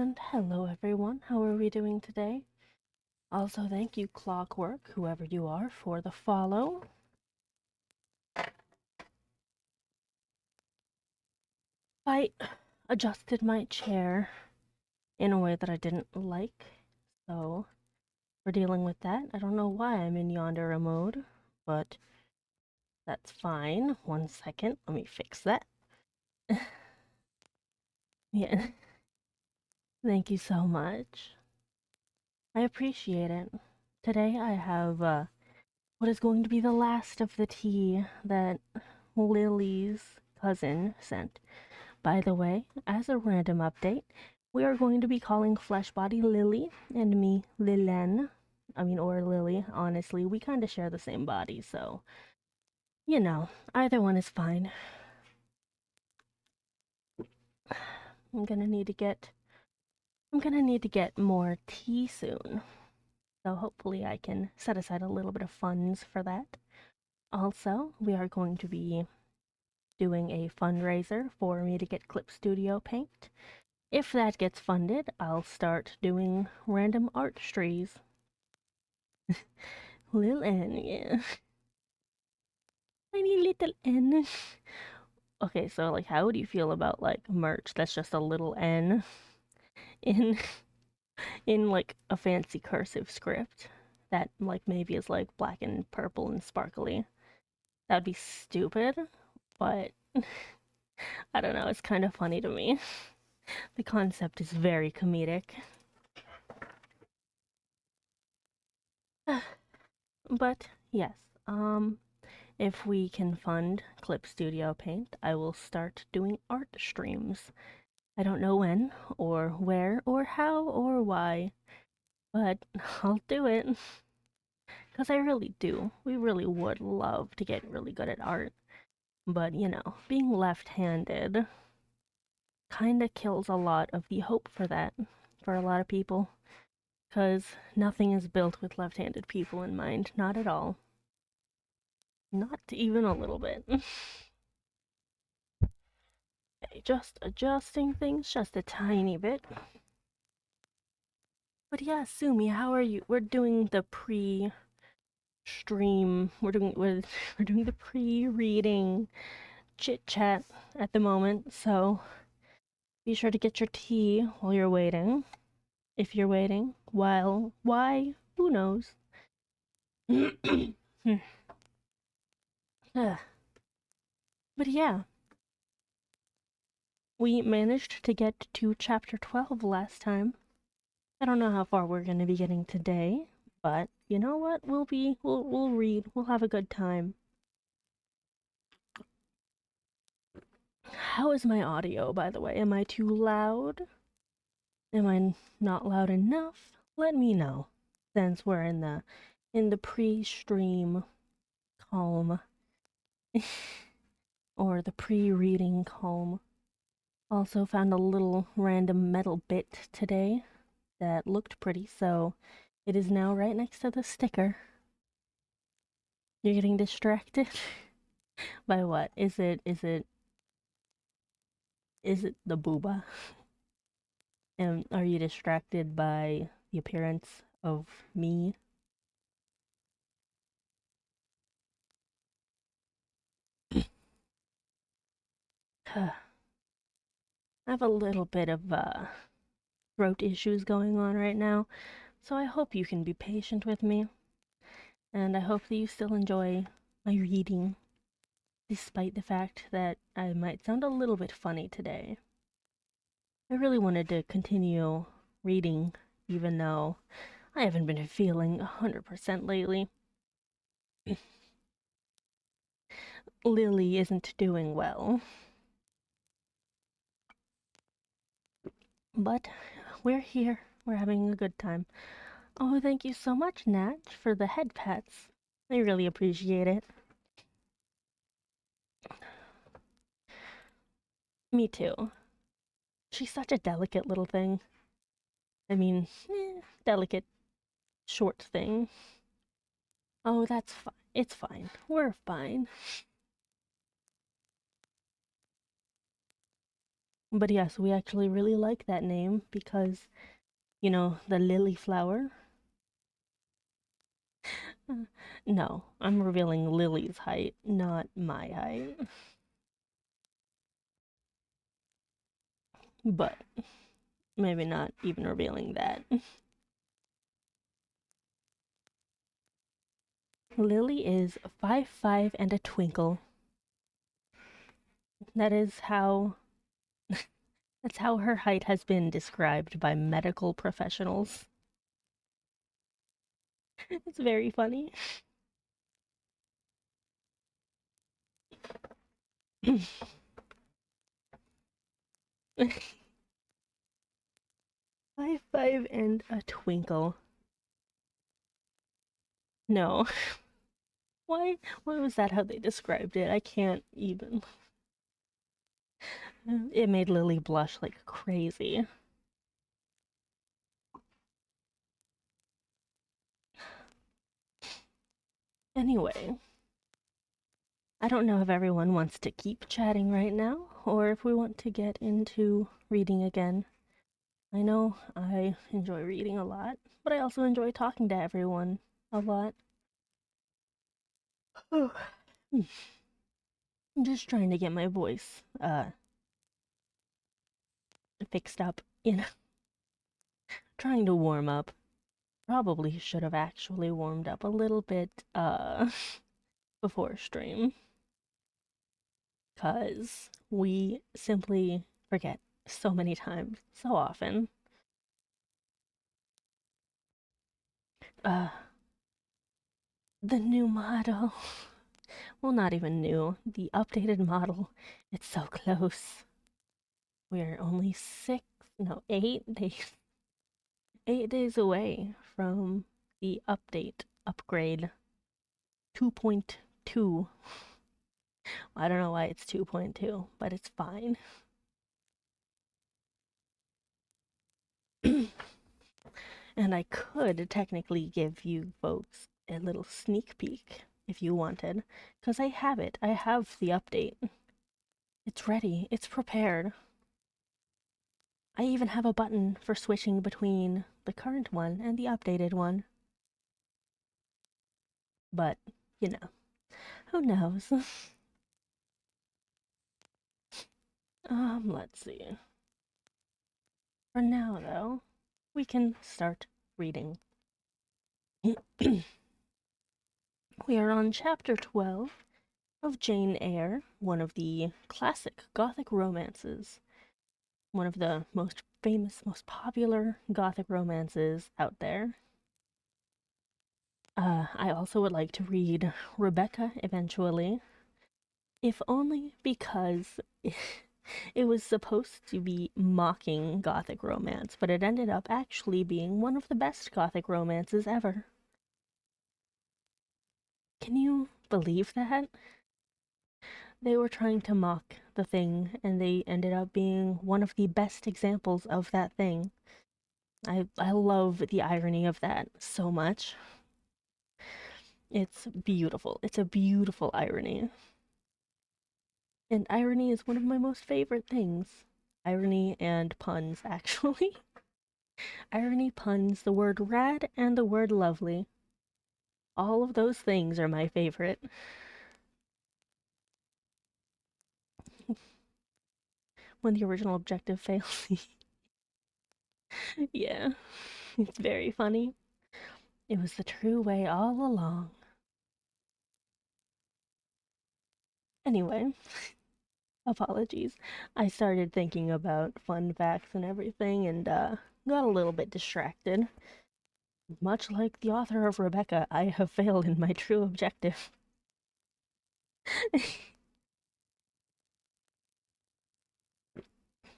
And hello everyone, how are we doing today? Also, thank you Clockwork, whoever you are, for the follow. I adjusted my chair in a way that I didn't like, so we're dealing with that. I don't know why I'm in Yandere mode, but that's fine. 1 second, let me fix that. Yeah, thank you so much. I appreciate it. Today I have what is going to be the last of the tea that Lily's cousin sent. By the way, as a random update, we are going to be calling Fleshbody Lily and me Lilen. Or Lily, honestly. We kind of share the same body, so, either one is fine. I'm gonna need to get more tea soon. So hopefully I can set aside a little bit of funds for that. Also, we are going to be doing a fundraiser for me to get Clip Studio paint. If that gets funded, I'll start doing random art strees. Lil N, yeah. Tiny little N. Okay, so like how would you feel about like merch that's just a little N in like a fancy cursive script that like maybe is like black and purple and sparkly? That'd be stupid, but I don't know, it's kind of funny to me. The concept is very comedic. But yes, if we can fund Clip Studio Paint, I will start doing art streams. I don't know when, or where, or how, or why, but I'll do it. Because I really do. We really would love to get really good at art. But, being left handed kinda kills a lot of the hope for that for a lot of people. Because nothing is built with left handed people in mind. Not at all. Not even a little bit. Okay, just adjusting things just a tiny bit. But yeah, Sumi, how are you? We're doing the pre-stream. We're doing the pre-reading chit chat at the moment. So be sure to get your tea while you're waiting. If you're waiting, while why? Who knows? But yeah, we managed to get to chapter 12 last time. I don't know how far we're going to be getting today, but you know what? We'll read. We'll have a good time. How is my audio, by the way? Am I too loud? Am I not loud enough? Let me know, since we're in the pre-stream calm or the pre-reading calm. Also found a little random metal bit today that looked pretty, so it is now right next to the sticker. You're getting distracted? By what? Is it the booba? And are you distracted by the appearance of me? I have a little bit of throat issues going on right now, so I hope you can be patient with me. And I hope that you still enjoy my reading, despite the fact that I might sound a little bit funny today. I really wanted to continue reading, even though I haven't been feeling 100% lately. Lily isn't doing well. But we're here. We're having a good time. Oh, thank you so much, Nat, for the head pats. I really appreciate it. Me too. She's such a delicate little thing. Delicate, short thing. Oh, that's fine. It's fine. We're fine. But yes, we actually really like that name because, the lily flower. No, I'm revealing Lily's height, not my height. But maybe not even revealing that. Lily is 5'5" and a twinkle. That is how that's how her height has been described by medical professionals. It's very funny. 5'5" and a twinkle. No. Why was that how they described it? I can't even. It made Lily blush like crazy. Anyway, I don't know if everyone wants to keep chatting right now or if we want to get into reading again. I know I enjoy reading a lot, but I also enjoy talking to everyone a lot. I'm just trying to get my voice fixed up, trying to warm up. Probably should have actually warmed up a little bit before stream, cuz we simply forget so many times, so often. Uh the new model. Well, not even new. The updated model. It's so close. We're only 8 days 8 days away from the upgrade 2.2. I don't know why it's 2.2, but it's fine. And I could technically give you folks a little sneak peek if you wanted, because I have it. I have the update. It's ready. It's prepared. I even have a button for switching between the current one and the updated one. But, who knows? Let's see. For now, though, we can start reading. We are on chapter 12 of Jane Eyre, one of the classic Gothic romances. One of the most famous, most popular Gothic romances out there. I also would like to read Rebecca eventually, if only because it was supposed to be mocking Gothic romance, but it ended up actually being one of the best Gothic romances ever. Can you believe that? They were trying to mock the thing, and they ended up being one of the best examples of that thing. I love the irony of that so much. It's beautiful. It's a beautiful irony. And irony is one of my most favorite things. Irony and puns, actually. Irony, puns, the word rad, and the word lovely. All of those things are my favorite. When the original objective fails. Yeah, it's very funny. It was the true way all along. Anyway, apologies. I started thinking about fun facts and everything and got a little bit distracted. Much like the author of Rebecca, I have failed in my true objective.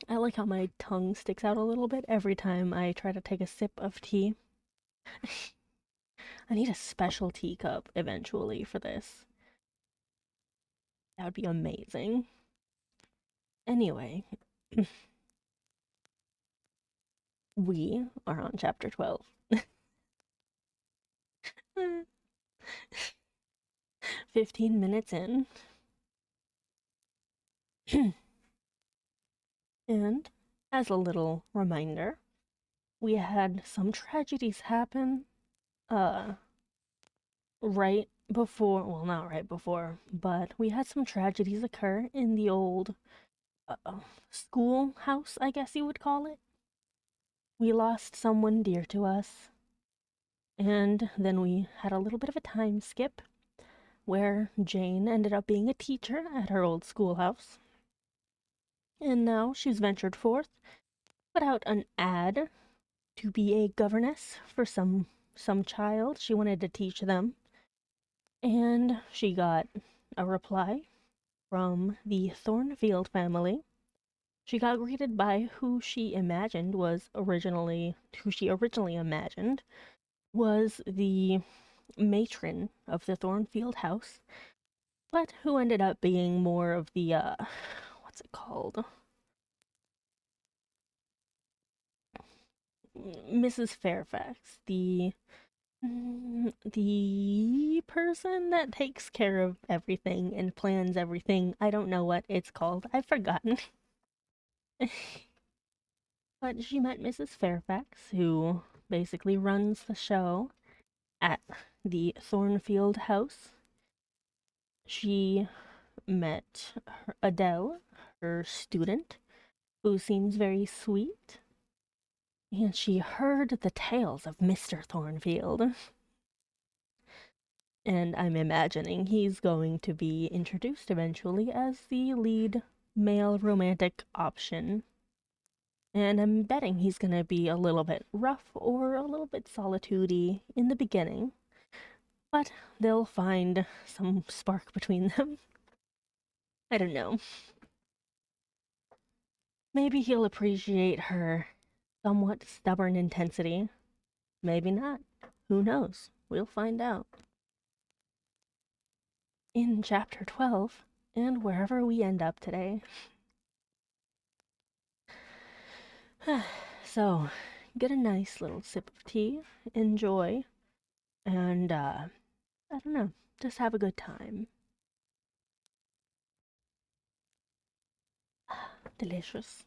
I like how my tongue sticks out a little bit every time I try to take a sip of tea. I need a special teacup eventually for this. That would be amazing. Anyway, we are on chapter 12. 15 minutes in. And as a little reminder, we had some tragedies happen uh right before, well, not right before, but we had some tragedies occur in the old schoolhouse, I guess you would call it. We lost someone dear to us, and then we had a little bit of a time skip where Jane ended up being a teacher at her old schoolhouse. And now she's ventured forth, put out an ad to be a governess for some child she wanted to teach them. And she got a reply from the Thornfield family. She got greeted by who she originally imagined was the matron of the Thornfield house, but who ended up being more of the what's it called? Mrs. Fairfax, the person that takes care of everything and plans everything. I don't know what it's called. I've forgotten. But she met Mrs. Fairfax, who basically runs the show at the Thornfield house. She met Adele, her student, who seems very sweet, and she heard the tales of Mr. Thornfield. And I'm imagining he's going to be introduced eventually as the lead male romantic option. And I'm betting he's gonna be a little bit rough or a little bit solitude-y in the beginning. But they'll find some spark between them. I don't know. Maybe he'll appreciate her somewhat stubborn intensity. Maybe not. Who knows? We'll find out. In chapter 12, and wherever we end up today. So, get a nice little sip of tea, enjoy, and, I don't know, just have a good time. Delicious.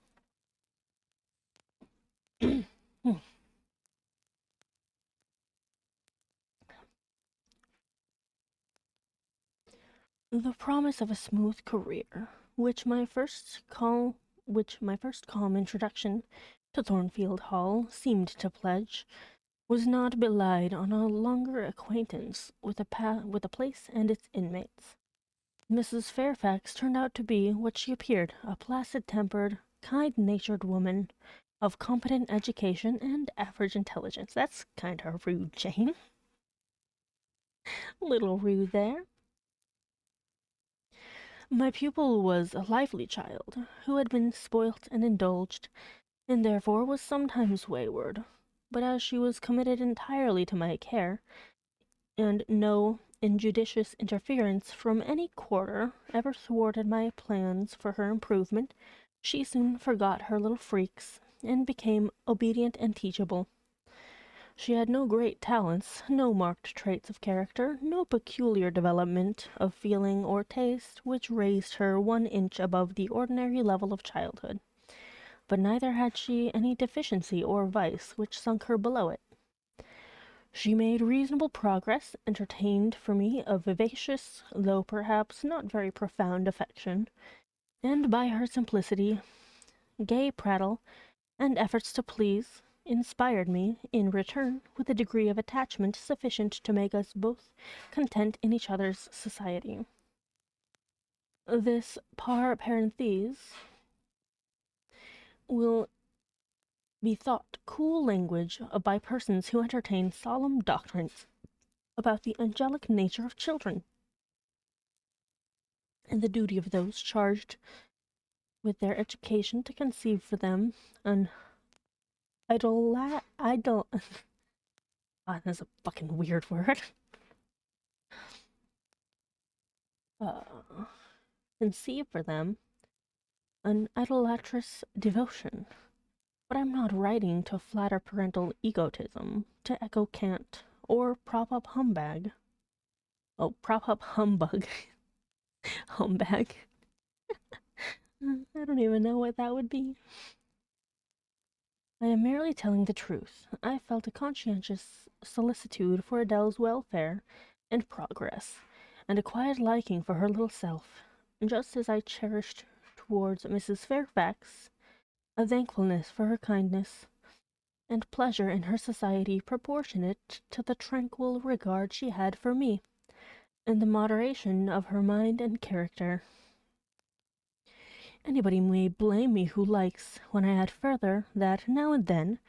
The promise of a smooth career, which my first calm introduction to Thornfield Hall seemed to pledge, was not belied on a longer acquaintance with the place and its inmates. Mrs. Fairfax turned out to be what she appeared, a placid-tempered, kind-natured woman of competent education and average intelligence. That's kind of rude, Jane. Little rude there. My pupil was a lively child, who had been spoilt and indulged, and therefore was sometimes wayward. But as she was committed entirely to my care, and no injudicious interference from any quarter ever thwarted my plans for her improvement, she soon forgot her little freaks, and became obedient and teachable. She had no great talents, no marked traits of character, no peculiar development of feeling or taste which raised her 1 inch above the ordinary level of childhood, but neither had she any deficiency or vice which sunk her below it. She made reasonable progress, entertained for me a vivacious, though perhaps not very profound affection, and by her simplicity, gay prattle, and efforts to please, inspired me, in return, with a degree of attachment sufficient to make us both content in each other's society. This par parenthèse will be thought cool language by persons who entertain solemn doctrines about the angelic nature of children, and the duty of those charged with their education to conceive for them an idol. Ah, that's a fucking weird word. Conceive for them an idolatrous devotion. But I'm not writing to flatter parental egotism, to echo cant, or prop up humbug. Oh, prop up humbug. Humbug. I don't even know what that would be. I am merely telling the truth. I felt a conscientious solicitude for Adele's welfare and progress, and a quiet liking for her little self, just as I cherished towards Mrs. Fairfax a thankfulness for her kindness, and pleasure in her society proportionate to the tranquil regard she had for me, and the moderation of her mind and character. Anybody may blame me who likes, when I add further, that now and then,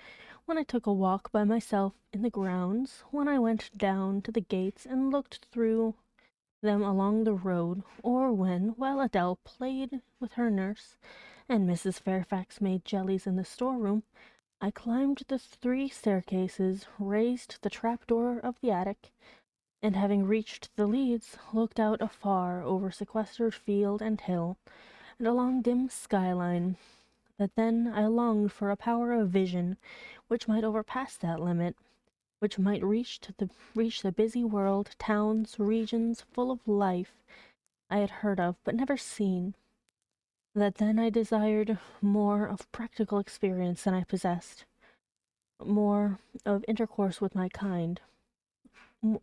when I took a walk by myself in the grounds, when I went down to the gates and looked through them along the road, or when, while Adele played with her nurse, and Mrs. Fairfax made jellies in the storeroom, I climbed the 3 staircases, raised the trap-door of the attic, and having reached the leads, looked out afar over sequestered field and hill, and along dim skyline, that then I longed for a power of vision which might overpass that limit, which might reach the busy world, towns, regions full of life I had heard of but never seen, that then I desired more of practical experience than I possessed, more of intercourse with my kind,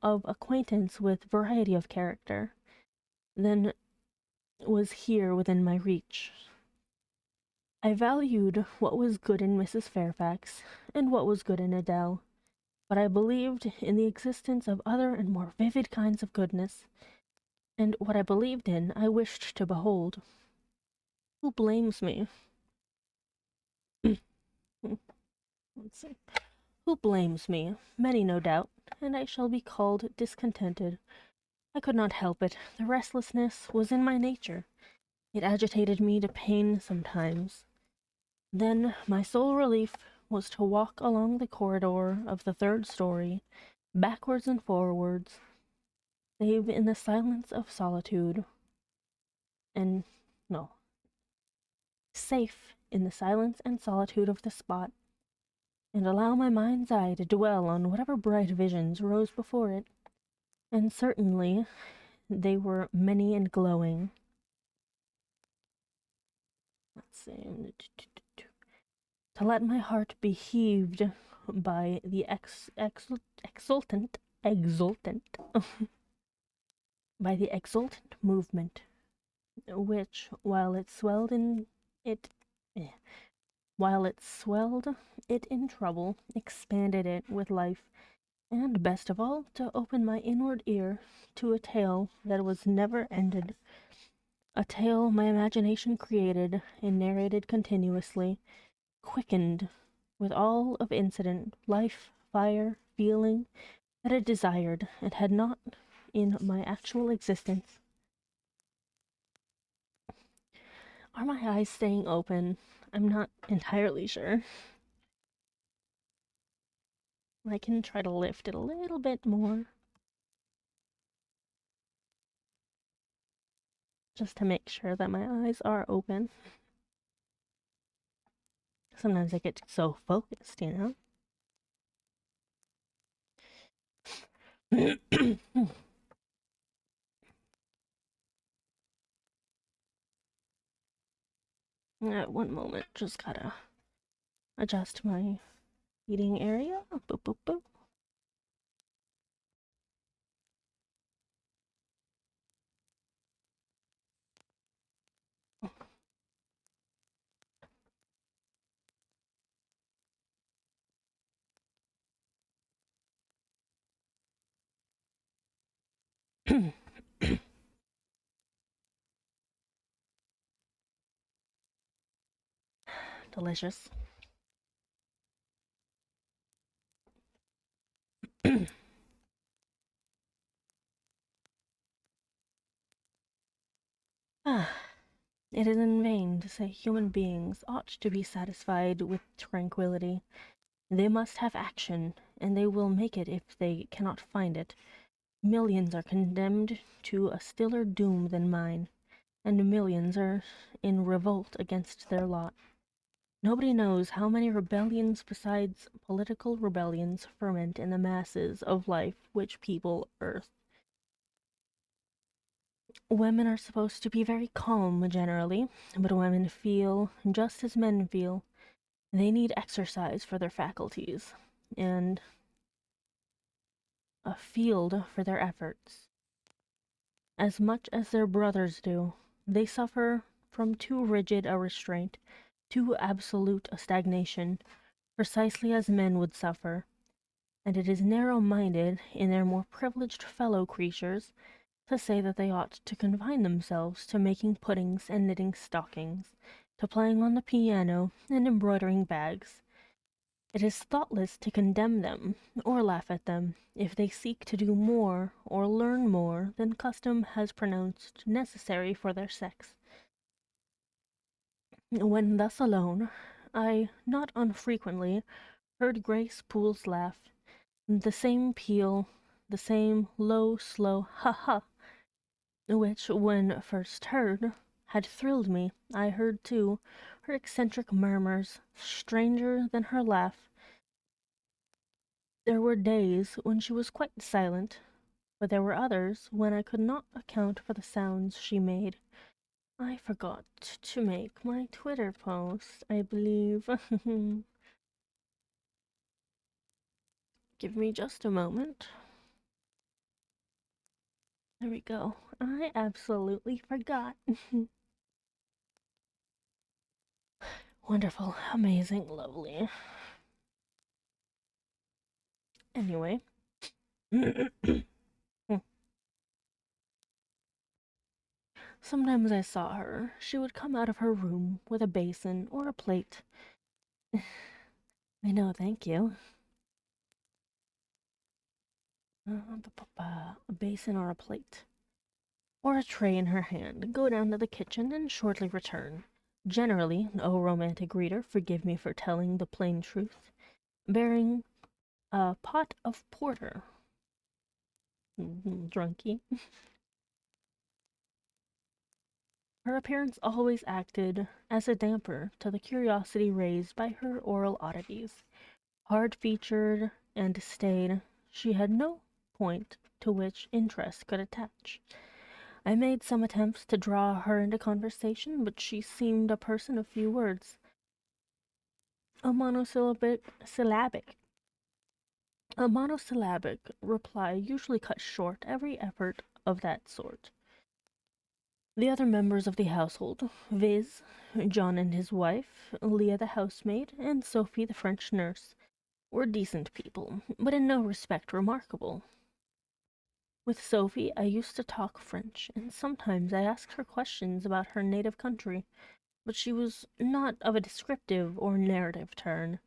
of acquaintance with variety of character, than was here within my reach. I valued what was good in Mrs. Fairfax, and what was good in Adele, but I believed in the existence of other and more vivid kinds of goodness, and what I believed in I wished to behold. Who blames me? Let's see. Who blames me? Many, no doubt, and I shall be called discontented. I could not help it. The restlessness was in my nature. It agitated me to pain sometimes. Then my sole relief was to walk along the corridor of the 3rd story, backwards and forwards, save in the silence of solitude, and no, safe in the silence and solitude of the spot, and allow my mind's eye to dwell on whatever bright visions rose before it. And certainly they were many and glowing. Let's see. To let my heart be heaved by the exultant by the exultant movement, which, it eh, while it swelled it in trouble, expanded it with life, and best of all, to open my inward ear to a tale that was never ended, a tale my imagination created and narrated continuously, quickened with all of incident, life, fire, feeling, that it desired, and had not in my actual existence. Are my eyes staying open? I'm not entirely sure. I can try to lift it a little bit more, just to make sure that my eyes are open. Sometimes I get so focused, you know? One moment, just gotta adjust my eating area. Boop, boop, boop. Delicious. Ah, it is in vain to say human beings ought to be satisfied with tranquillity. They must have action, and they will make it if they cannot find it. Millions are condemned to a stiller doom than mine, and millions are in revolt against their lot. Nobody knows how many rebellions besides political rebellions ferment in the masses of life which people earth. Women are supposed to be very calm generally, but women feel just as men feel. They need exercise for their faculties and a field for their efforts. As much as their brothers do, they suffer from too rigid a restraint, too absolute a stagnation, precisely as men would suffer, and it is narrow-minded in their more privileged fellow creatures to say that they ought to confine themselves to making puddings and knitting stockings, to playing on the piano and embroidering bags. It is thoughtless to condemn them, or laugh at them, if they seek to do more or learn more than custom has pronounced necessary for their sex. When thus alone, I not unfrequently heard Grace Poole's laugh, the same peal, the same low, slow ha-ha, which, when first heard, had thrilled me. I heard, too, her eccentric murmurs, stranger than her laugh. There were days when she was quite silent, but there were others when I could not account for the sounds she made. I forgot to make my Twitter post, I believe. Give me just a moment. There we go. I absolutely forgot. Wonderful, amazing, lovely. Anyway. Sometimes I saw her. She would come out of her room with a basin or a plate. I know, thank you. A basin or a plate. Or a tray in her hand, go down to the kitchen and shortly return. Generally, O romantic reader, forgive me for telling the plain truth, bearing a pot of porter. Drunky. Her appearance always acted as a damper to the curiosity raised by her oral oddities. Hard-featured and staid, she had no point to which interest could attach. I made some attempts to draw her into conversation, but she seemed a person of few words. A monosyllabic reply usually cut short every effort of that sort. The other members of the household, viz., John and his wife, Leah the housemaid, and Sophie the French nurse, were decent people, but in no respect remarkable. With Sophie I used to talk French, and sometimes I asked her questions about her native country, but she was not of a descriptive or narrative turn,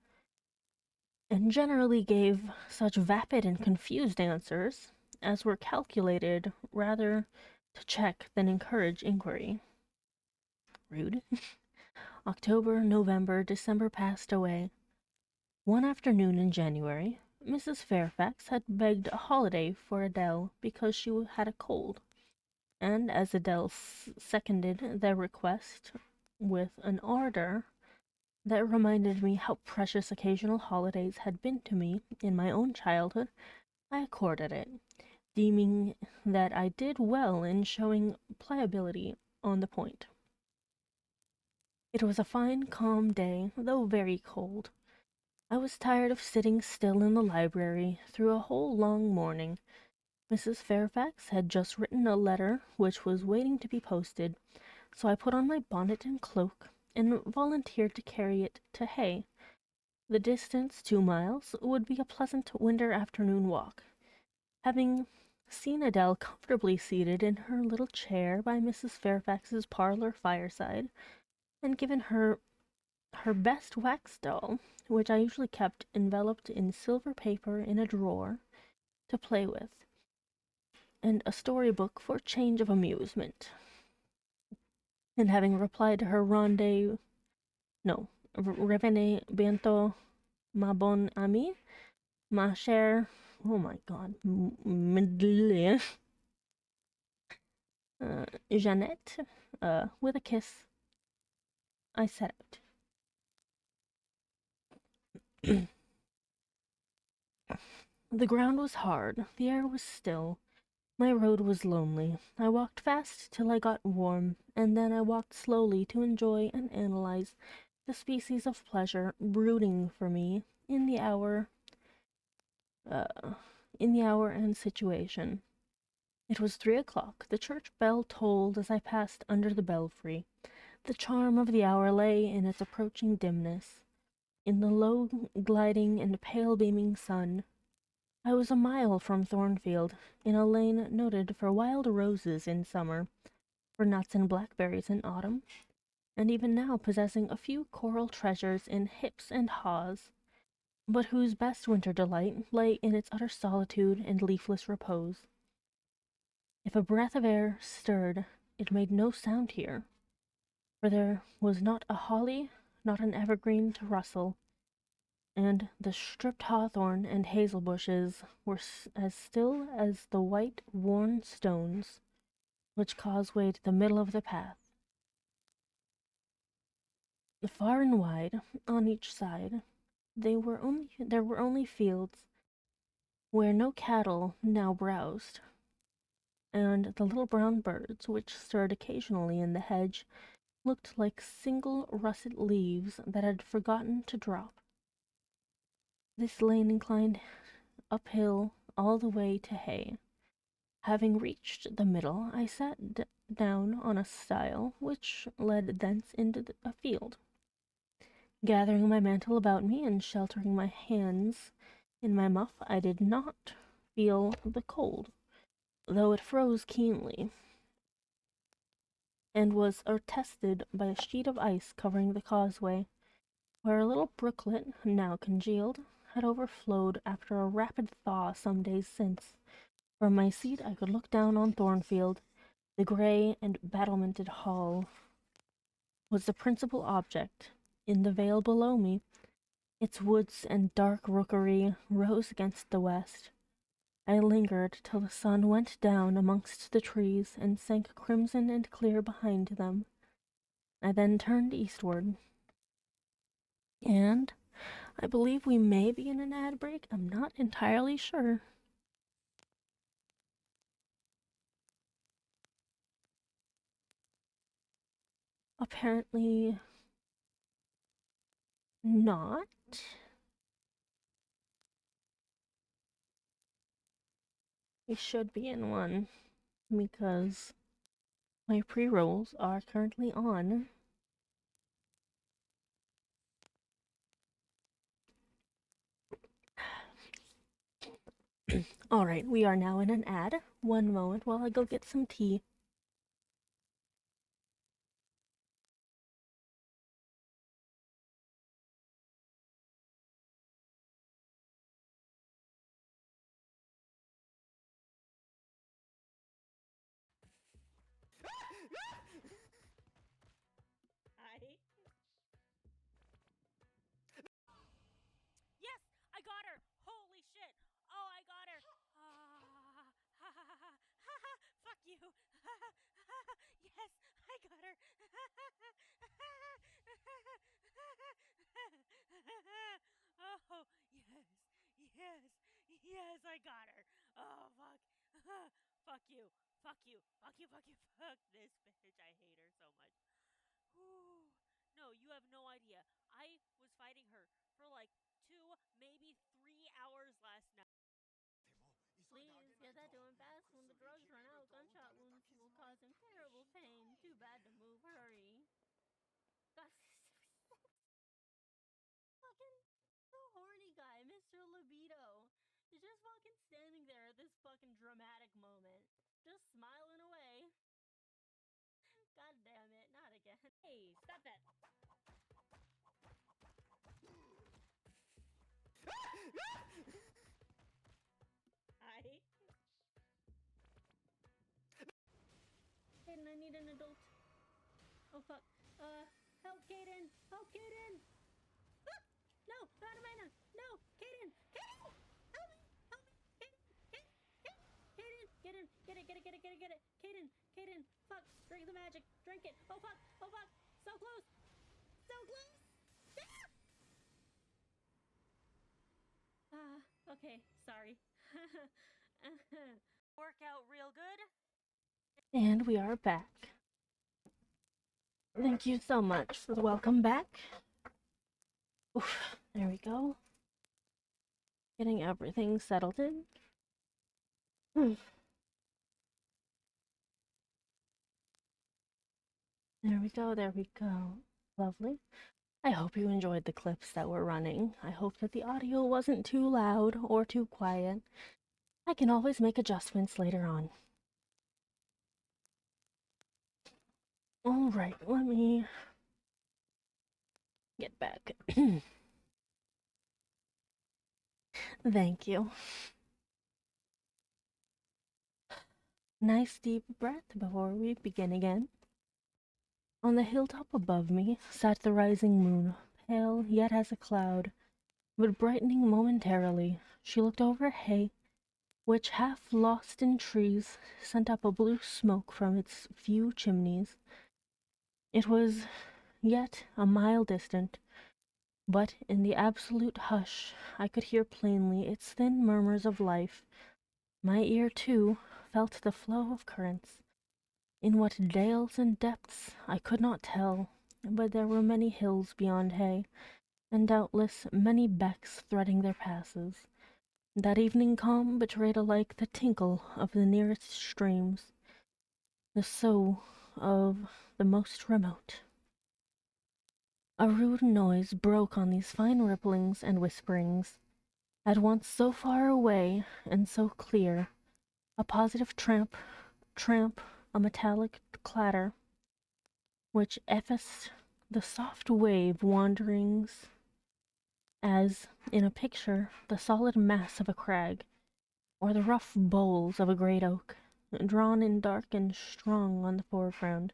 and generally gave such vapid and confused answers as were calculated rather to check than encourage inquiry. Rude. October, November, December passed away. One afternoon in January, Mrs. Fairfax had begged a holiday for Adele because she had a cold, and as Adele seconded their request with an ardor that reminded me how precious occasional holidays had been to me in my own childhood, I accorded it, deeming that I did well in showing pliability on the point. It was a fine, calm day, though very cold. I was tired of sitting still in the library through a whole long morning. Mrs. Fairfax had just written a letter which was waiting to be posted, so I put on my bonnet and cloak and volunteered to carry it to Hay. The distance, 2 miles, would be a pleasant winter afternoon walk. Having seen Adele comfortably seated in her little chair by Mrs. Fairfax's parlor fireside, and given her best wax doll, which I usually kept enveloped in silver paper in a drawer, to play with, and a story-book for change of amusement, and having replied to her revenez bientôt, ma bonne amie, ma chère, oh my god, Jeannette, with a kiss, I set out. The ground was hard, the air was still, My road was lonely. I walked fast till I got warm, and then I walked slowly to enjoy and analyze the species of pleasure brooding for me uh, in the hour and situation. It was 3 o'clock. The church bell tolled as I passed under the belfry. The charm of the hour lay in its approaching dimness, in the low gliding and pale beaming sun. I was a mile from Thornfield, in a lane noted for wild roses in summer, for nuts and blackberries in autumn, and even now possessing a few coral treasures in hips and haws, but whose best winter delight lay in its utter solitude and leafless repose. If a breath of air stirred, it made no sound here, for there was not a holly, not an evergreen to rustle, and the stripped hawthorn and hazel bushes were as still as the white, worn stones which causewayed the middle of the path. Far and wide, on each side, there were only fields where no cattle now browsed, and the little brown birds which stirred occasionally in the hedge looked like single russet leaves that had forgotten to drop. This lane inclined uphill all the way to hay. Having reached the middle, I sat down on a stile which led thence into a field. Gathering my mantle about me and sheltering my hands in my muff, I did not feel the cold, though it froze keenly, and was attested by a sheet of ice covering the causeway, where a little brooklet, now congealed, had overflowed after a rapid thaw some days since. From my seat I could look down on Thornfield. The grey and battlemented hall was the principal object. In the vale below me, its woods and dark rookery rose against the west. I lingered till the sun went down amongst the trees and sank crimson and clear behind them. I then turned eastward, and I believe we may be in an ad break. I'm not entirely sure. Apparently not. We should be in one because my pre-rolls are currently on. Alright, we are now in an ad. One moment while I go get some tea. Hi. Yes, I got her! Holy shit! Oh, I got her! Fuck you! Yes, I got her! Oh, yes, yes, yes, I got her! Oh, fuck! Fuck you! Fuck you! Fuck you! Fuck you! Fuck this bitch! I hate her so much. Whew. No, you have no idea. I was fighting her for like 2, maybe 3 hours last night. Please get that to him fast. When the drugs run out, gunshot wounds will cause him terrible pain. Too bad to move. Hurry. That's fucking the horny guy, Mr. Libido. He's just fucking standing there at this fucking dramatic moment. Just smiling away. God damn it, not again. Hey, stop that. Hi. Kaden, I need an adult. Oh fuck. Help, Kaden! Help, Kaden! Ah! No, not a mana! No, Kaden! Kaden! Help me! Help me! Kaden! Kaden! Kaden! Get in! Get it! Get it! Get it! Get it! Get it! Kaden! Kaden! Fuck! Drink the magic! Drink it! Oh fuck! Oh fuck! So close! So close! Ah! Okay. Sorry. Work out real good. And we are back. Thank you so much for the welcome back. Oof, there we go. Getting everything settled in. There we go, there we go. Lovely. I hope you enjoyed the clips that were running. I hope that the audio wasn't too loud or too quiet. I can always make adjustments later on. Alright, let me get back. Thank you. Nice deep breath before we begin again. On the hilltop above me sat the rising moon, pale yet as a cloud, but brightening momentarily. She looked over Hay, which, half lost in trees, sent up a blue smoke from its few chimneys. It was yet a mile distant, but in the absolute hush I could hear plainly its thin murmurs of life. My ear, too, felt the flow of currents. In what dales and depths I could not tell, but there were many hills beyond Hay, and doubtless many becks threading their passes. That evening calm betrayed alike the tinkle of the nearest streams, the sough of the most remote. A rude noise broke on these fine ripplings and whisperings, at once so far away and so clear, a positive tramp, a metallic clatter, which effaced the soft wave wanderings as, in a picture, the solid mass of a crag, or the rough boles of a great oak, drawn in dark and strong on the foreground,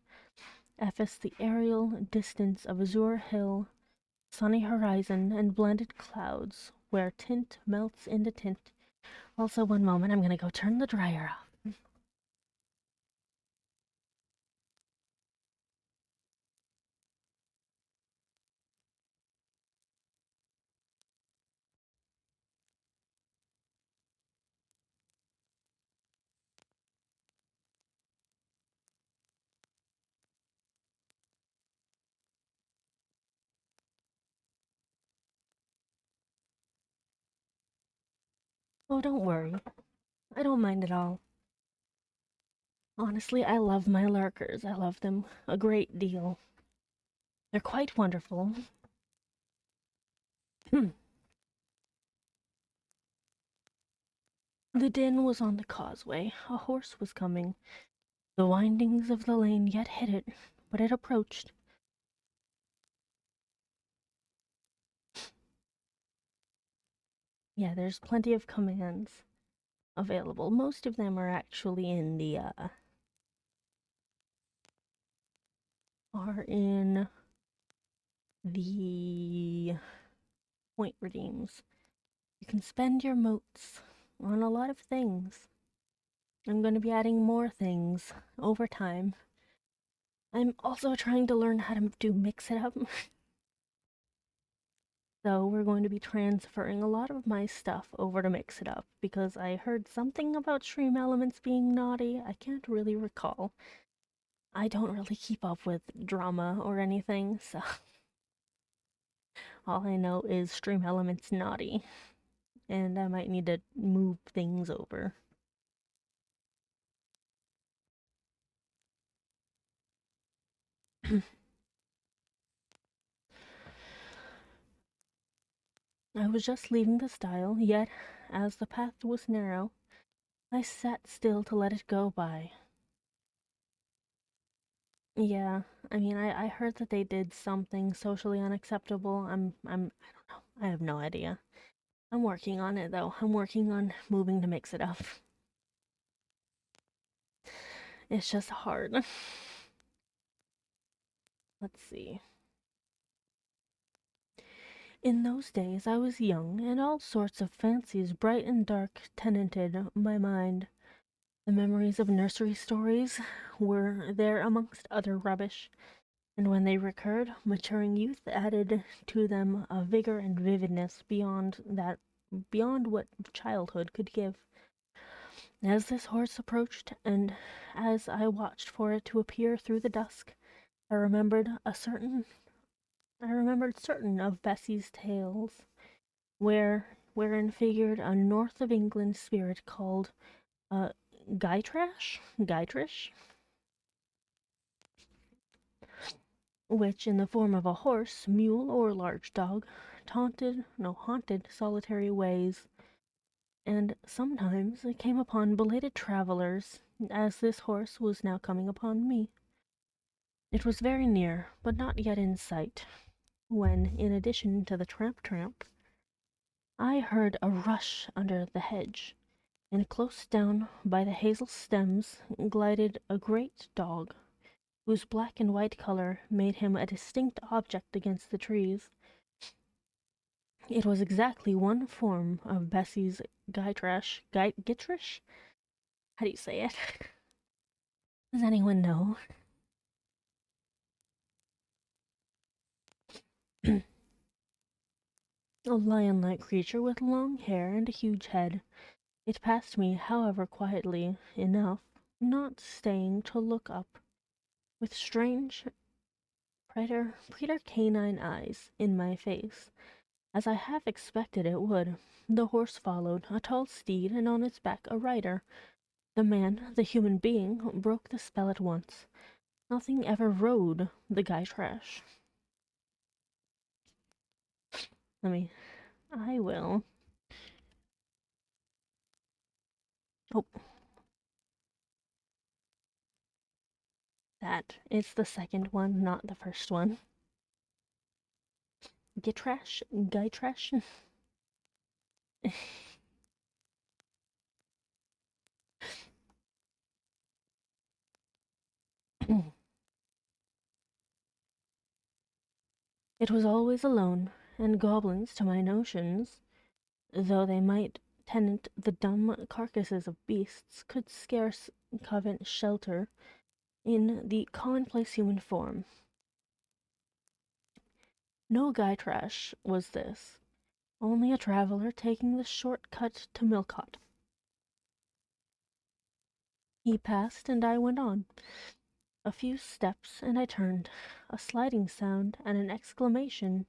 effaced the aerial distance of azure hill, sunny horizon, and blended clouds, where tint melts into tint. Also, one moment, I'm gonna go turn the dryer off. Oh, don't worry. I don't mind at all. Honestly, I love my lurkers. I love them a great deal. They're quite wonderful. The din was on the causeway. A horse was coming. The windings of the lane yet hid it, but it approached. Yeah, there's plenty of commands available. Most of them are actually in the, point redeems. You can spend your motes on a lot of things. I'm going to be adding more things over time. I'm also trying to learn how to do mix it up. So we're going to be transferring a lot of my stuff over to mix it up because I heard something about stream elements being naughty. I can't really recall. I don't really keep up with drama or anything, so all I know is stream elements naughty, and I might need to move things over. I was just leaving the stile, yet, as the path was narrow, I sat still to let it go by. Yeah, I mean, I heard that they did something socially unacceptable. I don't know. I have no idea. I'm working on it, though. I'm working on moving to mix it up. It's just hard. Let's see. In those days I was young, and all sorts of fancies bright and dark tenanted my mind. The memories of nursery stories were there amongst other rubbish, and when they recurred, maturing youth added to them a vigor and vividness beyond what childhood could give. As this horse approached, and as I watched for it to appear through the dusk, I remembered certain of Bessie's tales, wherein figured a north of England spirit called uh, Gytrash, which, in the form of a horse, mule, or large dog, haunted solitary ways, and sometimes I came upon belated travelers, as this horse was now coming upon me. It was very near, but not yet in sight, when, in addition to the tramp tramp, I heard a rush under the hedge, and close down by the hazel stems glided a great dog, whose black and white color made him a distinct object against the trees. It was exactly one form of Bessie's Gitrish? How do you say it? Does anyone know? A lion-like creature with long hair and a huge head. It passed me, however, quietly enough, not staying to look up, with strange, preter-canine eyes in my face, as I half expected it would. The horse followed, a tall steed, and on its back a rider. The man, the human being, broke the spell at once. Nothing ever rode the Gytrash. I will. Oh, that. It's the second one, not the first one. Gytrash? It was always alone, and goblins, to my notions, though they might tenant the dumb carcasses of beasts, could scarce covet shelter in the commonplace human form. No Gytrash was this, only a traveler taking the short cut to Millcote. He passed, and I went on. A few steps, and I turned. A sliding sound, and an exclamation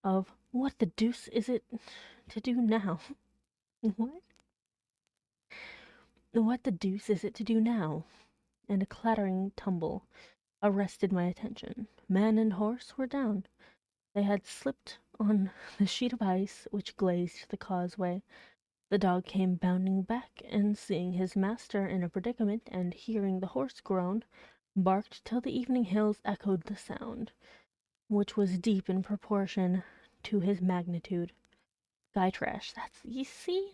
of "What the deuce is it to do now?" What? What the deuce is it to do now? And a clattering tumble arrested my attention. Man and horse were down. They had slipped on the sheet of ice which glazed the causeway. The dog came bounding back, and seeing his master in a predicament, and hearing the horse groan, barked till the evening hills echoed the sound, which was deep in proportion to his magnitude. Gytrash, you see,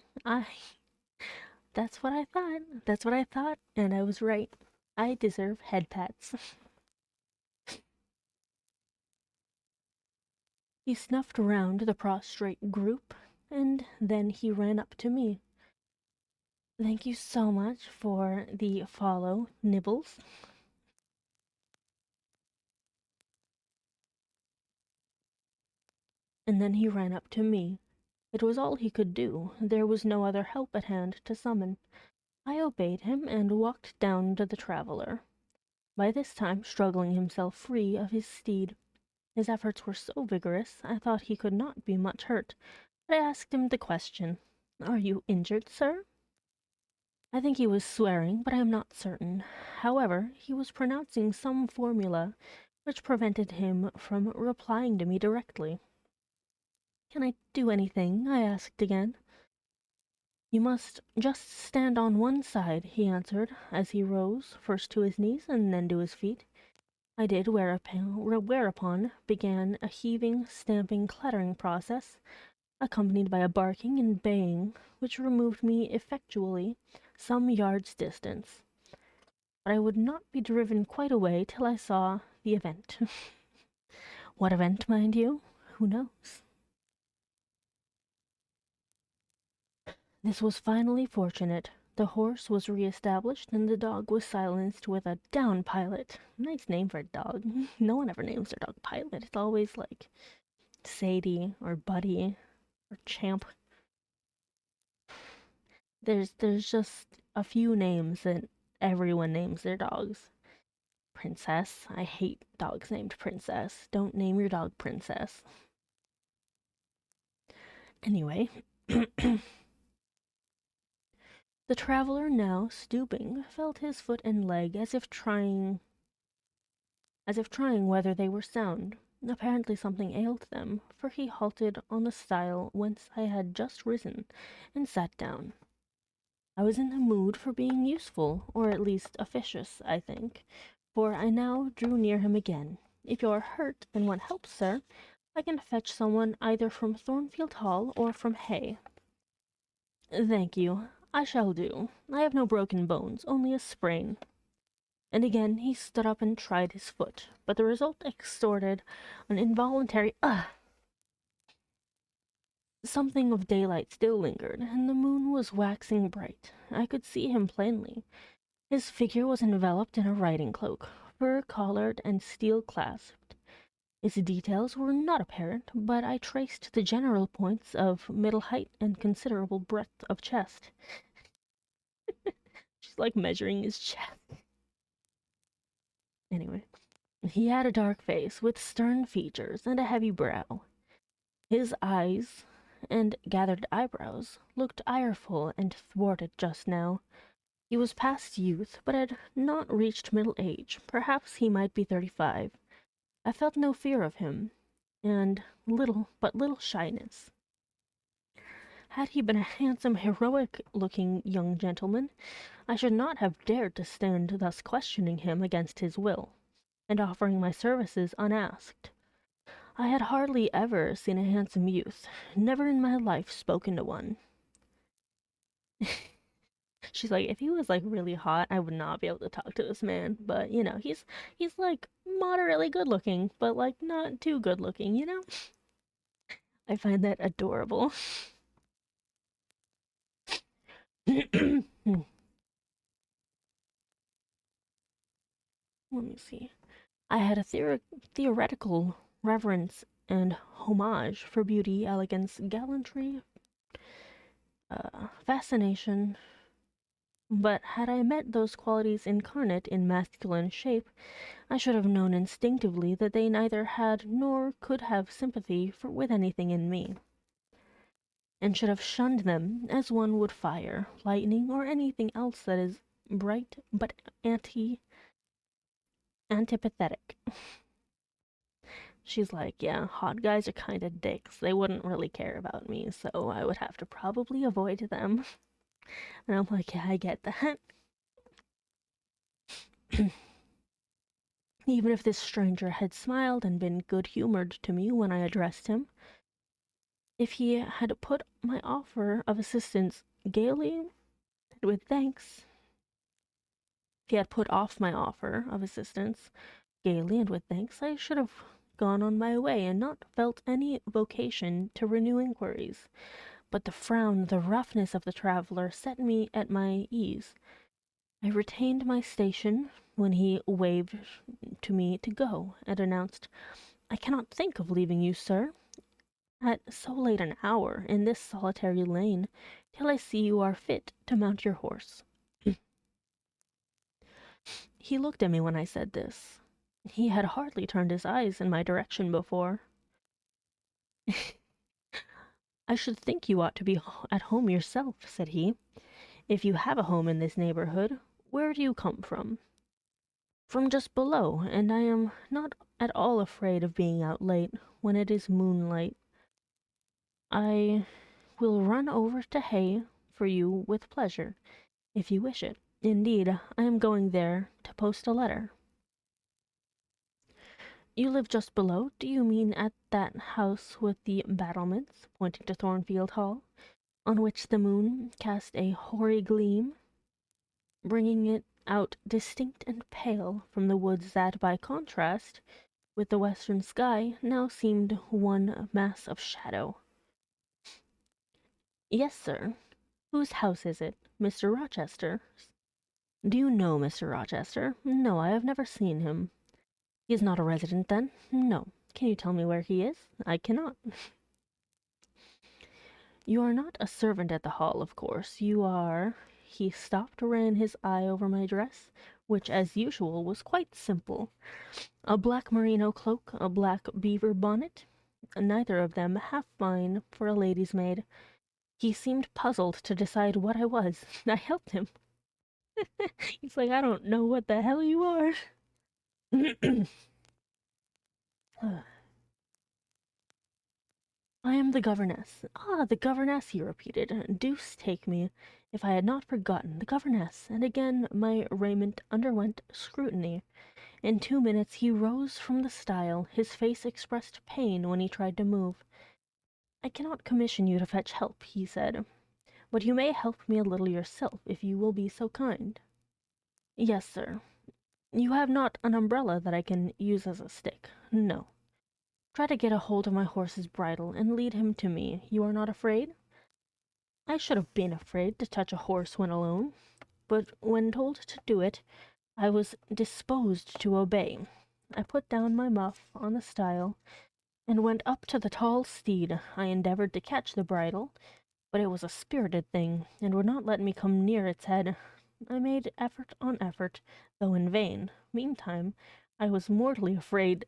that's what I thought. That's what I thought, and I was right. I deserve head pats. He snuffed round the prostrate group, and then he ran up to me. Thank you so much for the follow, Nibbles. And then he ran up to me. It was all he could do. There was no other help at hand to summon. I obeyed him and walked down to the traveller, by this time struggling himself free of his steed. His efforts were so vigorous, I thought he could not be much hurt, but I asked him the question, "Are you injured, sir?" I think he was swearing, but I am not certain. However, he was pronouncing some formula which prevented him from replying to me directly. "Can I do anything?" I asked again. "You must just stand on one side," he answered, as he rose, first to his knees and then to his feet. I did, whereupon began a heaving, stamping, clattering process, accompanied by a barking and baying, which removed me effectually some yards' distance. But I would not be driven quite away till I saw the event. What event, mind you? Who knows? This was finally fortunate. The horse was re-established, and the dog was silenced with a "Down, Pilot." Nice name for a dog. No one ever names their dog Pilot. It's always like Sadie or Buddy or Champ. There's just a few names that everyone names their dogs. Princess. I hate dogs named Princess. Don't name your dog Princess. Anyway, the traveler, now stooping, felt his foot and leg as if trying whether they were sound. Apparently something ailed them, for he halted on the stile whence I had just risen, and sat down. I was in the mood for being useful, or at least officious, I think, for I now drew near him again. If you are hurt and want help, sir, I can fetch someone either from Thornfield Hall or from Hay. Thank you. I shall do. I have no broken bones, only a sprain. And again he stood up and tried his foot, but the result extorted an involuntary ugh. Something of daylight still lingered, and the moon was waxing bright. I could see him plainly. His figure was enveloped in a riding cloak, fur-collared and steel-clasped. Its details were not apparent, but I traced the general points of middle height and considerable breadth of chest. She's like measuring his chest. Anyway, he had a dark face with stern features and a heavy brow. His eyes and gathered eyebrows looked ireful and thwarted just now. He was past youth, but had not reached middle age. Perhaps he might be 35. I felt no fear of him, and little shyness. Had he been a handsome, heroic-looking young gentleman, I should not have dared to stand thus questioning him against his will, and offering my services unasked. I had hardly ever seen a handsome youth, never in my life spoken to one. She's like, if he was like really hot, I would not be able to talk to this man. But he's like moderately good looking, but like not too good looking, you know? I find that adorable. Let me see. I had a theoretical reverence and homage for beauty, elegance, gallantry, fascination, but had I met those qualities incarnate in masculine shape, I should have known instinctively that they neither had nor could have sympathy with anything in me, and should have shunned them as one would fire, lightning, or anything else that is bright but antipathetic. She's like, yeah, hot guys are kind of dicks. They wouldn't really care about me, so I would have to probably avoid them. And I'm like, yeah, I get that. Even if this stranger had smiled and been good-humored to me when I addressed him, if he had put my offer of assistance gaily and with thanks, if he had put off my offer of assistance gaily and with thanks, I should have gone on my way and not felt any vocation to renew inquiries. But the frown, the roughness of the traveler set me at my ease. I retained my station when he waved to me to go, and announced, "I cannot think of leaving you, sir, at so late an hour, in this solitary lane, till I see you are fit to mount your horse." He looked at me when I said this. He had hardly turned his eyes in my direction before. "I should think you ought to be at home yourself," said he. "If you have a home in this neighborhood, where do you come from?" "From just below, and I am not at all afraid of being out late, when it is moonlight. I will run over to Hay for you with pleasure, if you wish it. Indeed, I am going there to post a letter." "You live just below? Do you mean at that house with the battlements," pointing to Thornfield Hall, "on which the moon cast a hoary gleam, bringing it out distinct and pale from the woods that, by contrast with the western sky, now seemed one mass of shadow?" "Yes, sir. Whose house is it? Mr. Rochester's?" "Do you know Mr. Rochester?" "No, I have never seen him." "He is not a resident, then?" "No." "Can you tell me where he is?" "I cannot." You are not a servant at the hall, of course. You are. He stopped, ran his eye over my dress, which, as usual, was quite simple. A black merino cloak, a black beaver bonnet, neither of them half fine for a lady's maid. He seemed puzzled to decide what I was. I helped him. He's like, I don't know what the hell you are. I am the governess. Ah, the governess, he repeated. Deuce take me, if I had not forgotten the governess. And again my raiment underwent scrutiny. In 2 minutes he rose from the stile. His face expressed pain when he tried to move. I cannot commission you to fetch help, he said, but you may help me a little yourself, if you will be so kind. Yes, sir. You have not an umbrella that I can use as a stick. No. Try to get a hold of my horse's bridle and lead him to me. You are not afraid? I should have been afraid to touch a horse when alone, but when told to do it, I was disposed to obey. I put down my muff on the stile and went up to the tall steed. I endeavored to catch the bridle, but it was a spirited thing, and would not let me come near its head. I made effort on effort, though in vain. Meantime, I was mortally afraid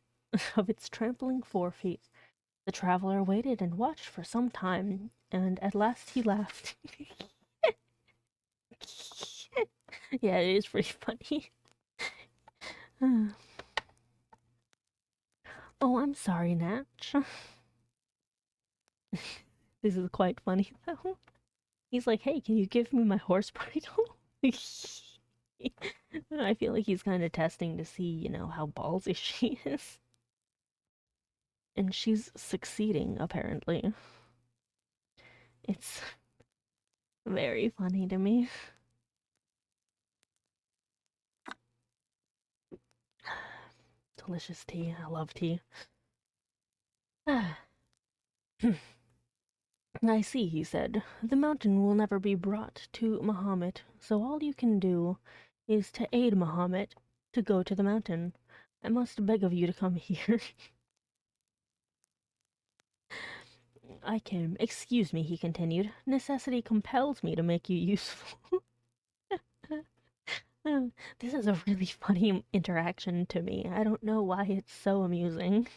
of its trampling forefeet. The traveler waited and watched for some time, and at last he laughed. Yeah, it is pretty funny. Oh, I'm sorry, Natch. This is quite funny, though. He's like, hey, can you give me my horse bridle? I feel like he's kind of testing to see, how ballsy she is. And she's succeeding, apparently. It's very funny to me. Delicious tea. I love tea. I see, he said. The mountain will never be brought to Mahomet, so all you can do is to aid Mahomet to go to the mountain. I must beg of you to come here. I can. Excuse me, he continued. Necessity compels me to make you useful. This is a really funny interaction to me. I don't know why it's so amusing.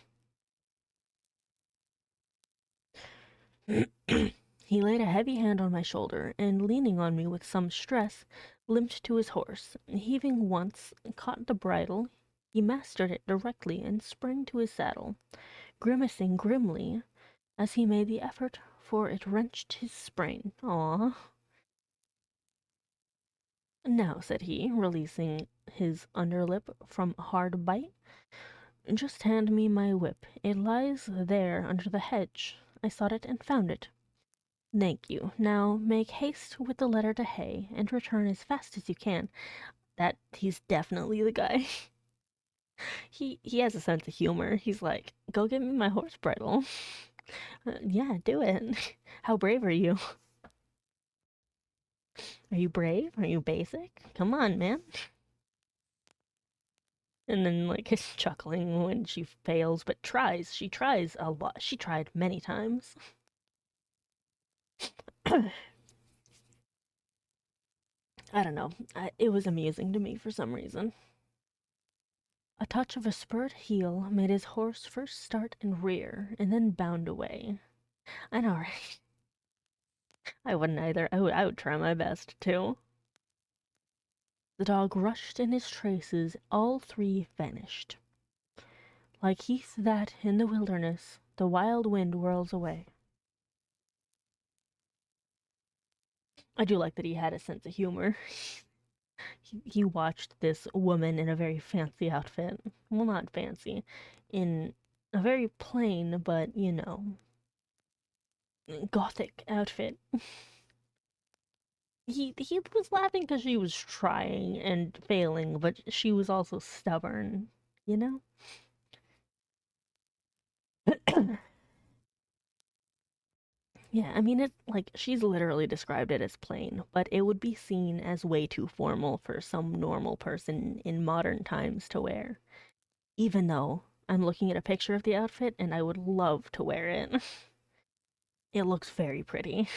He laid a heavy hand on my shoulder, and leaning on me with some stress, limped to his horse. Heaving once, caught the bridle. He mastered it directly and sprang to his saddle, grimacing grimly as he made the effort, for it wrenched his sprain. Ah! Now, said he, releasing his underlip from a hard bite, just hand me my whip. It lies there under the hedge. I sought it and found it. Thank you. Now make haste with the letter to Hay, and return as fast as you can. He's definitely the guy. He has a sense of humor. He's like, go get me my horse bridle. Yeah, do it. How brave are you? Are you brave? Are you basic? Come on, man. And then, like, his chuckling when she fails, but tries. She tries a lot. She tried many times. I don't know. It was amusing to me for some reason. A touch of a spurred heel made his horse first start and rear, and then bound away. I know, right? I wouldn't either. I would try my best, too. The dog rushed in his traces. All three vanished. Like heath that, in the wilderness, the wild wind whirls away. I do like that he had a sense of humor. He watched this woman in a very fancy outfit. Well, not fancy. In a very plain, but, gothic outfit. He was laughing because she was trying and failing, but she was also stubborn, you know? Yeah, I mean, she's literally described it as plain, but it would be seen as way too formal for some normal person in modern times to wear. Even though I'm looking at a picture of the outfit and I would love to wear it. It looks very pretty.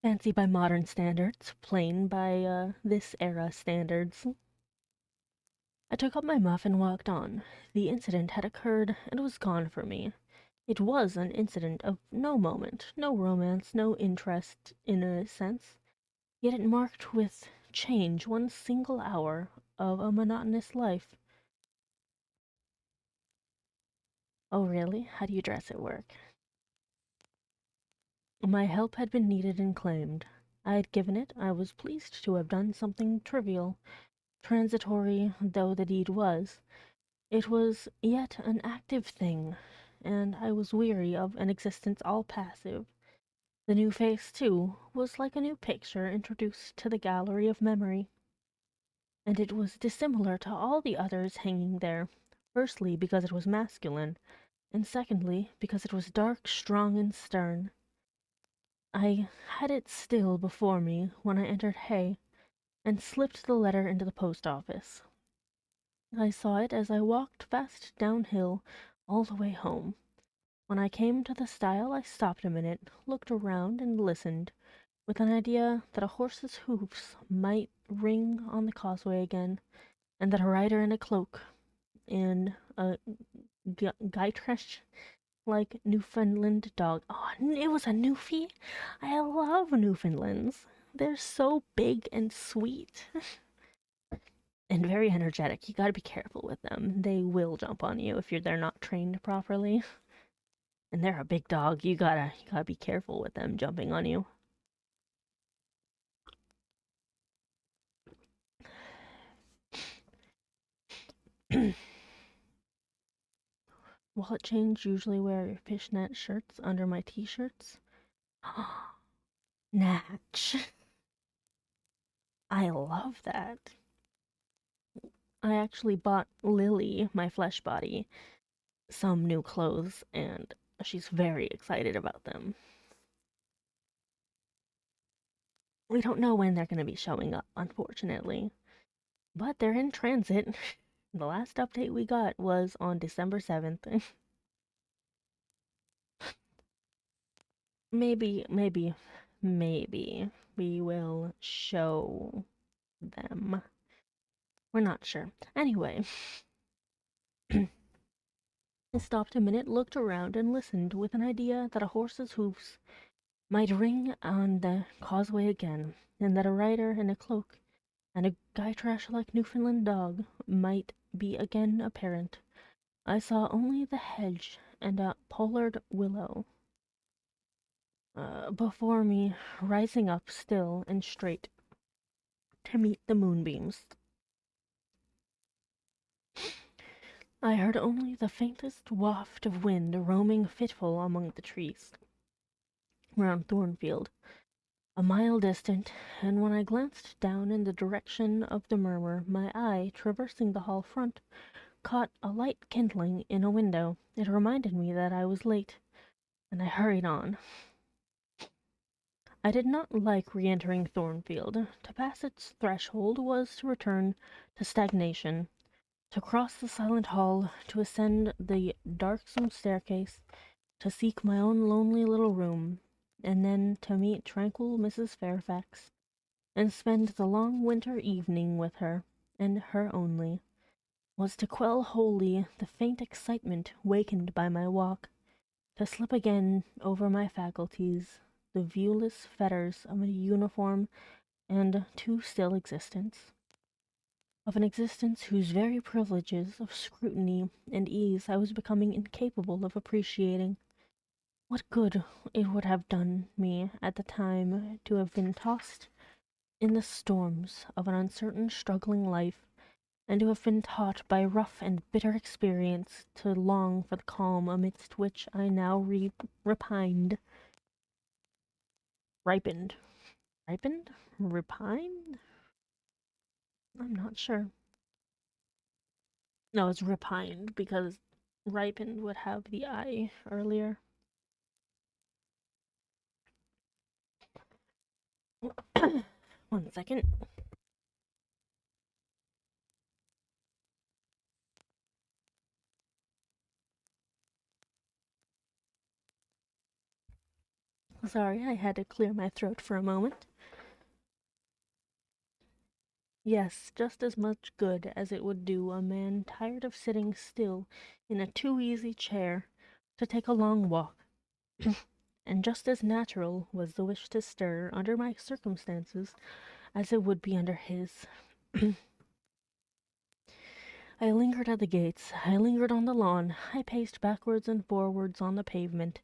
Fancy by modern standards, plain by this era standards. I took up my muff and walked on. The incident had occurred and was gone for me. It was an incident of no moment, no romance, no interest in a sense, yet it marked with change one single hour of a monotonous life. Oh, really? How do you dress at work? My help had been needed and claimed. I had given it. I was pleased to have done something trivial, transitory though the deed was. It was yet an active thing, and I was weary of an existence all passive. The new face, too, was like a new picture introduced to the gallery of memory, and it was dissimilar to all the others hanging there, firstly because it was masculine, and secondly because it was dark, strong, and stern. I had it still before me when I entered Hay, and slipped the letter into the post office. I saw it as I walked fast downhill all the way home. When I came to the stile, I stopped a minute, looked around, and listened, with an idea that a horse's hoofs might ring on the causeway again, and that a rider in a cloak and a Gytrash like Newfoundland dog. Oh, it was a Newfie. I love Newfoundlands. They're so big and sweet and very energetic. You gotta be careful with them. They will jump on you if they're not trained properly. And they're a big dog. You gotta be careful with them jumping on you. Wallet change, usually wear fishnet shirts under my t-shirts. Natch. I love that. I actually bought Lily, my flesh body, some new clothes, and she's very excited about them. We don't know when they're going to be showing up, unfortunately, but they're in transit. The last update we got was on December 7th. maybe we will show them. We're not sure. Anyway, I stopped a minute, looked around, and listened with an idea that a horse's hoofs might ring on the causeway again, and that a rider in a cloak and a Gytrash like Newfoundland dog might be again apparent. I saw only the hedge and a pollard willow before me, rising up still and straight to meet the moonbeams. I heard only the faintest waft of wind roaming fitful among the trees round Thornfield, a mile distant, and when I glanced down in the direction of the murmur, my eye, traversing the hall front, caught a light kindling in a window. It reminded me that I was late, and I hurried on. I did not like re-entering Thornfield. To pass its threshold was to return to stagnation. To cross the silent hall, to ascend the darksome staircase, to seek my own lonely little room, and then to meet tranquil Mrs. Fairfax, and spend the long winter evening with her, and her only, was to quell wholly the faint excitement wakened by my walk, to slip again over my faculties the viewless fetters of a uniform and too still existence, of an existence whose very privileges of scrutiny and ease I was becoming incapable of appreciating. What good it would have done me at the time to have been tossed in the storms of an uncertain, struggling life, and to have been taught by rough and bitter experience to long for the calm amidst which I now repined, ripened, ripened, repined? I'm not sure. No, it's repined because ripened would have the I earlier. One second. Sorry, I had to clear my throat for a moment. Yes, just as much good as it would do a man tired of sitting still in a too easy chair to take a long walk. And just as natural was the wish to stir under my circumstances as it would be under his. I lingered at the gates, I lingered on the lawn, I paced backwards and forwards on the pavement.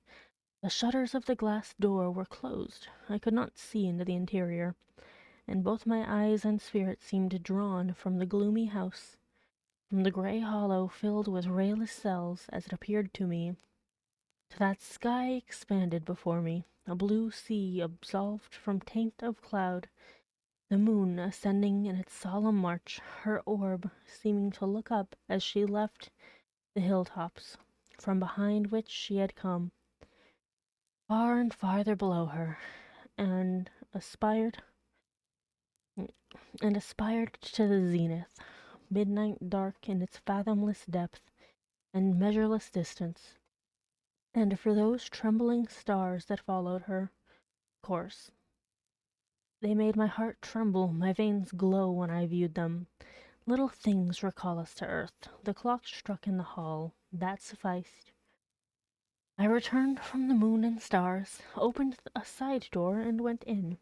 The shutters of the glass door were closed. I could not see into the interior, and both my eyes and spirit seemed drawn from the gloomy house, from the grey hollow filled with rayless cells, as it appeared to me, to that sky expanded before me, a blue sea absolved from taint of cloud, the moon ascending in its solemn march, her orb seeming to look up as she left the hilltops, from behind which she had come, far and farther below her, and aspired to the zenith, midnight dark in its fathomless depth and measureless distance. And for those trembling stars that followed her course, they made my heart tremble, my veins glow when I viewed them. Little things recall us to earth. The clock struck in the hall. That sufficed. I returned from the moon and stars, opened a side door, and went in.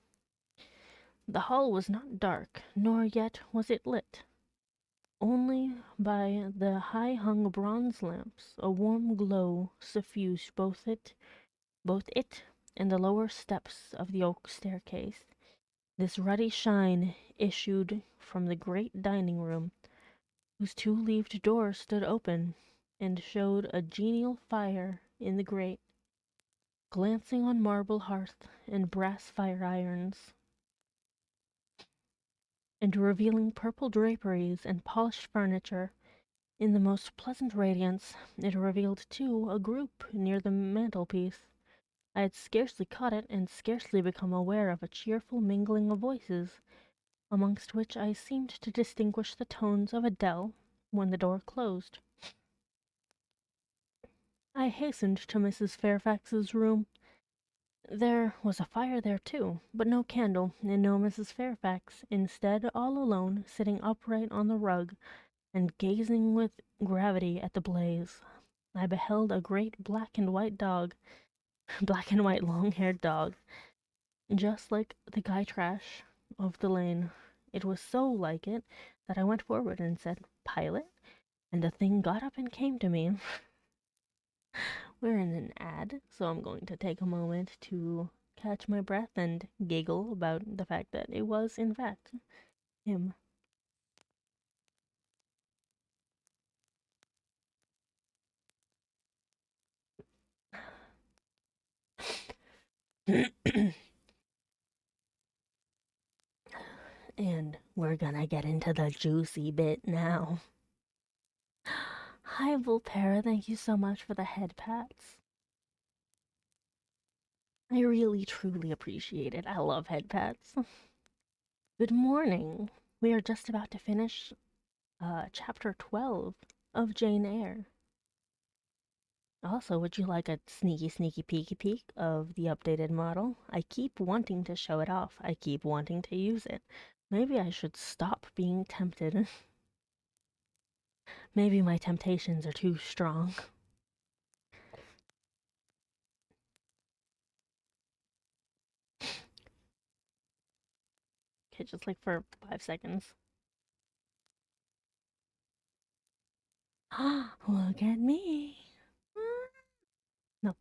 The hall was not dark, nor yet was it lit. Only by the high-hung bronze lamps a warm glow suffused both it and the lower steps of the oak staircase. This ruddy shine issued from the great dining room, whose two-leaved door stood open, and showed a genial fire in the grate, glancing on marble hearth and brass fire-irons, and revealing purple draperies and polished furniture. In the most pleasant radiance, it revealed, too, a group near the mantelpiece. I had scarcely caught it, and scarcely become aware of a cheerful mingling of voices, amongst which I seemed to distinguish the tones of Adele, when the door closed. I hastened to Mrs. Fairfax's room. There was a fire there, too, but no candle, and no Mrs. Fairfax. Instead, all alone, sitting upright on the rug, and gazing with gravity at the blaze, I beheld a great black and white dog, black and white long-haired dog, just like the Gytrash of the lane. It was so like it that I went forward and said, "Pilot," and the thing got up and came to me. We're in an ad, so I'm going to take a moment to catch my breath and giggle about the fact that it was, in fact, him. And we're gonna get into the juicy bit now. Hi, Volpera. Thank you so much for the head pats. I really, truly appreciate it. I love head pats. Good morning. We are just about to finish chapter 12 of Jane Eyre. Also, would you like a sneaky, sneaky peeky peek of the updated model? I keep wanting to show it off. I keep wanting to use it. Maybe I should stop being tempted. Maybe my temptations are too strong. Okay, just like for 5 seconds. Look at me. No,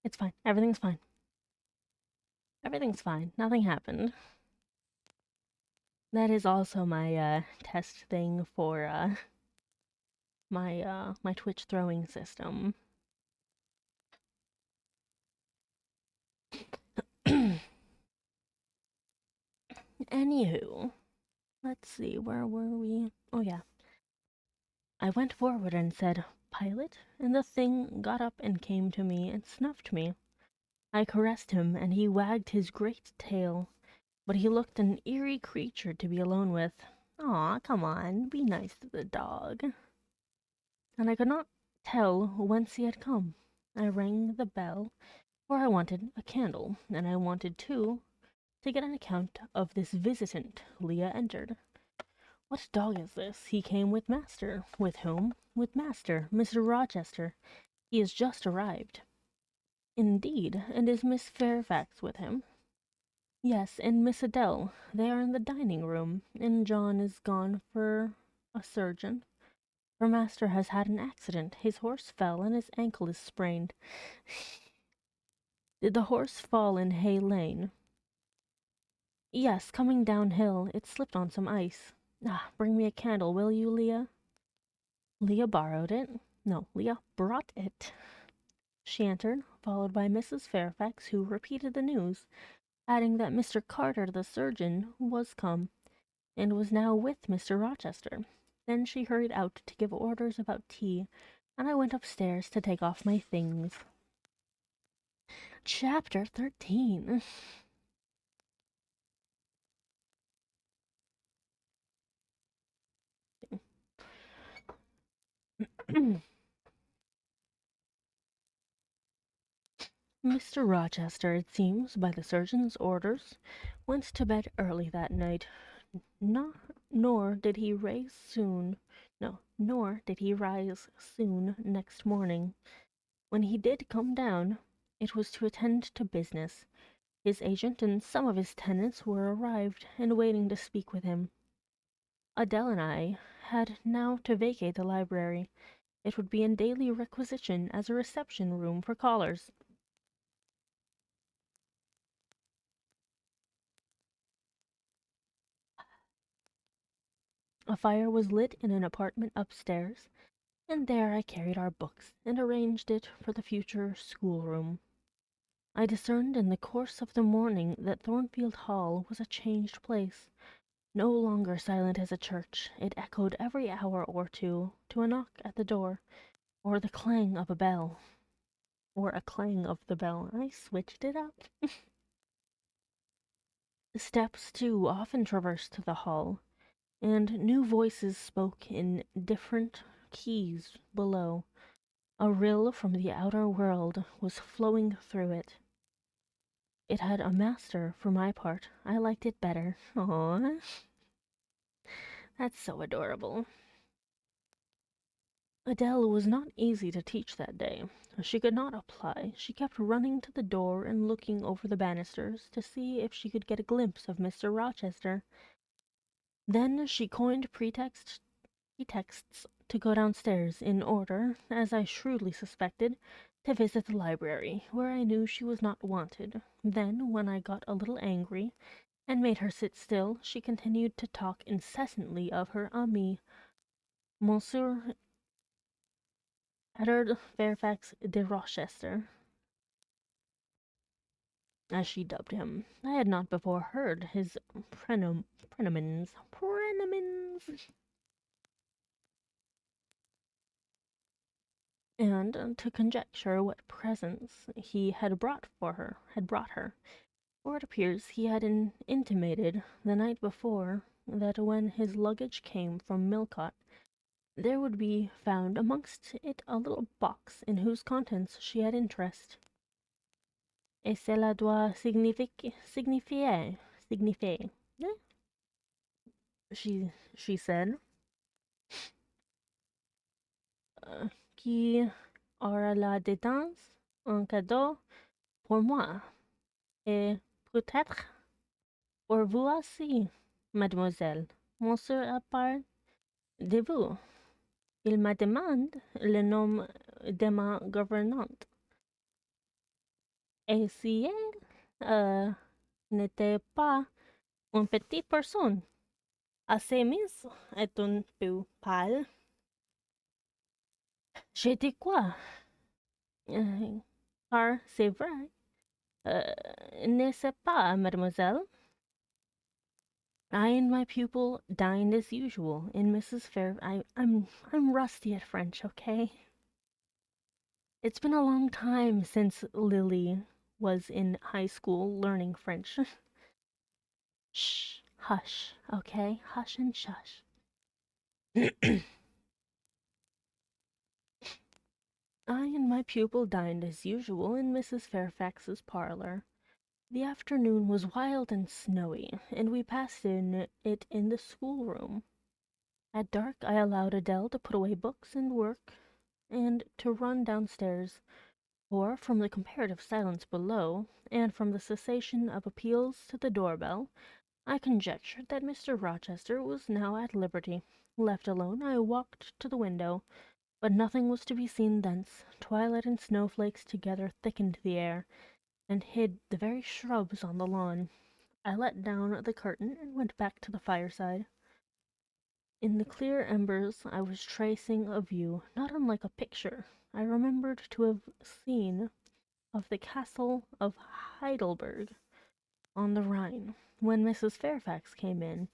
it's fine. Everything's fine. Everything's fine. Nothing happened. That is also my test thing for my Twitch throwing system. Anywho, let's see, where were we? Oh yeah. I went forward and said, "Pilot," and the thing got up and came to me and snuffed me. I caressed him, and he wagged his great tail, but he looked an eerie creature to be alone with. Aw, come on, be nice to the dog. And I could not tell whence he had come. I rang the bell, for I wanted a candle, and I wanted, too, to get an account of this visitant Leah entered. What dog is this? He came with master. With whom? With master, Mr. Rochester. He has just arrived. Indeed, and is Miss Fairfax with him? Yes, and Miss Adele. They are in the dining room, and John is gone for a surgeon. For master has had an accident. His horse fell, and his ankle is sprained. Did the horse fall in Hay Lane? Yes, coming downhill. It slipped on some ice. Ah, bring me a candle, will you, Leah? Leah borrowed it. No, Leah brought it. She entered, followed by Mrs. Fairfax, who repeated the news, adding that Mr. Carter, the surgeon, was come, and was now with Mr. Rochester. Then she hurried out to give orders about tea, and I went upstairs to take off my things. Chapter 13. Mr. Rochester, it seems, by the surgeon's orders, went to bed early that night, nor did he rise soon next morning. When he did come down, it was to attend to business. His agent and some of his tenants were arrived and waiting to speak with him. Adele and I had now to vacate the library. It would be in daily requisition as a reception room for callers. A fire was lit in an apartment upstairs, and there I carried our books and arranged it for the future schoolroom. I discerned in the course of the morning that Thornfield Hall was a changed place. No longer silent as a church, it echoed every hour or two to a knock at the door, or the clang of a bell. Or a clang of the bell. I switched it up. Steps, too, often traversed the hall, and new voices spoke in different keys below. A rill from the outer world was flowing through it. It had a master, for my part. I liked it better. Aww. That's so adorable. Adele was not easy to teach that day. She could not apply. She kept running to the door and looking over the banisters to see if she could get a glimpse of Mr. Rochester. Then she coined pretexts to go downstairs in order, as I shrewdly suspected, to visit the library, where I knew she was not wanted. Then, when I got a little angry, and made her sit still, she continued to talk incessantly of her ami, Monsieur Edward Fairfax de Rochester, as she dubbed him. I had not before heard his prenomens. And to conjecture what presents he had brought her, for it appears he had intimated the night before that when his luggage came from Millcote, there would be found amongst it a little box in whose contents she had interest. Et cela doit signifier, eh? She said, qui aura la détente, un cadeau pour moi, et peut-être pour vous aussi, mademoiselle. Monsieur a parlé de vous. Il me demande le nom de ma gouvernante. Et si elle n'était pas une petite personne, assez mise et un peu pâle, j'ai dit quoi? Car c'est vrai, n'est-ce pas, mademoiselle? I and my pupil dined as usual in Mrs. I'm rusty at French, okay? It's been a long time since Lily was in high school learning French. Shh, hush, okay? Hush and shush. I and my pupil dined as usual in Mrs. Fairfax's parlour. The afternoon was wild and snowy, and we passed it in the schoolroom. At dark I allowed Adele to put away books and work, and to run downstairs, for from the comparative silence below, and from the cessation of appeals to the door-bell, I conjectured that Mr. Rochester was now at liberty. Left alone, I walked to the window, but nothing was to be seen thence. Twilight and snowflakes together thickened the air, and hid the very shrubs on the lawn. I let down the curtain and went back to the fireside. In the clear embers I was tracing a view not unlike a picture I remembered to have seen of the castle of Heidelberg on the Rhine, when Mrs. Fairfax came in,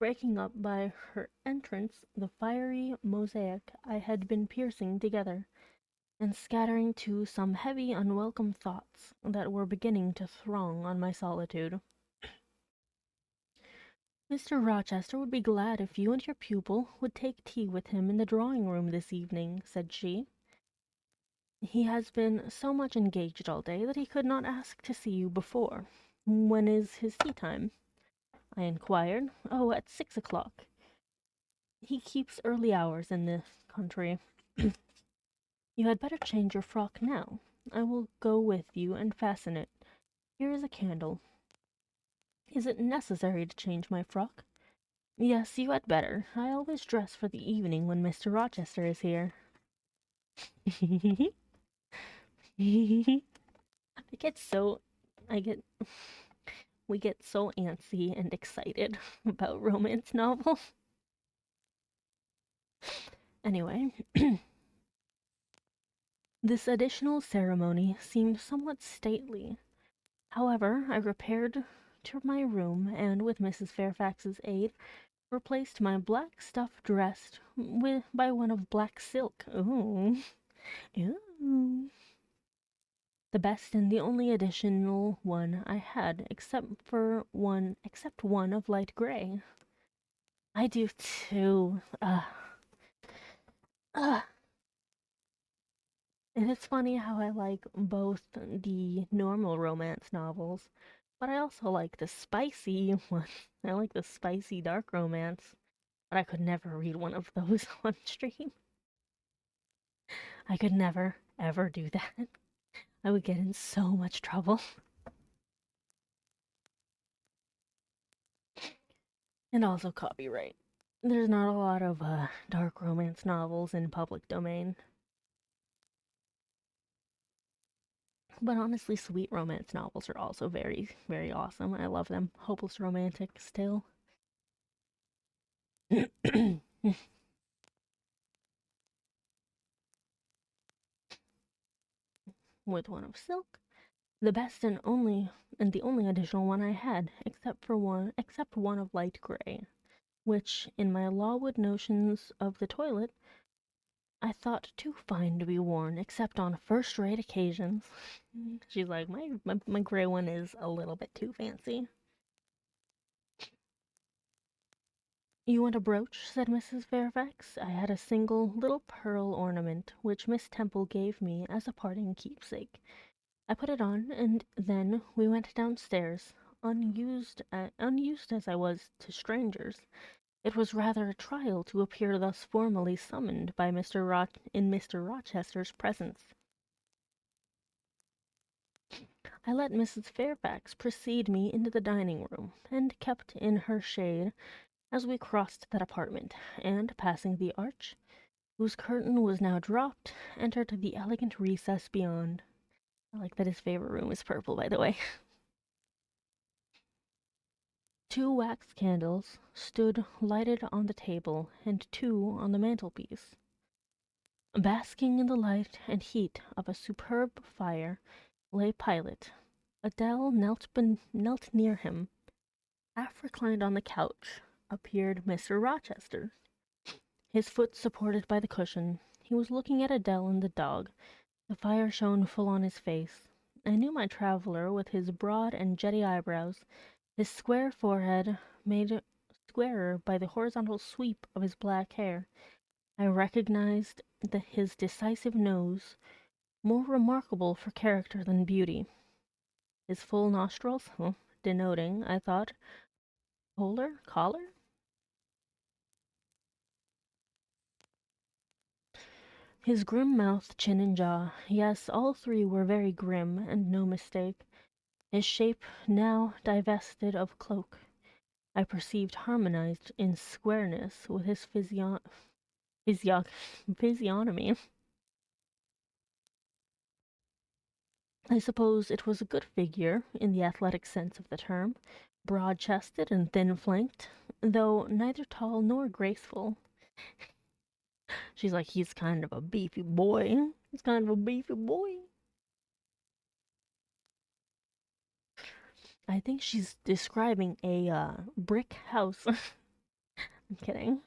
breaking up by her entrance the fiery mosaic I had been piecing together, and scattering too some heavy unwelcome thoughts that were beginning to throng on my solitude. "Mr. Rochester would be glad if you and your pupil would take tea with him in the drawing-room this evening," said she. "He has been so much engaged all day that he could not ask to see you before. When is his tea time?" I inquired. "Oh, at 6 o'clock. He keeps early hours in this country." "You had better change your frock now. I will go with you and fasten it. Here is a candle." "Is it necessary to change my frock?" "Yes, you had better. I always dress for the evening when Mr. Rochester is here." I get so, I get, we get so antsy and excited about romance novels. Anyway, this additional ceremony seemed somewhat stately. However, I repaired to my room, and with Mrs. Fairfax's aid, replaced my black stuff dress by one of black silk. Ooh, ooh. The best and the only additional one I had, except one of light gray. I do too. Uh. And it's funny how I like both the normal romance novels, but I also like the spicy one. I like the spicy dark romance, but I could never read one of those on stream. I could never, ever do that. I would get in so much trouble. And also copyright. There's not a lot of dark romance novels in public domain. But honestly, sweet romance novels are also very, very awesome. I love them. Hopeless romantic still. With one of silk, the best and the only additional one I had, except one of light gray, which, in my Lawwood notions of the toilet, I thought too fine to be worn except on first-rate occasions. She's like, my gray one is a little bit too fancy. "You want a brooch?" said Mrs. Fairfax. "I had a single little pearl ornament, which Miss Temple gave me as a parting keepsake. I put it on, and then we went downstairs. Unused as I was to strangers, it was rather a trial to appear thus formally summoned by in Mr. Rochester's presence. I let Mrs. Fairfax precede me into the dining-room, and kept in her shade as we crossed that apartment, and, passing the arch, whose curtain was now dropped, entered the elegant recess beyond. I like that his favorite room is purple, by the way. Two wax candles stood lighted on the table, and two on the mantelpiece. Basking in the light and heat of a superb fire lay Pilot. Adele knelt near him. Half reclined on the couch appeared Mr. Rochester, his foot supported by the cushion. He was looking at Adele and the dog. The fire shone full on his face. I knew my traveller with his broad and jetty eyebrows, his square forehead made squarer by the horizontal sweep of his black hair. I recognized his decisive nose, more remarkable for character than beauty. His full nostrils, denoting, I thought, collar? His grim mouth, chin, and jaw, yes, all three were very grim, and no mistake. His shape, now divested of cloak, I perceived harmonized in squareness with his physiognomy. I suppose it was a good figure, in the athletic sense of the term, broad-chested and thin-flanked, though neither tall nor graceful. She's like, he's kind of a beefy boy. He's kind of a beefy boy. I think she's describing a brick house. I'm kidding.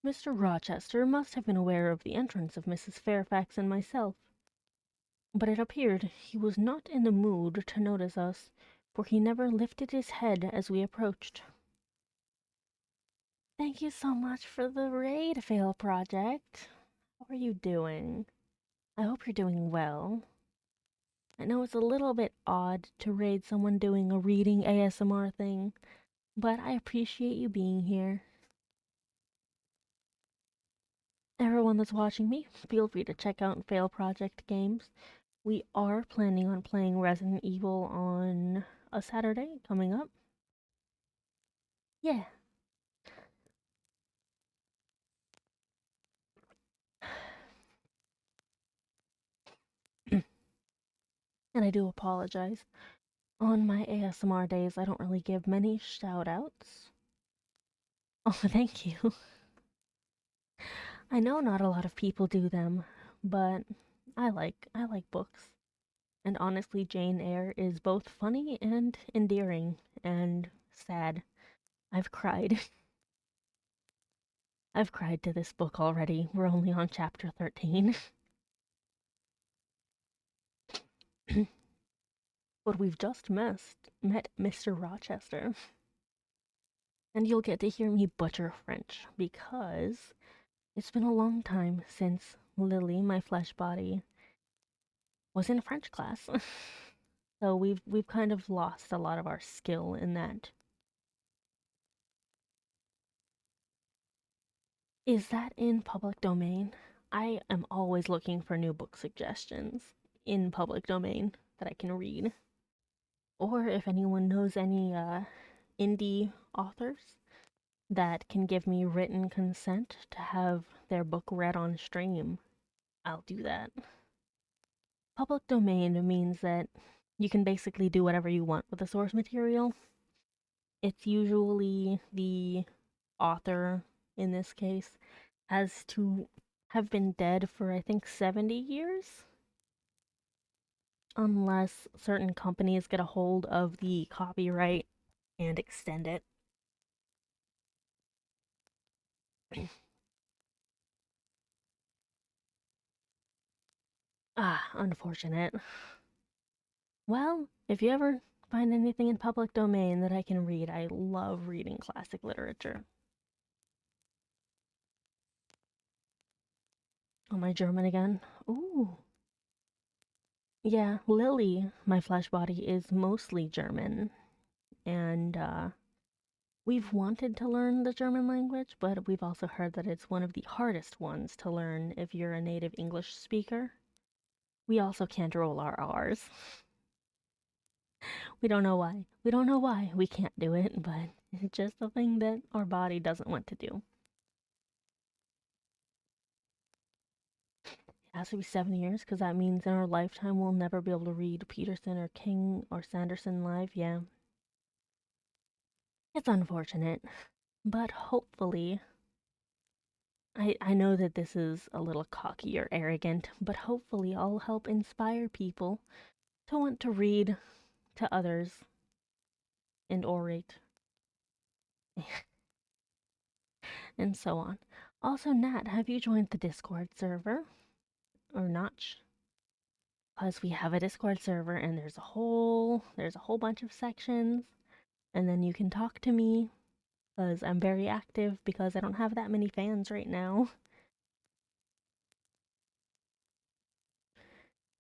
Mr. Rochester must have been aware of the entrance of Mrs. Fairfax and myself, but it appeared he was not in the mood to notice us, for he never lifted his head as we approached. Thank you so much for the raid, Fail Project. How are you doing? I hope you're doing well. I know it's a little bit odd to raid someone doing a reading ASMR thing, but I appreciate you being here. Everyone that's watching me, feel free to check out Fail Project games. We are planning on playing Resident Evil on a Saturday coming up. Yeah. And I do apologize. On my ASMR days, I don't really give many shout outs. Oh, thank you. I know not a lot of people do them, but I like books. And honestly, Jane Eyre is both funny and endearing and sad. I've cried. I've cried to this book already. We're only on chapter 13. But we've just met Mr. Rochester. And you'll get to hear me butcher French because it's been a long time since Lily, my flesh body, was in French class. So we've kind of lost a lot of our skill in that. Is that in public domain? I am always looking for new book suggestions in public domain that I can read. Or if anyone knows any indie authors that can give me written consent to have their book read on stream, I'll do that. Public domain means that you can basically do whatever you want with the source material. It's usually the author, in this case, has to have been dead for I think 70 years. Unless certain companies get a hold of the copyright and extend it. Ah, unfortunate. Well, if you ever find anything in public domain that I can read, I love reading classic literature. Oh, my German again? Ooh. Yeah, Lily, my flesh body, is mostly German. And we've wanted to learn the German language, but we've also heard that it's one of the hardest ones to learn if you're a native English speaker. We also can't roll our R's. We don't know why. We don't know why we can't do it, but it's just a thing that our body doesn't want to do. It has to be 7 years because that means in our lifetime we'll never be able to read Peterson or King or Sanderson live. Yeah. It's unfortunate, but hopefully, I know that this is a little cocky or arrogant, but hopefully I'll help inspire people to want to read to others and orate and so on. Also, Nat, have you joined the Discord server? Or Notch? because we have a Discord server and there's a whole bunch of sections, and then you can talk to me because I'm very active because I don't have that many fans right now.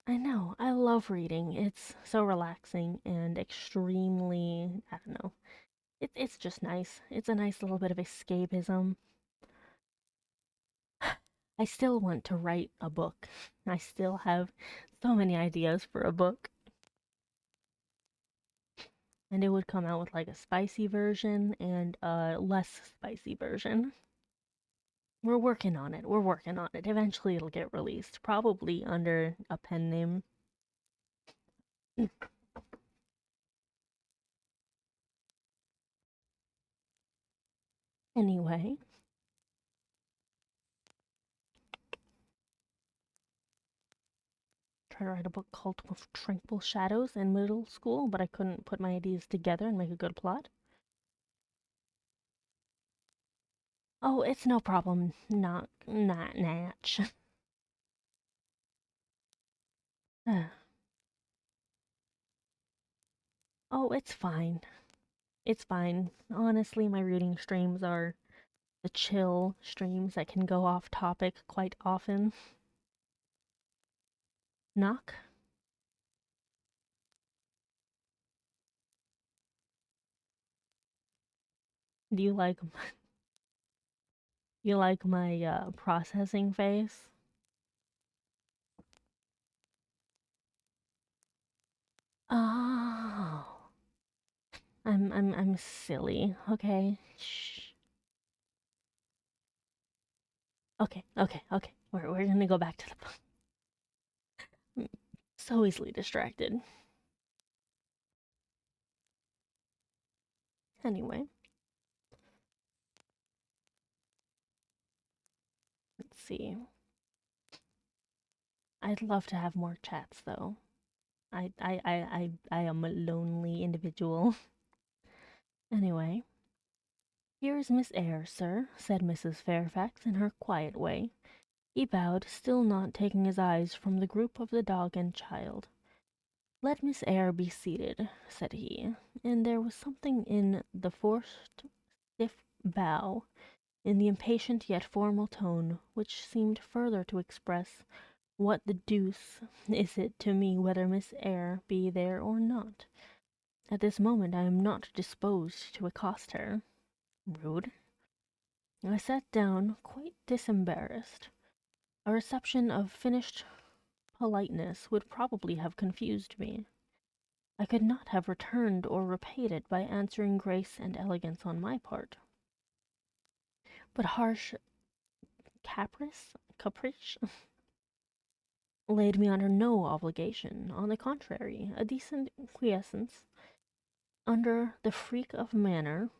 I know, I love reading. It's so relaxing and extremely, I don't know. It's just nice. It's a nice little bit of escapism. I still want to write a book. I still have so many ideas for a book. And it would come out with like a spicy version and a less spicy version. We're working on it. We're working on it. Eventually it'll get released, probably under a pen name. Anyway, tried to write a book called Tranquil Shadows in middle school, but I couldn't put my ideas together and make a good plot. Oh, it's no problem. Not Natch. Oh, it's fine. It's fine. Honestly, my reading streams are the chill streams that can go off topic quite often. Knock? Do you like my processing face? Oh, I'm silly. Okay. Shh. Okay. We're gonna go back to the book. So easily distracted. Anyway, let's see. I'd love to have more chats though. I am a lonely individual. Anyway, here is Miss Eyre, sir, said Mrs. Fairfax in her quiet way. He bowed, still not taking his eyes from the group of the dog and child. Let Miss Eyre be seated, said he, and there was something in the forced, stiff bow, in the impatient yet formal tone, which seemed further to express what the deuce is it to me whether Miss Eyre be there or not? At this moment I am not disposed to accost her. Rude. I sat down, quite disembarrassed. A reception of finished politeness would probably have confused me. I could not have returned or repaid it by answering grace and elegance on my part. But harsh caprice laid me under no obligation. On the contrary, a decent quiescence, under the freak of manner,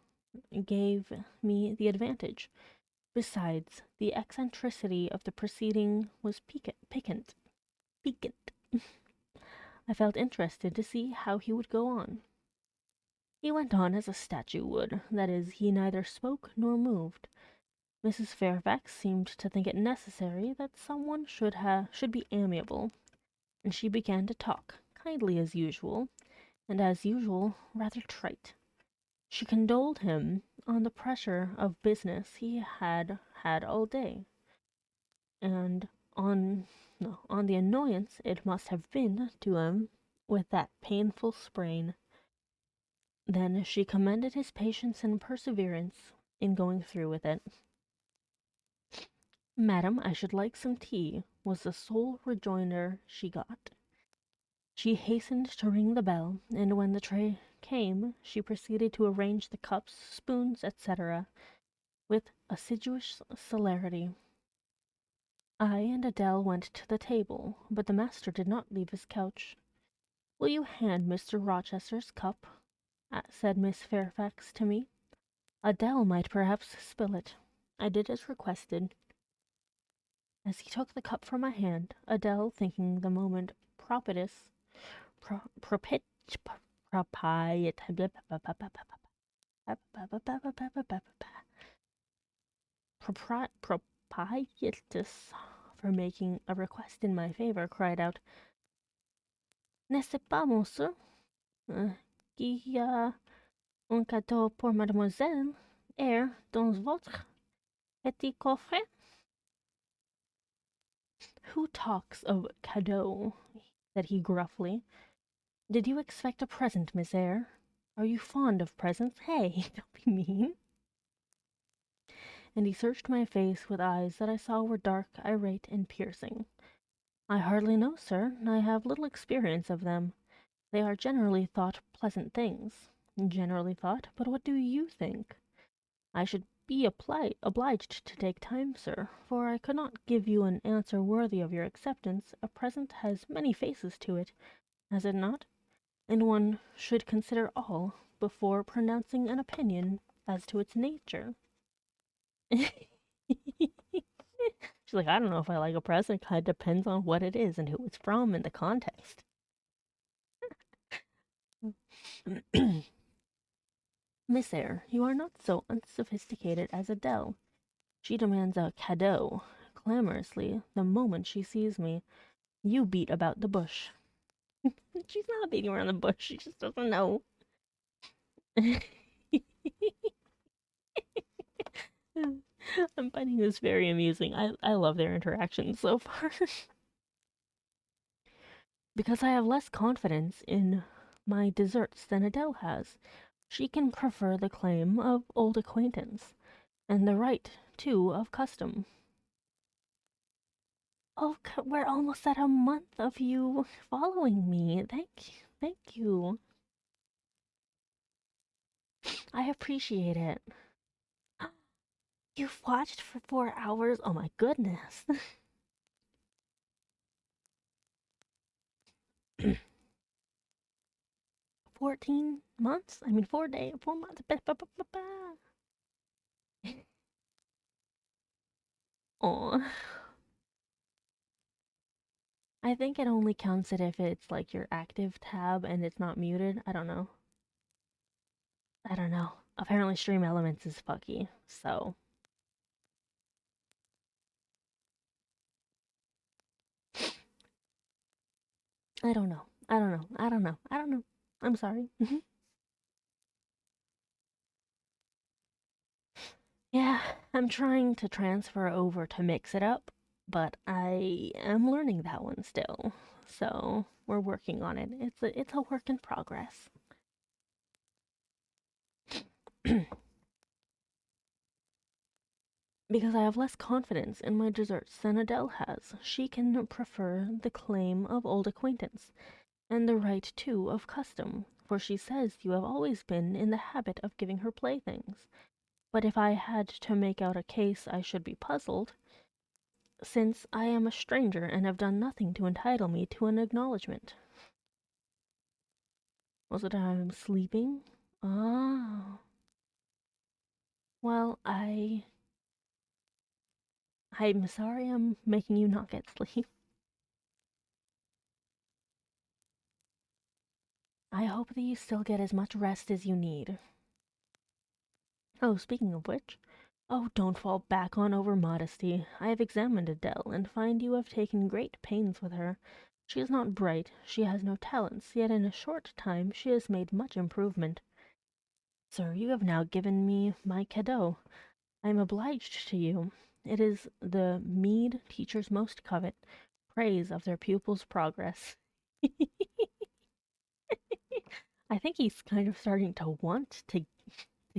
gave me the advantage. Besides, the eccentricity of the proceeding was piquant. I felt interested to see how he would go on. He went on as a statue would, that is, he neither spoke nor moved. Mrs. Fairfax seemed to think it necessary that someone should be amiable, and she began to talk, kindly as usual, and as usual rather trite. She condoled him on the pressure of business he had had all day, and on on the annoyance it must have been to him with that painful sprain. Then she commended his patience and perseverance in going through with it. "Madam, I should like some tea," was the sole rejoinder she got. She hastened to ring the bell, and when the tray came, she proceeded to arrange the cups, spoons, etc., with assiduous celerity. I and Adele went to the table, but the master did not leave his couch. "Will you hand Mr. Rochester's cup?" said Miss Fairfax to me. "Adele might perhaps spill it." I did as requested. As he took the cup from my hand, Adele, thinking the moment propitious, propit, propitious, propitious for making a request in my favor, cried out, N'est-ce pas, monsieur? Qu'il y a un cadeau pour mademoiselle est dans votre petit coffret? Who talks of cadeau? Said he gruffly. Did you expect a present, Miss Eyre? Are you fond of presents? Hey, don't be mean. And he searched my face with eyes that I saw were dark, irate, and piercing. I hardly know, sir. I have little experience of them. They are generally thought pleasant things. Generally thought, but what do you think? I should be obliged to take time, sir, for I could not give you an answer worthy of your acceptance. A present has many faces to it, has it not? And one should consider all before pronouncing an opinion as to its nature. She's like, I don't know if I like a present. It kind of depends on what it is and who it's from and the context. Miss Eyre, you are not so unsophisticated as Adele. She demands a cadeau clamorously the moment she sees me. You beat about the bush. She's not beating around the bush. She just doesn't know. I'm finding this very amusing. I love their interactions so far. Because I have less confidence in my desserts than Adele has. She can prefer the claim of old acquaintance, and the right, too, of custom. Oh, we're almost at a month of you following me. Thank you. I appreciate it. You've watched for 4 hours? Oh my goodness. 14 months? I mean, 4 days, 4 months. Oh, I think it only counts it if it's like your active tab and it's not muted. I don't know. I don't know. Apparently, Stream Elements is fucky, so I don't know. I don't know. I don't know. I don't know. I'm sorry. Yeah, I'm trying to transfer over to Mix It Up, but I am learning that one still. So we're working on it. It's a work in progress. Because I have less confidence in my desserts than Adele has. She can prefer the claim of old acquaintance, and the right, too, of custom, for she says you have always been in the habit of giving her playthings. But if I had to make out a case I should be puzzled, since I am a stranger and have done nothing to entitle me to an acknowledgment. Was it I'm sleeping? Ah. Well, I'm sorry I'm making you not get sleep. I hope that you still get as much rest as you need. Oh, speaking of which, oh, don't fall back on over modesty. I have examined Adele, and find you have taken great pains with her. She is not bright, she has no talents, yet in a short time she has made much improvement. Sir, you have now given me my cadeau. I am obliged to you. It is the meed teachers most covet, praise of their pupils' progress. I think he's kind of starting to want to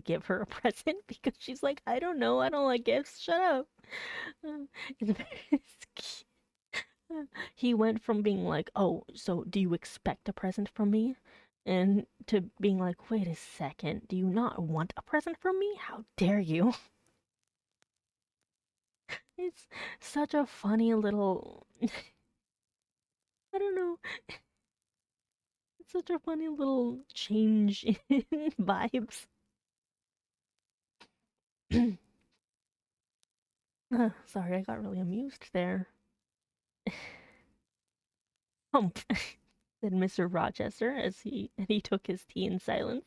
give her a present because she's like, I don't know, I don't like gifts. Shut up. It's he went from being like, oh, so do you expect a present from me? And to being like, wait a second, do you not want a present from me? How dare you? It's such a funny little. I don't know. It's such a funny little change in vibes. Sorry, I got really amused there. Hump, said Mr. Rochester as he took his tea in silence.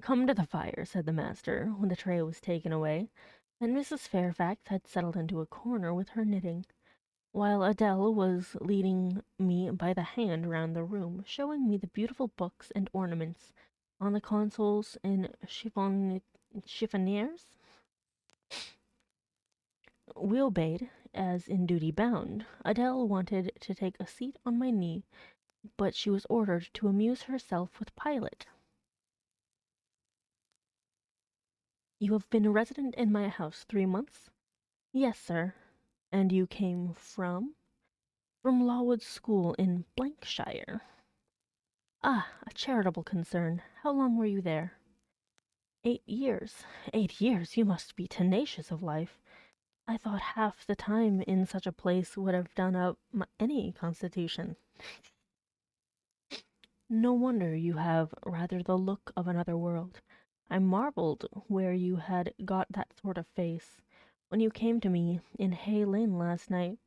Come to the fire, said the master, when the tray was taken away, and Mrs. Fairfax had settled into a corner with her knitting. while Adele was leading me by the hand round the room, showing me the beautiful books and ornaments on the consoles and chiffoniers. We obeyed, as in duty bound. Adele wanted to take a seat on my knee, but she was ordered to amuse herself with Pilot. You have been a resident in my house 3 months? Yes, sir. And you came from? From Lawood School in Blankshire. Ah, a charitable concern. How long were you there? 8 years. 8 years? You must be tenacious of life. I thought half the time in such a place would have done up any constitution. No wonder you have rather the look of another world. I marvelled where you had got that sort of face. When you came to me in Hay Lane last night,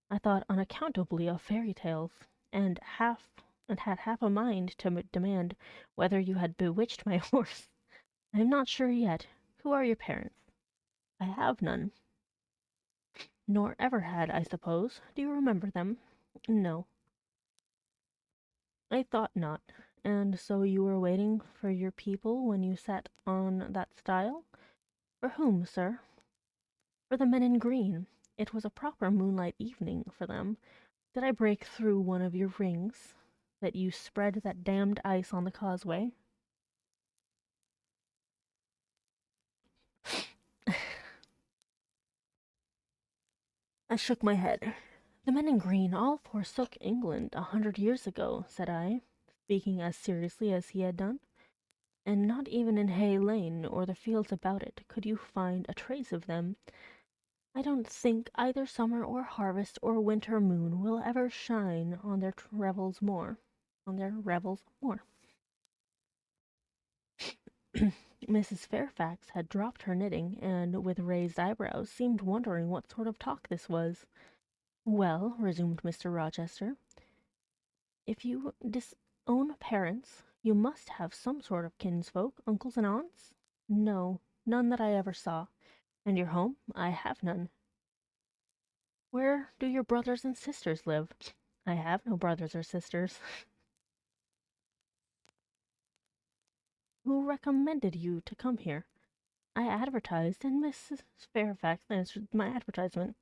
I thought unaccountably of fairy tales, and had half a mind to demand whether you had bewitched my horse. I am not sure yet. Who are your parents? I have none. Nor ever had, I suppose. Do you remember them? No. I thought not. And so you were waiting for your people when you sat on that stile? For whom, sir? For the men in green. It was a proper moonlight evening for them. Did I break through one of your rings, that you spread that damned ice on the causeway? I shook my head. The men in green all forsook England 100 years ago, said I, speaking as seriously as he had done. And not even in Hay Lane or the fields about it could you find a trace of them. I don't think either summer or harvest or winter moon will ever shine on their revels more. Mrs. Fairfax had dropped her knitting, and with raised eyebrows seemed wondering what sort of talk this was. Well, resumed Mr. Rochester, if you disown parents, you must have some sort of kinsfolk, uncles and aunts? No, none that I ever saw. And your home? I have none. Where do your brothers and sisters live? I have no brothers or sisters. Who recommended you to come here? I advertised, and Mrs. Fairfax answered my advertisement.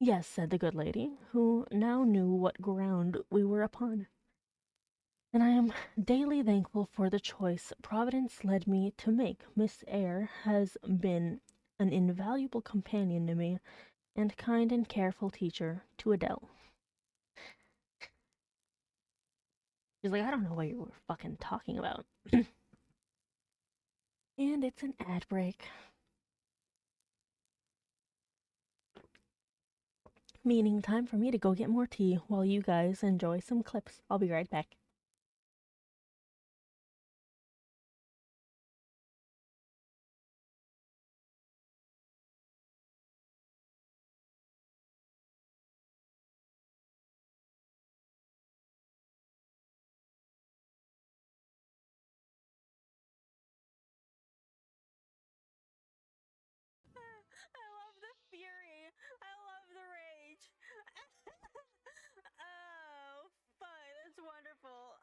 Yes, said the good lady, who now knew what ground we were upon. And I am daily thankful for the choice Providence led me to make. Miss Eyre has been an invaluable companion to me, and kind and careful teacher to Adele. She's like, I don't know what you were fucking talking about. And it's an ad break. Meaning time for me to go get more tea while you guys enjoy some clips. I'll be right back. I love the fury. I love the rage. Oh, fun. It's wonderful.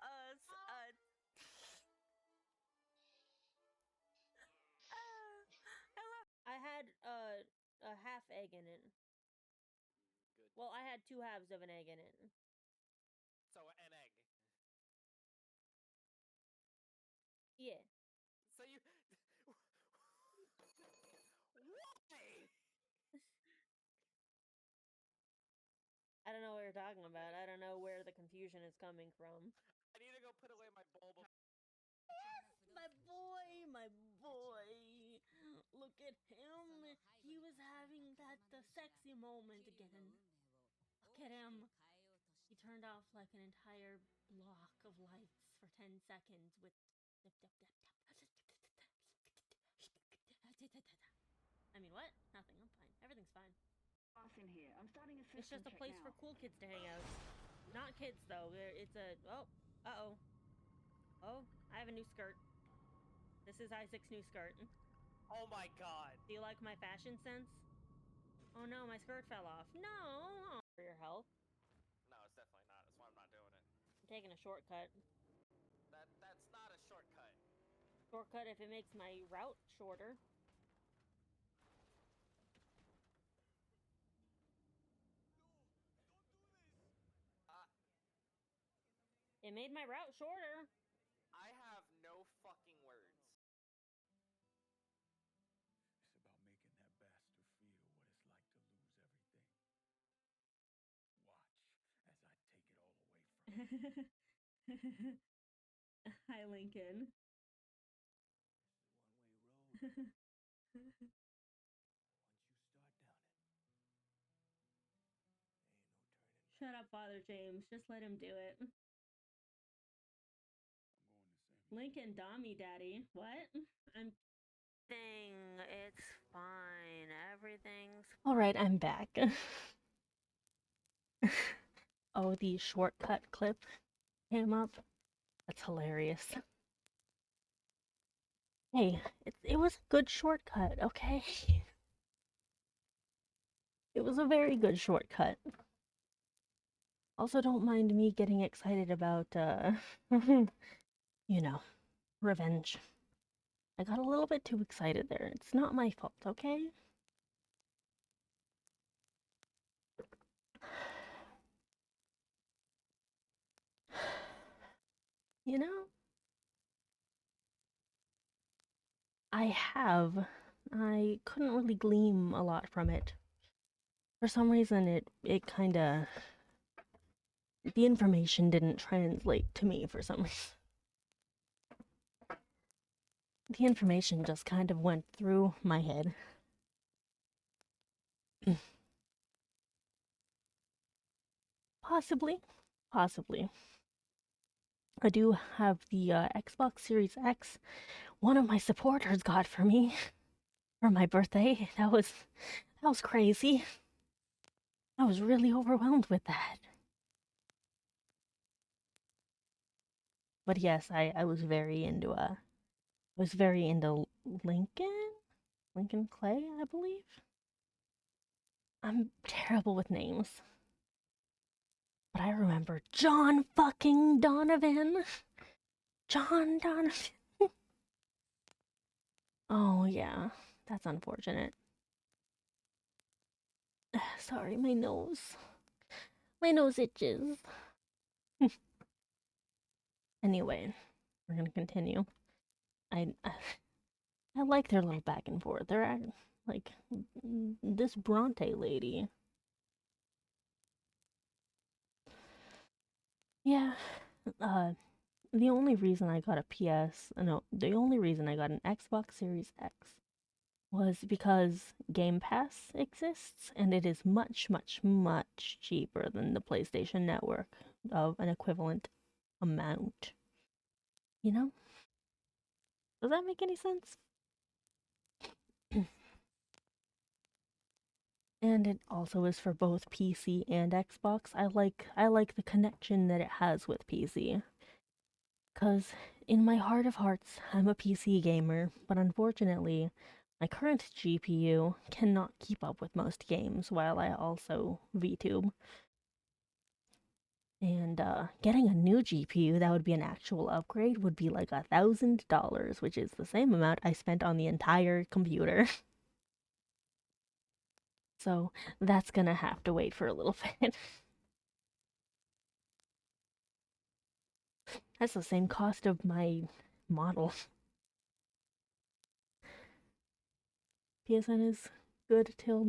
I had a half egg in it. Good. Well, I had two halves of an egg in it. So an egg. Yeah. So you. Why? I don't know what you're talking about. I don't know where the confusion is coming from. I need to go put away my bowl. My boy, my boy. Look at him. He was having that sexy moment again. Look at him. He turned off like an entire block of lights for 10 seconds with. I mean, what? Nothing. I'm fine. Everything's fine. In here. I'm starting a system It's just a check place now. for cool kids to hang out. Not kids, though. It's a. Oh. Uh oh. Oh, I have a new skirt. This is Isaac's new skirt. Oh my god. Do you like my fashion sense? Oh no, my skirt fell off. No! For your health. No, it's definitely not. That's why I'm not doing it. I'm taking a shortcut. That's not a shortcut. Shortcut if it makes my route shorter. It made my route shorter. I have no fucking words. It's about making that bastard feel what it's like to lose everything. Watch as I take it all away from him. Hi, Lincoln. This is a one-way road. Once you start down it, there ain't no turning back. Shut up, Father James. Just let him do it. I'm going the same. Lincoln, Dommy Daddy. What? I'm kidding. It's fine. Everything's. Alright, I'm back. Oh, the shortcut clip came up. That's hilarious. Hey, it was a good shortcut, okay? It was a very good shortcut. Also, don't mind me getting excited about, you know, revenge. I got a little bit too excited there. It's not my fault, okay? You know? I couldn't really glean a lot from it. For some reason, it kinda... The information didn't translate to me for some reason. The information just kind of went through my head. Possibly. I do have the Xbox Series X. One of my supporters got for me for my birthday. That was crazy. I was really overwhelmed with that. But yes, I was very into Lincoln Clay, I believe. I'm terrible with names. But I remember John fucking Donovan. John Donovan. Oh yeah, that's unfortunate. Sorry, my nose. My nose itches. Anyway, we're gonna continue. I like their little back and forth. They're like this Bronte lady. Yeah. The only reason I got the only reason I got an Xbox Series X was because Game Pass exists, and it is much, much, much cheaper than the PlayStation Network of an equivalent amount. You know? Does that make any sense? And it also is for both PC and Xbox. I like the connection that it has with PC. 'Cause in my heart of hearts, I'm a PC gamer, but unfortunately, my current GPU cannot keep up with most games while I also VTube. And getting a new GPU that would be an actual upgrade would be like $1,000, which is the same amount I spent on the entire computer. So that's gonna have to wait for a little bit. That's the same cost of my model. PSN is good till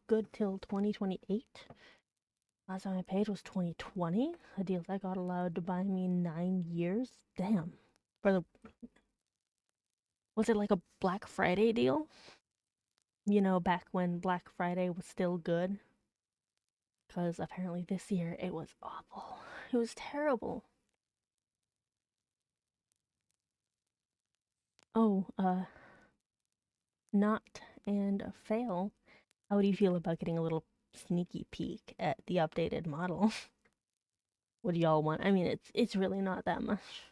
good till 2028. Last time I paid was 2020. A deal that got allowed to buy me 9 years. Damn. Was it like a Black Friday deal? You know, back when Black Friday was still good? Because apparently this year it was awful. It was terrible. Oh, not and fail. How do you feel about getting a little sneaky peek at the updated model? What do y'all want? I mean, it's really not that much.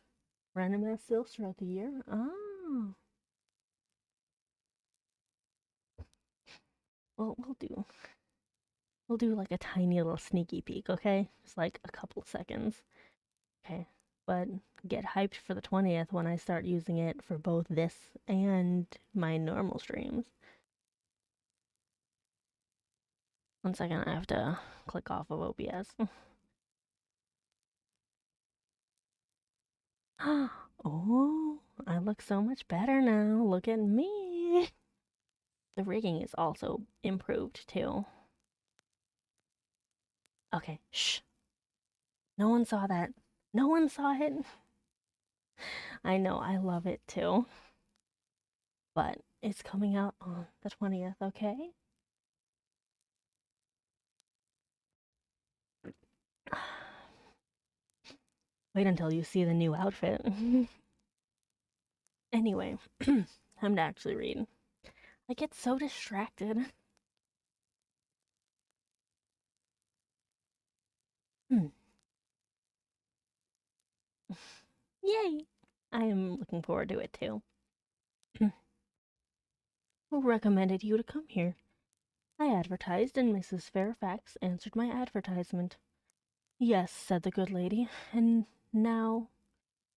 Random ass sales throughout the year? Oh. Well, we'll do like a tiny little sneaky peek, okay? Just like a couple seconds. Okay. But get hyped for the 20th when I start using it for both this and my normal streams. One second, I have to click off of OBS. Oh, I look so much better now. Look at me. The rigging is also improved too. Okay, shh. No one saw that. No one saw it. I know, I love it too. But it's coming out on the 20th, okay? Wait until you see the new outfit. Anyway, time to actually read. I get so distracted. Yay! I am looking forward to it too. Who recommended you to come here? I advertised, and Mrs. Fairfax answered my advertisement. Yes, said the good lady, and now,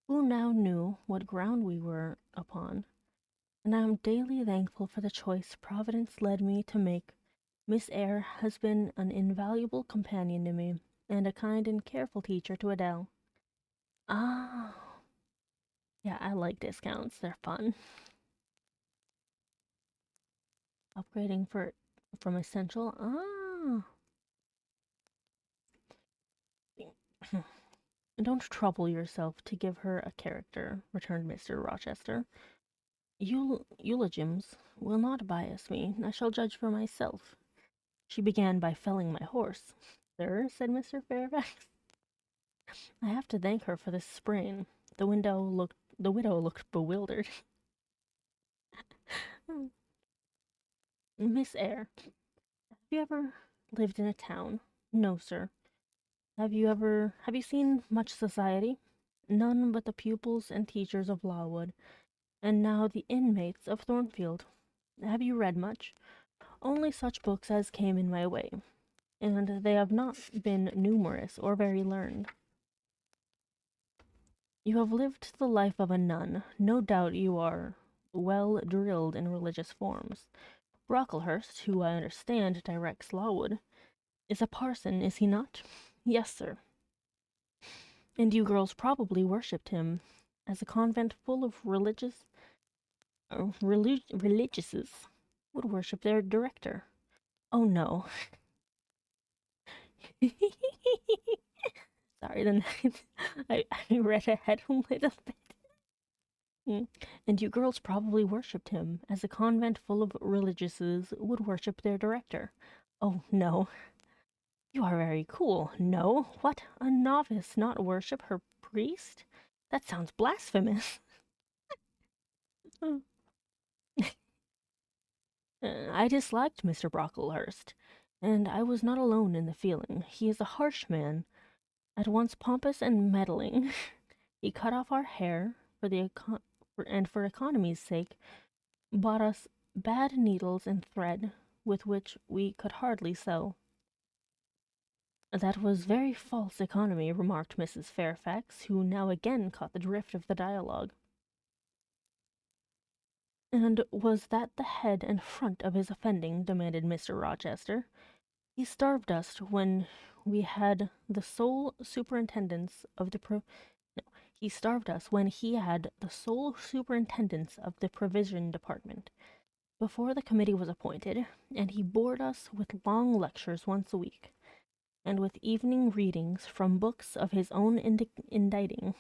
who now knew what ground we were upon? And I am daily thankful for the choice Providence led me to make. Miss Eyre has been an invaluable companion to me, and a kind and careful teacher to Adele. Ah, yeah, I like discounts. They're fun. Upgrading from essential. Ah. Don't trouble yourself to give her a character, returned Mr. Rochester. Eulogiums will not bias me. I shall judge for myself. She began by felling my horse. Sir, said Mr. Fairfax, I have to thank her for this sprain. The widow looked bewildered. Miss Eyre, have you ever lived in a town? No, sir. Have you seen much society? None but the pupils and teachers of Lawwood, and now the inmates of Thornfield. Have you read much? Only such books as came in my way, and they have not been numerous or very learned. You have lived the life of a nun. No doubt you are well drilled in religious forms. Brocklehurst, who I understand directs Lawwood, is a parson, is he not? Yes, sir. And you girls probably worshipped him, as a convent full of religiouses would worship their director. Oh no. Sorry, then I read ahead a little bit. And you girls probably worshipped him, as a convent full of religiouses would worship their director. Oh no. You are very cool. No? What? A novice not worship her priest? That sounds blasphemous. I disliked Mr. Brocklehurst, and I was not alone in the feeling. He is a harsh man, at once pompous and meddling. He cut off our hair for economy's sake, bought us bad needles and thread, with which we could hardly sew. That was very false economy, remarked Mrs. Fairfax, who now again caught the drift of the dialogue. And was that the head and front of his offending? Demanded Mr. Rochester. He starved us when we had the sole superintendence of the he starved us when he had the sole superintendence of the provision department before the committee was appointed, and he bored us with long lectures once a week, and with evening readings from books of his own inditing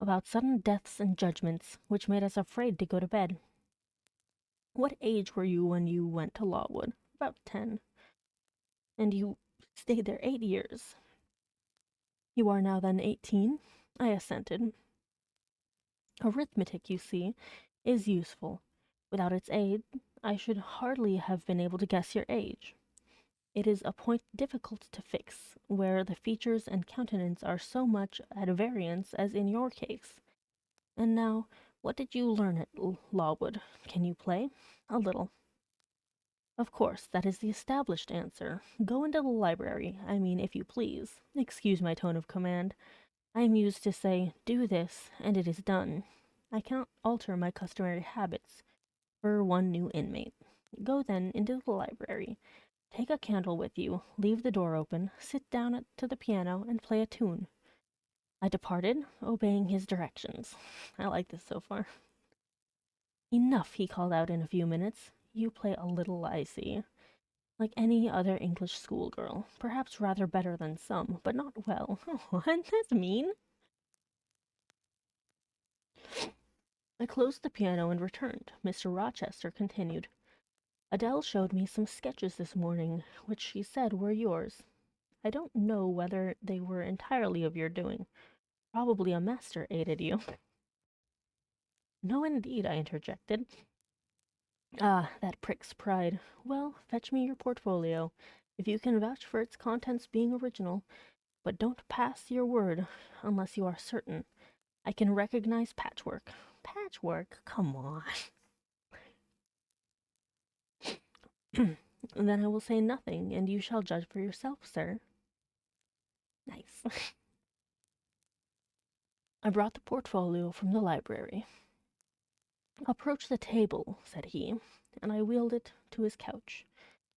about sudden deaths and judgments, which made us afraid to go to bed. What age were you when you went to Lawwood? About 10. And you stayed there 8 years. You are now then 18? I assented. Arithmetic, you see, is useful. Without its aid, I should hardly have been able to guess your age. It is a point difficult to fix, where the features and countenance are so much at variance as in your case. And now, what did you learn at Lawwood? Can you play? A little. Of course, that is the established answer. Go into the library, I mean, if you please. Excuse my tone of command. I am used to say, do this, and it is done. I cannot alter my customary habits for one new inmate. Go then into the library. Take a candle with you, leave the door open, sit down to the piano, and play a tune. I departed, obeying his directions. I like this so far. Enough, he called out in a few minutes. You play a little, I see. Like any other English schoolgirl. Perhaps rather better than some, but not well. What? That's mean. I closed the piano and returned. Mr. Rochester continued. Adele showed me some sketches this morning, which she said were yours. I don't know whether they were entirely of your doing. Probably a master aided you. No, indeed, I interjected. Ah, that prick's pride. Well, fetch me your portfolio, if you can vouch for its contents being original, but don't pass your word unless you are certain. I can recognize patchwork. Patchwork? Come on. Then I will say nothing, and you shall judge for yourself, sir. Nice. I brought the portfolio from the library. Approach the table, said he, and I wheeled it to his couch.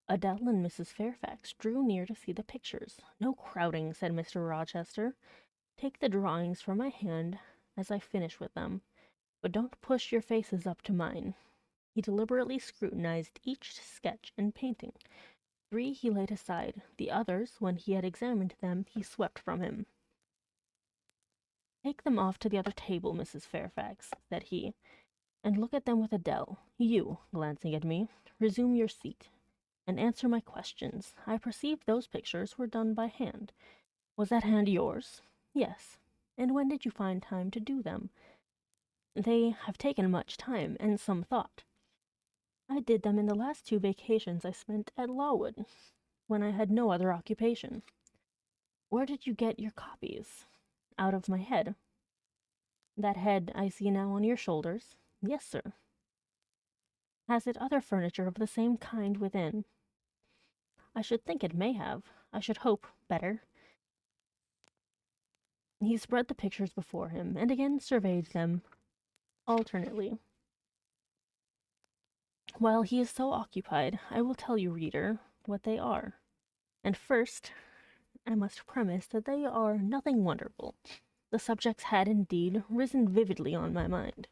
Adele and Mrs. Fairfax drew near to see the pictures. No crowding, said Mr. Rochester. Take the drawings from my hand as I finish with them, but don't push your faces up to mine. He deliberately scrutinized each sketch and painting. 3 he laid aside. The others, when he had examined them, he swept from him. Take them off to the other table, Mrs. Fairfax, said he, and look at them with Adele. You, glancing at me, resume your seat, and answer my questions. I perceive those pictures were done by hand. Was that hand yours? Yes. And when did you find time to do them? They have taken much time and some thought. I did them in the last 2 vacations I spent at Lawwood, when I had no other occupation. Where did you get your copies? Out of my head. That head I see now on your shoulders? Yes, sir. Has it other furniture of the same kind within? I should think it may have. I should hope better. He spread the pictures before him, and again surveyed them alternately. While he is so occupied, I will tell you, reader, what they are. And first, I must premise that they are nothing wonderful. The subjects had indeed risen vividly on my mind.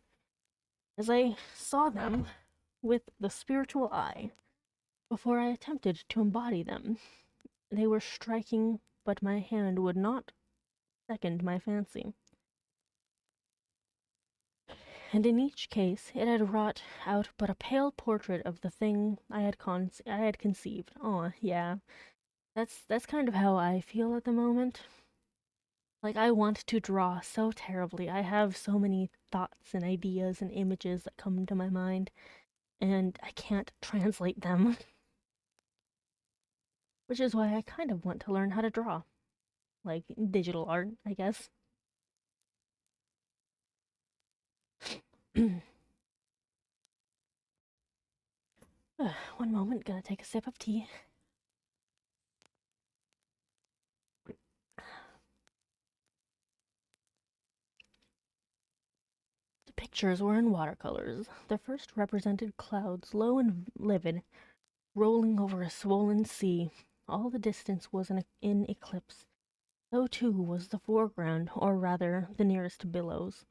As I saw them with the spiritual eye, before I attempted to embody them, they were striking, but my hand would not second my fancy. And in each case it had wrought out but a pale portrait of the thing I had conceived. Aw, yeah. That's kind of how I feel at the moment. Like, I want to draw so terribly. I have so many thoughts and ideas and images that come to my mind, and I can't translate them. Which is why I kind of want to learn how to draw. Like, digital art, I guess. One moment, gonna take a sip of tea. The pictures were in watercolors. The first represented clouds, low and livid, rolling over a swollen sea. All the distance was in eclipse. So too was the foreground, or rather the nearest billows,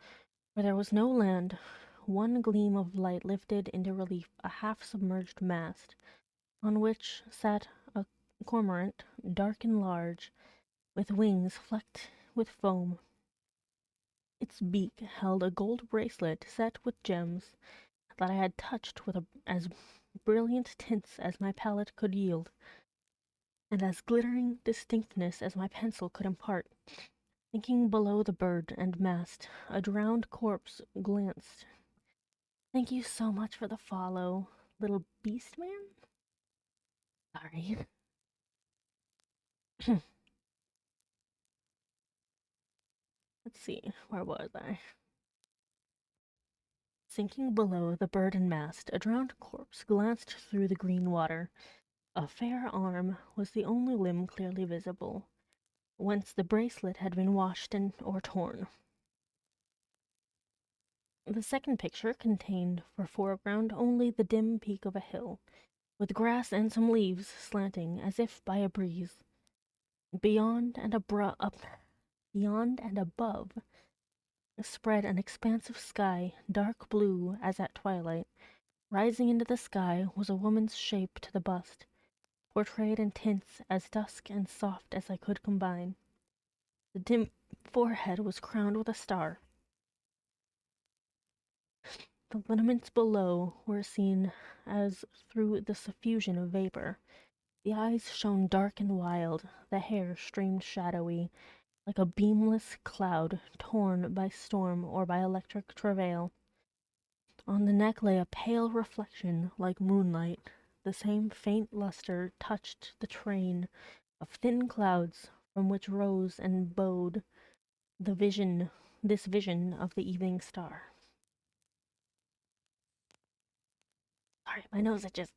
where there was no land. One gleam of light lifted into relief a half-submerged mast, on which sat a cormorant, dark and large, with wings flecked with foam. Its beak held a gold bracelet set with gems that I had touched with as brilliant tints as my palette could yield, and as glittering distinctness as my pencil could impart. Thinking below the bird and mast, a drowned corpse glanced. Thank you so much for the follow, little beast man. Sorry. Let's see, where was I? Sinking below the burden mast, a drowned corpse glanced through the green water. A fair arm was the only limb clearly visible, whence the bracelet had been washed or torn. The second picture contained for foreground only the dim peak of a hill, with grass and some leaves slanting as if by a breeze. Beyond and above spread an expanse of sky, dark blue as at twilight. Rising into the sky was a woman's shape to the bust, portrayed in tints as dusk and soft as I could combine. The dim forehead was crowned with a star. The lineaments below were seen as through the suffusion of vapor. The eyes shone dark and wild, the hair streamed shadowy, like a beamless cloud torn by storm or by electric travail. On the neck lay a pale reflection like moonlight. The same faint luster touched the train of thin clouds from which rose and bowed this vision of the evening star. Sorry, my nose itches.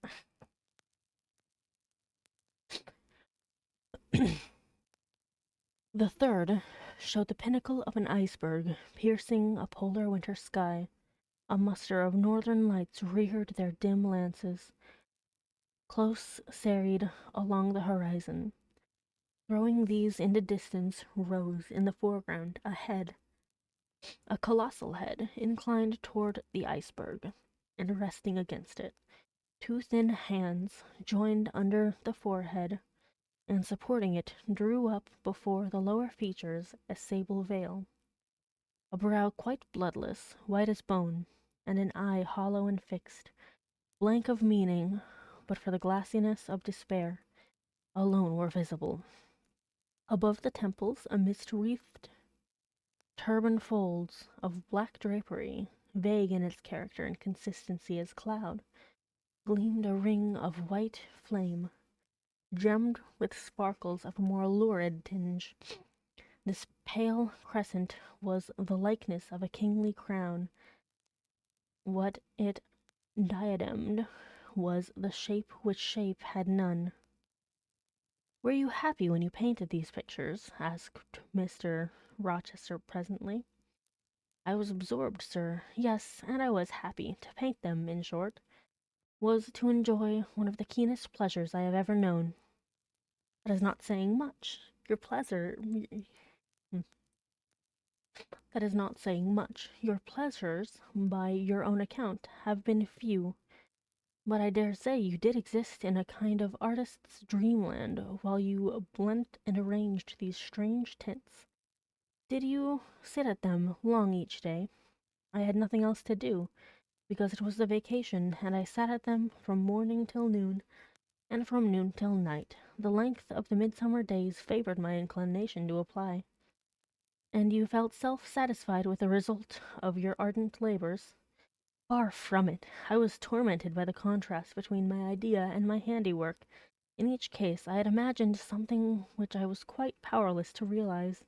The third showed the pinnacle of an iceberg piercing a polar winter sky. A muster of northern lights reared their dim lances, close serried along the horizon. Throwing these into distance rose in the foreground a head, a colossal head, inclined toward the iceberg, and resting against it. Two thin hands, joined under the forehead, and supporting it, drew up before the lower features a sable veil. A brow quite bloodless, white as bone, and an eye hollow and fixed, blank of meaning, but for the glassiness of despair, alone were visible. Above the temples, amidst wreathed turban folds of black drapery, vague in its character and consistency as cloud, gleamed a ring of white flame, gemmed with sparkles of a more lurid tinge. This pale crescent was the likeness of a kingly crown. What it diademed was the shape which shape had none. "Were you happy when you painted these pictures?" asked Mr. Rochester presently. "I was absorbed, sir. Yes, and I was happy. To paint them, in short, was to enjoy one of the keenest pleasures I have ever known." "That is not saying much. Your pleasure That is not saying much. Your pleasures, by your own account, have been few. But I dare say you did exist in a kind of artist's dreamland while you blent and arranged these strange tints. Did you sit at them long each day?" "I had nothing else to do, because it was the vacation, and I sat at them from morning till noon, and from noon till night. The length of the midsummer days favored my inclination to apply." "And you felt self-satisfied with the result of your ardent labors?" "Far from it. I was tormented by the contrast between my idea and my handiwork. In each case I had imagined something which I was quite powerless to realize."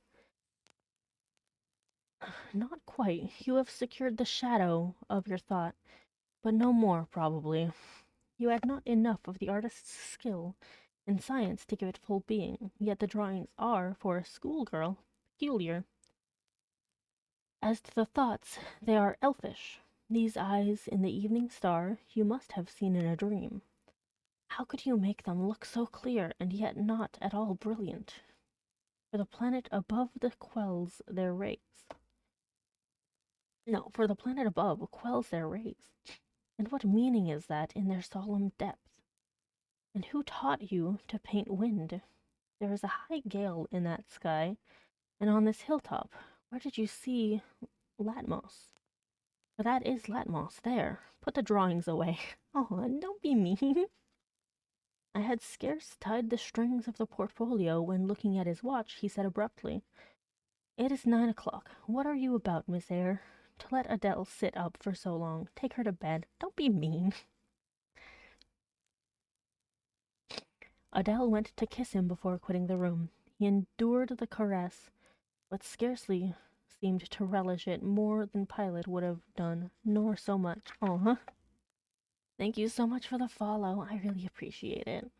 "Not quite. You have secured the shadow of your thought, but no more, probably. You had not enough of the artist's skill and science to give it full being, yet the drawings are, for a schoolgirl, peculiar. As to the thoughts, they are elfish. These eyes in the evening star you must have seen in a dream. How could you make them look so clear and yet not at all brilliant? For the planet above quells their rays. No, for the planet above quells their rays. And what meaning is that in their solemn depth? And who taught you to paint wind? There is a high gale in that sky, and on this hilltop. Where did you see Latmos? For that is Latmos, there. Put the drawings away. Oh, and don't be mean." I had scarce tied the strings of the portfolio when, looking at his watch, he said abruptly, "It is 9 o'clock. What are you about, Miss Eyre? To let Adele sit up for so long. Take her to bed. Don't be mean." Adele went to kiss him before quitting the room. He endured the caress, but scarcely seemed to relish it more than Pilot would have done, nor so much. Huh? Thank you so much for the follow. I really appreciate it.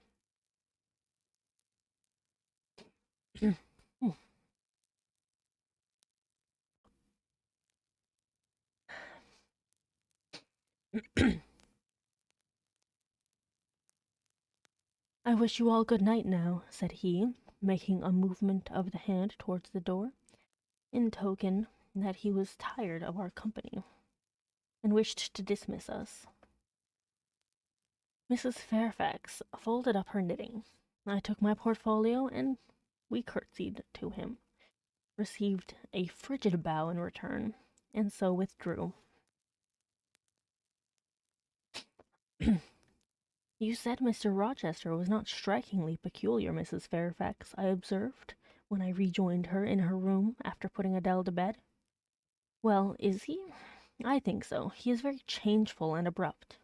I wish you all good night now, said he, making a movement of the hand towards the door, in token that he was tired of our company, and wished to dismiss us. Mrs. Fairfax folded up her knitting. I took my portfolio, and we curtsied to him, received a frigid bow in return, and so withdrew. You said Mr. Rochester was not strikingly peculiar, Mrs. Fairfax, I observed, when I rejoined her in her room after putting Adele to bed. Well, is he? I think so. He is very changeful and abrupt.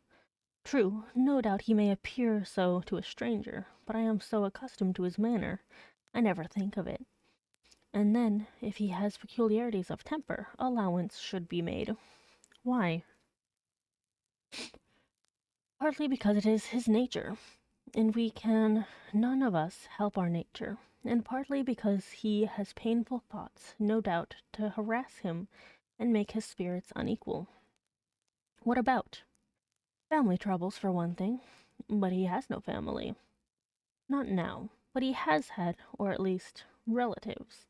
True, no doubt he may appear so to a stranger, but I am so accustomed to his manner, I never think of it. And then, if he has peculiarities of temper, allowance should be made. Why? Partly because it is his nature, and we can none of us help our nature, and partly because he has painful thoughts, no doubt, to harass him and make his spirits unequal. What about? Family troubles, for one thing, but he has no family. Not now, but he has had, or at least, relatives.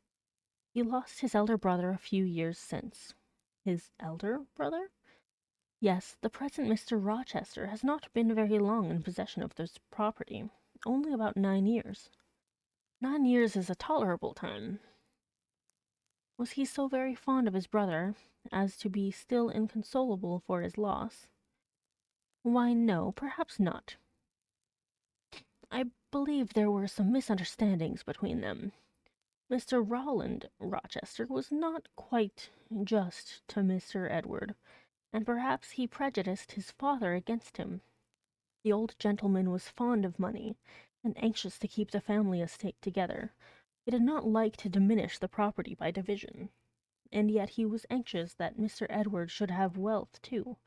He lost his elder brother a few years since. His elder brother? Yes, the present Mr. Rochester has not been very long in possession of this property, only about 9 years. 9 years is a tolerable time. Was he so very fond of his brother as to be still inconsolable for his loss? Why, no, perhaps not. I believe there were some misunderstandings between them. Mr. Rowland Rochester was not quite just to Mr. Edward, and perhaps he prejudiced his father against him. The old gentleman was fond of money, and anxious to keep the family estate together. He did not like to diminish the property by division, and yet he was anxious that Mr. Edward should have wealth too,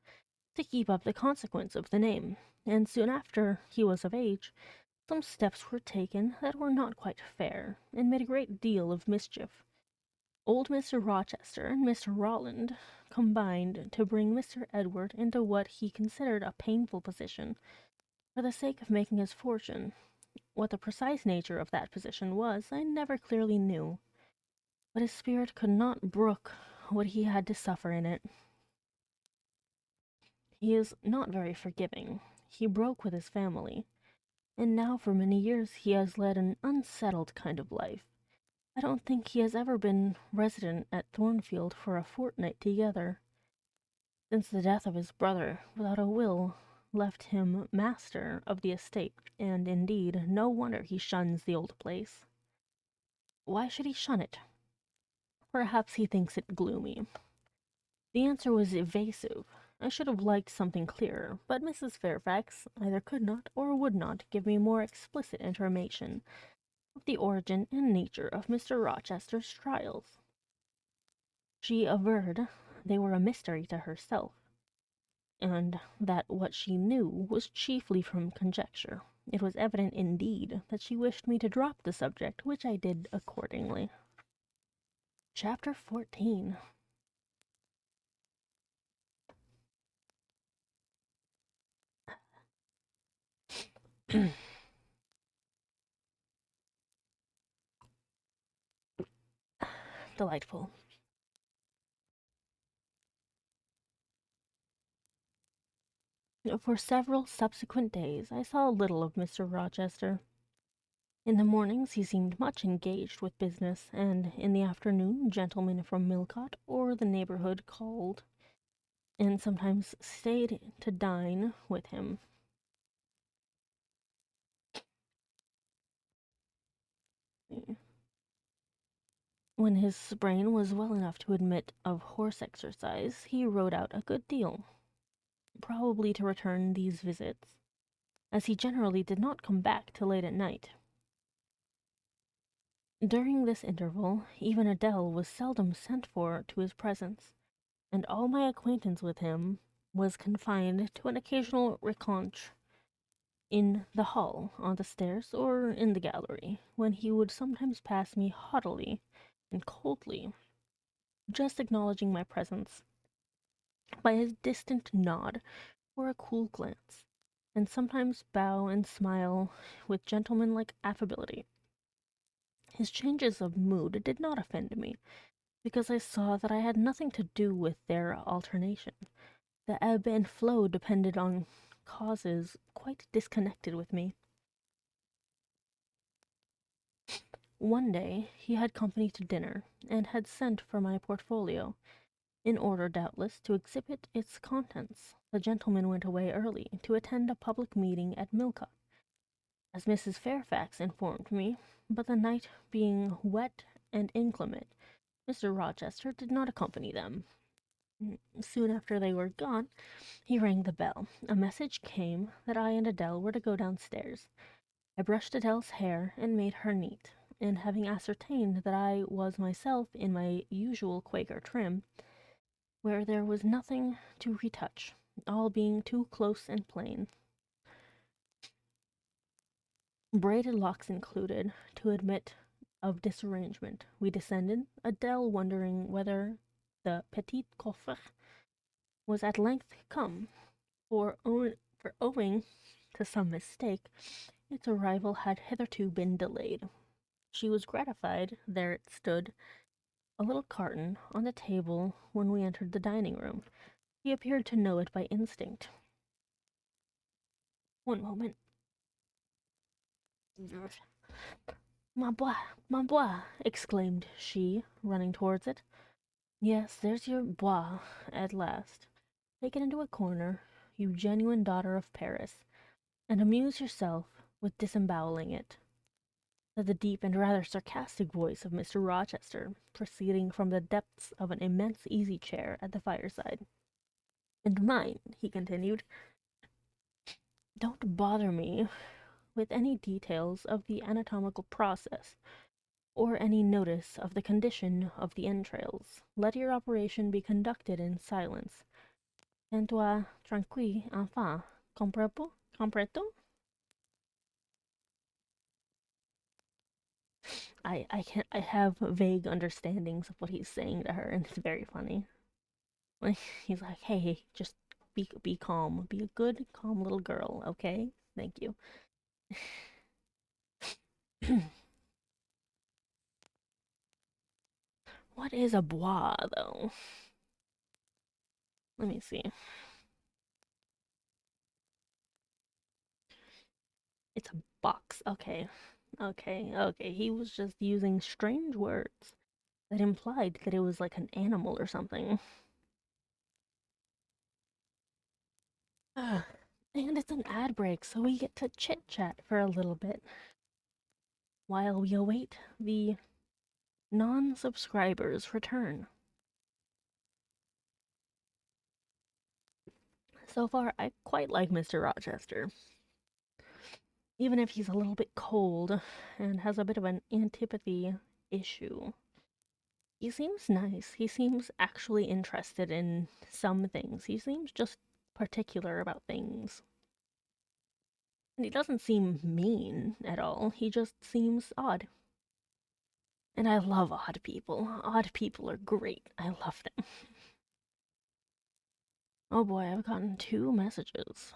to keep up the consequence of the name, and soon after he was of age, some steps were taken that were not quite fair, and made a great deal of mischief. Old Mr. Rochester and Mr. Rowland combined to bring Mr. Edward into what he considered a painful position, for the sake of making his fortune. What the precise nature of that position was, I never clearly knew, but his spirit could not brook what he had to suffer in it. He is not very forgiving. He broke with his family, and now for many years he has led an unsettled kind of life. I don't think he has ever been resident at Thornfield for a fortnight together. Since the death of his brother, without a will, left him master of the estate, and indeed, no wonder he shuns the old place. Why should he shun it? Perhaps he thinks it gloomy. The answer was evasive. I should have liked something clearer, but Mrs. Fairfax either could not or would not give me more explicit information of the origin and nature of Mr. Rochester's trials. She averred they were a mystery to herself, and that what she knew was chiefly from conjecture. It was evident, indeed, that she wished me to drop the subject, which I did accordingly. Chapter 14. Delightful. For several subsequent days I saw little of Mr. Rochester. In the mornings he seemed much engaged with business, and in the afternoon gentlemen from Millcote or the neighborhood called, and sometimes stayed to dine with him. When his brain was well enough to admit of horse exercise, he rode out a good deal, probably to return these visits, as he generally did not come back till late at night. During this interval, even Adele was seldom sent for to his presence, and all my acquaintance with him was confined to an occasional rencontre in the hall, on the stairs, or in the gallery, when he would sometimes pass me haughtily and coldly, just acknowledging my presence by a distant nod or a cool glance, and sometimes bow and smile with gentlemanlike affability. His changes of mood did not offend me, because I saw that I had nothing to do with their alternation. The ebb and flow depended on causes quite disconnected with me. One day he had company to dinner, and had sent for my portfolio, in order, doubtless, to exhibit its contents. The gentleman went away early to attend a public meeting at Millcote, as Mrs. Fairfax informed me, but the night being wet and inclement, Mr. Rochester did not accompany them. Soon after they were gone, he rang the bell. A message came that I and Adele were to go downstairs. I brushed Adele's hair and made her neat, and having ascertained that I was myself in my usual Quaker trim, where there was nothing to retouch, all being too close and plain, braided locks included, to admit of disarrangement, we descended, Adele wondering whether the petit coffre was at length come, for owing to some mistake, its arrival had hitherto been delayed. She was gratified. There it stood, a little carton, on the table when we entered the dining room. He appeared to know it by instinct. One moment. Ma bois, exclaimed she, running towards it. Yes, there's your bois at last. Take it into a corner, you genuine daughter of Paris, and amuse yourself with disemboweling it, said the deep and rather sarcastic voice of Mr. Rochester, proceeding from the depths of an immense easy-chair at the fireside. And mind, he continued, don't bother me with any details of the anatomical process, or any notice of the condition of the entrails. Let your operation be conducted in silence. Tiens-toi tranquille, enfant. Comprends-tu? I have vague understandings of what he's saying to her, and it's very funny. Like, he's like, hey, just be calm. Be a good, calm little girl, okay? Thank you. What is a bois, though? Let me see. It's a box. Okay. Okay. He was just using strange words that implied that it was like an animal or something. And it's an ad break, so we get to chit chat for a little bit while we await the non subscriber's return. So far, I quite like Mr. Rochester. Even if he's a little bit cold and has a bit of an antipathy issue. He seems nice. He seems actually interested in some things. He seems just particular about things. And he doesn't seem mean at all. He just seems odd. And I love odd people. Odd people are great. I love them. Oh boy, I've gotten 2 messages.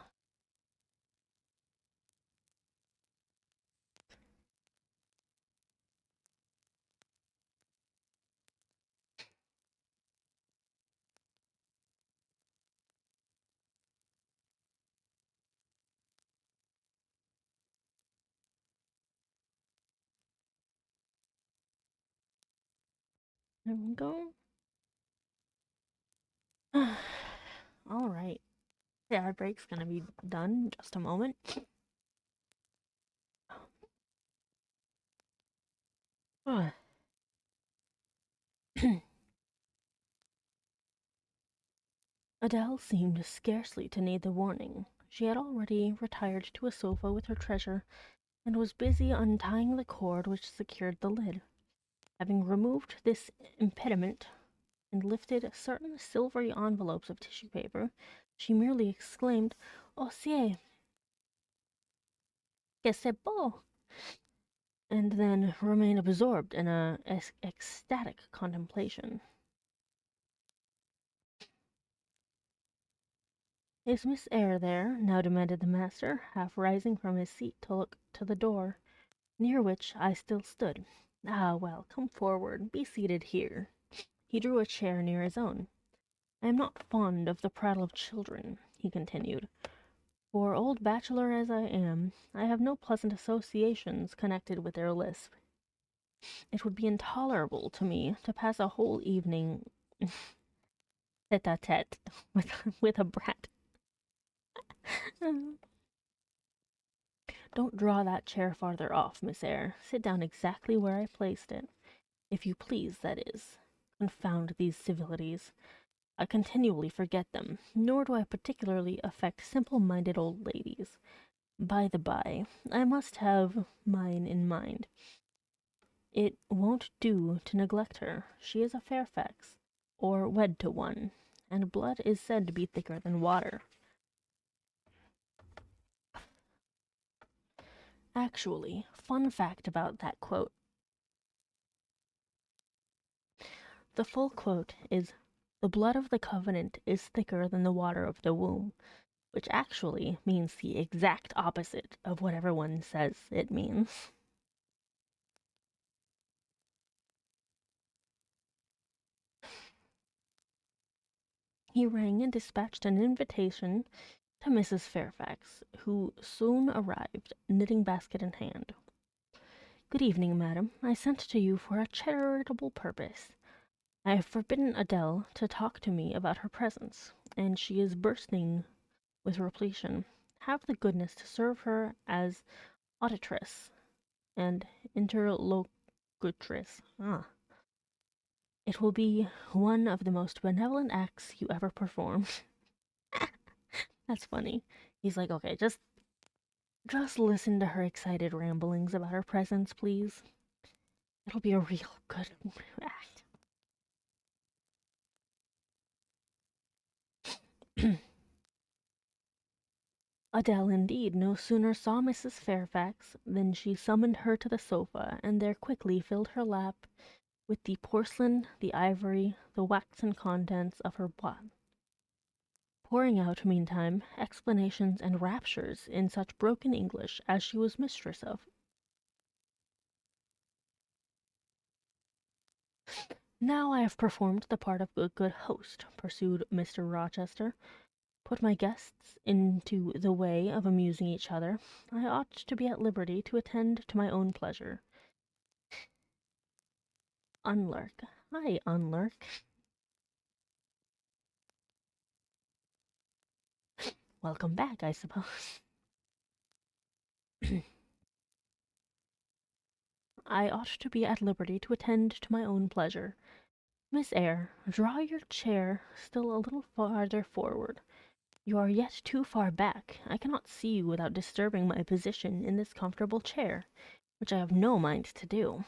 There we go. All right. The ad break's gonna be done in just a moment. Adele seemed scarcely to need the warning. She had already retired to a sofa with her treasure, and was busy untying the cord which secured the lid. Having removed this impediment and lifted certain silvery envelopes of tissue paper, she merely exclaimed, "Oh, ciel, que c'est beau!" and then remained absorbed in a ecstatic contemplation. "Is Miss Eyre there?" now demanded the master, half rising from his seat to look to the door, near which I still stood. "Ah, well, come forward. Be seated here." He drew a chair near his own. "I am not fond of the prattle of children," he continued, "for, old bachelor as I am, I have no pleasant associations connected with their lisp. It would be intolerable to me to pass a whole evening tete-a-tete with a brat. Don't draw that chair farther off, Miss Eyre. Sit down exactly where I placed it. If you please, that is. Confound these civilities. I continually forget them, nor do I particularly affect simple-minded old ladies. By the by, I must have mine in mind. It won't do to neglect her. She is a Fairfax, or wed to one, and blood is said to be thicker than water. Actually, fun fact about that quote. The full quote is, "The blood of the covenant is thicker than the water of the womb," which actually means the exact opposite of what everyone says it means. He rang and dispatched an invitation to Mrs. Fairfax, who soon arrived, knitting basket in hand. "Good evening, madam. I sent to you for a charitable purpose. I have forbidden Adele to talk to me about her presents, and she is bursting with repletion. Have the goodness to serve her as auditress and interlocutress. It will be one of the most benevolent acts you ever performed." That's funny. He's like, "Okay, just listen to her excited ramblings about her presents, please. It'll be a real good act." Adele, indeed, no sooner saw Mrs. Fairfax than she summoned her to the sofa, and there quickly filled her lap with the porcelain, the ivory, the waxen contents of her boîte, pouring out, meantime, explanations and raptures in such broken English as she was mistress of. "Now I have performed the part of a good host," pursued Mr. Rochester, "put my guests into the way of amusing each other, I ought to be at liberty to attend to my own pleasure. Unlerk. Hi, Unlerk. Welcome back, I suppose." "I ought to be at liberty to attend to my own pleasure. Miss Eyre, draw your chair still a little farther forward. You are yet too far back. I cannot see you without disturbing my position in this comfortable chair, which I have no mind to do."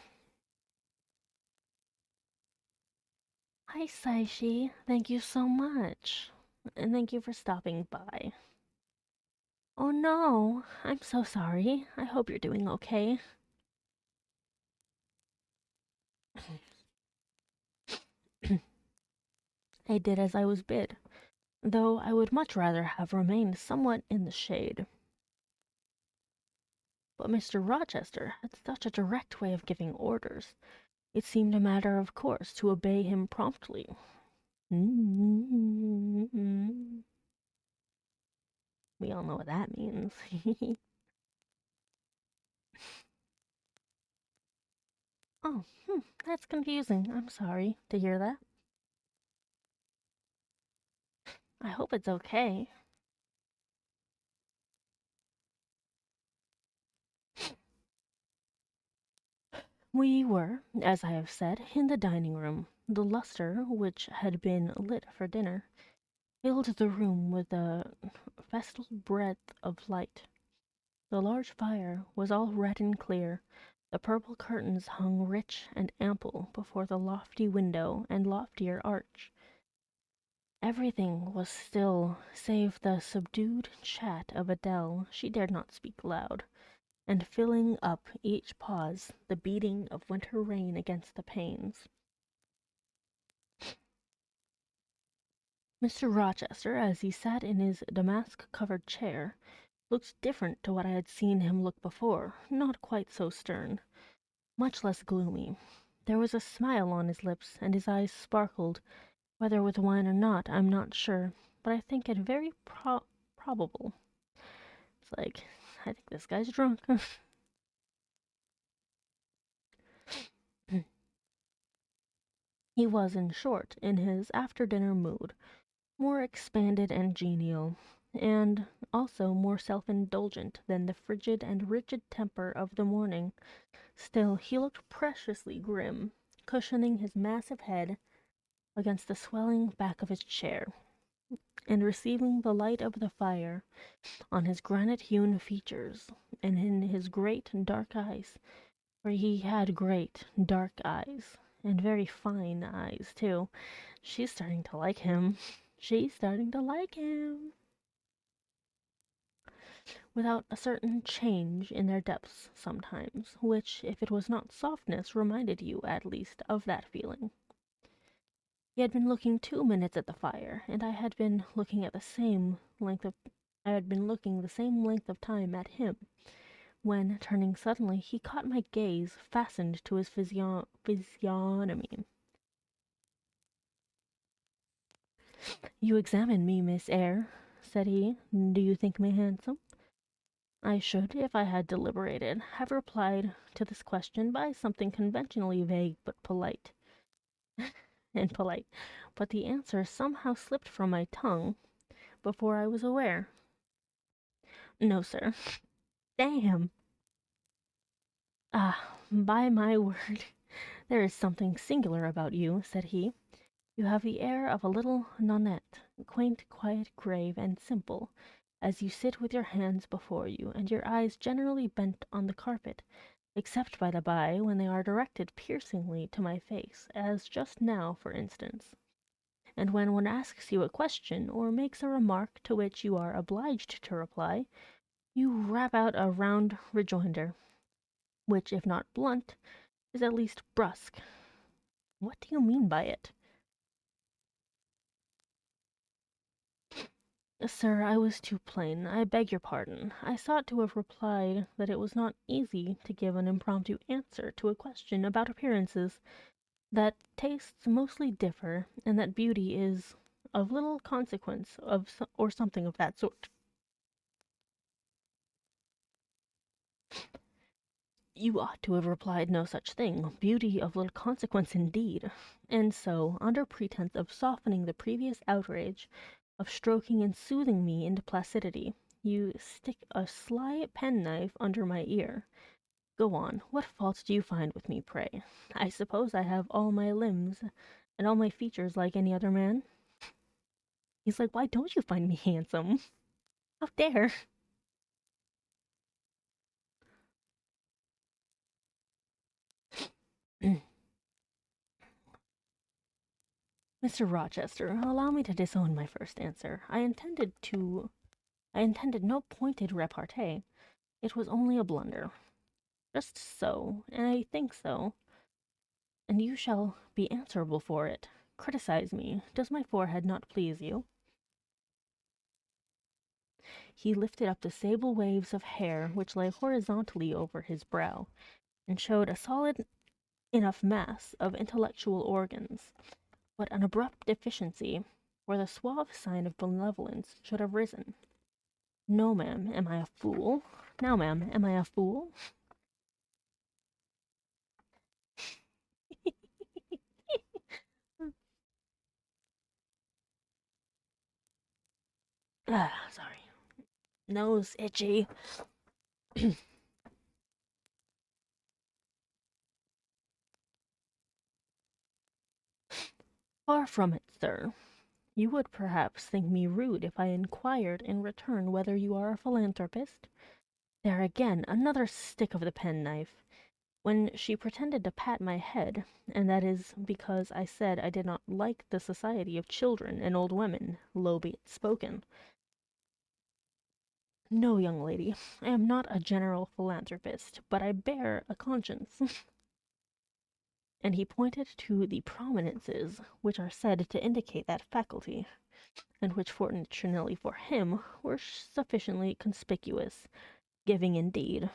"Hi, Saishi. Thank you so much. And thank you for stopping by." "Oh no, I'm so sorry. I hope you're doing okay." I did as I was bid, though I would much rather have remained somewhat in the shade. But Mr. Rochester had such a direct way of giving orders, it seemed a matter of course to obey him promptly. We all know what that means. Oh, that's confusing. I'm sorry to hear that. I hope it's okay. We were, as I have said, in the dining room. The lustre, which had been lit for dinner, filled the room with a festal breadth of light. The large fire was all red and clear, The purple curtains hung rich and ample before the lofty window and loftier arch. Everything was still save the subdued chat of Adele. She dared not speak loud, and filling up each pause the beating of winter rain against the panes. Mr. Rochester, as he sat in his damask-covered chair, looked different to what I had seen him look before, not quite so stern, much less gloomy. There was a smile on his lips, and his eyes sparkled. Whether with wine or not, I'm not sure, but I think it very probable. It's like, I think this guy's drunk. He was, in short, in his after-dinner mood, more expanded and genial, and also more self-indulgent than the frigid and rigid temper of the morning. Still, he looked preciously grim, cushioning his massive head against the swelling back of his chair, and receiving the light of the fire on his granite-hewn features, and in his great dark eyes, for he had great dark eyes, and very fine eyes, too. She's starting to like him. She's starting to like him. Without a certain change in their depths sometimes, which, if it was not softness, reminded you, at least, of that feeling. He had been looking 2 minutes at the fire, and I had been looking the same length of time at him, when, turning suddenly, he caught my gaze fastened to his physiognomy. "You examine me, Miss Eyre," said he. "Do you think me handsome?" I should, if I had deliberated, have replied to this question by something conventionally vague but polite. But the answer somehow slipped from my tongue before I was aware. "No, sir." Damn! "Ah, by my word, there is something singular about you," said he. "You have the air of a little nonnette, quaint, quiet, grave, and simple, as you sit with your hands before you, and your eyes generally bent on the carpet, except by the by when they are directed piercingly to my face, as just now, for instance. And when one asks you a question, or makes a remark to which you are obliged to reply, you rap out a round rejoinder, which, if not blunt, is at least brusque. What do you mean by it?" "Sir, I was too plain. I beg your pardon. I sought to have replied that it was not easy to give an impromptu answer to a question about appearances, that tastes mostly differ, and that beauty is of little consequence, or something of that sort." "You ought to have replied no such thing. Beauty of little consequence indeed. And so, under pretence of softening the previous outrage, of stroking and soothing me into placidity, you stick a sly penknife under my ear. Go on. What faults do you find with me, pray? I suppose I have all my limbs and all my features like any other man?" He's like, "Why don't you find me handsome? How dare?" "Mr. Rochester, allow me to disown my first answer. I intended no pointed repartee. It was only a blunder. Just so, and I think so, and you shall be answerable for it. Criticize me. Does my forehead not please you?" He lifted up the sable waves of hair which lay horizontally over his brow, and showed a solid enough mass of intellectual organs, but an abrupt deficiency, where the suave sign of benevolence should have risen. "No, ma'am, am I a fool? Now, ma'am, am I a fool?" Sorry. Nose itchy. "Far from it, sir. You would perhaps think me rude if I inquired in return whether you are a philanthropist? There again, another stick of the penknife. when she pretended to pat my head, and that is because I said I did not like the society of children and old women, low be it spoken. No, young lady, I am not a general philanthropist, but I bear a conscience. And he pointed to the prominences which are said to indicate that faculty, and which fortunately for him were sufficiently conspicuous, giving indeed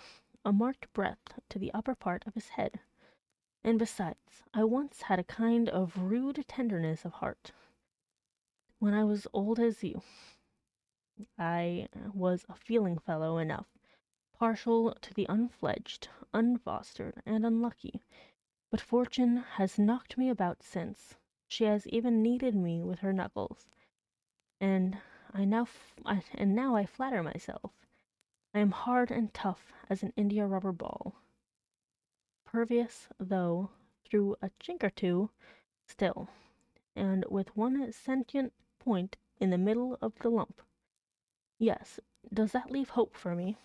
a marked breadth to the upper part of his head. And besides, I once had a kind of rude tenderness of heart. When I was old as you, I was a feeling fellow enough, partial to the unfledged, unfostered, and unlucky. But fortune has knocked me about since. She has even kneaded me with her knuckles, and now I flatter myself I am hard and tough as an india rubber ball, pervious though through a chink or two, still, and with one sentient point in the middle of the lump. Yes, does that leave hope for me?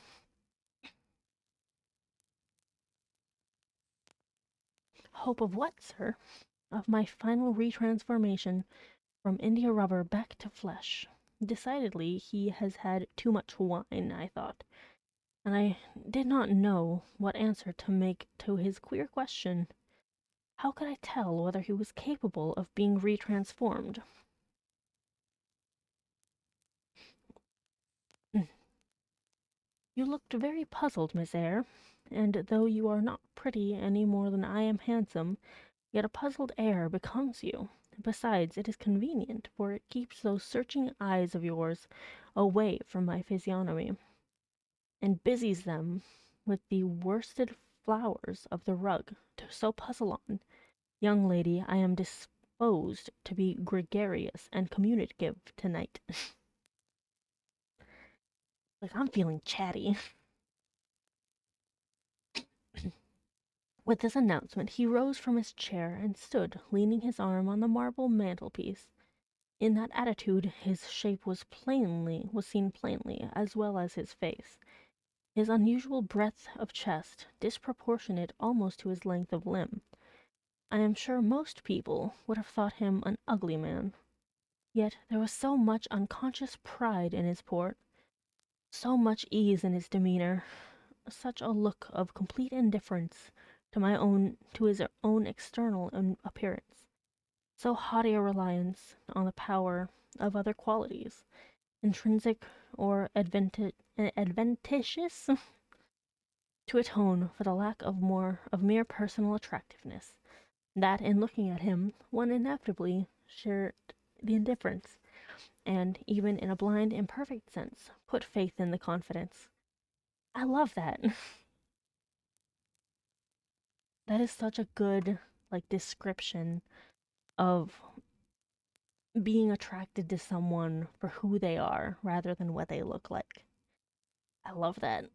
Hope of what, sir? Of my final retransformation from india rubber back to flesh. Decidedly, he has had too much wine, I thought, and I did not know what answer to make to his queer question. How could I tell whether he was capable of being retransformed? You looked very puzzled, Miss Eyre, and though you are not pretty any more than I am handsome, yet a puzzled air becomes you. Besides, it is convenient, for it keeps those searching eyes of yours away from my physiognomy, and busies them with the worsted flowers of the rug to so puzzle on. Young lady, I am disposed to be gregarious and communicative tonight. Like, I'm feeling chatty. With this announcement, he rose from his chair and stood, leaning his arm on the marble mantelpiece. In that attitude his shape was seen plainly, as well as his face. His unusual breadth of chest, disproportionate almost to his length of limb. I am sure most people would have thought him an ugly man. Yet there was so much unconscious pride in his port, so much ease in his demeanor, such a look of complete indifference to his own external appearance, so haughty a reliance on the power of other qualities, intrinsic or adventitious, to atone for the lack of mere personal attractiveness, that in looking at him one inevitably shared the indifference, and even in a blind, imperfect sense, put faith in the confidence. I love that. That is such a good, like, description of being attracted to someone for who they are rather than what they look like. I love that.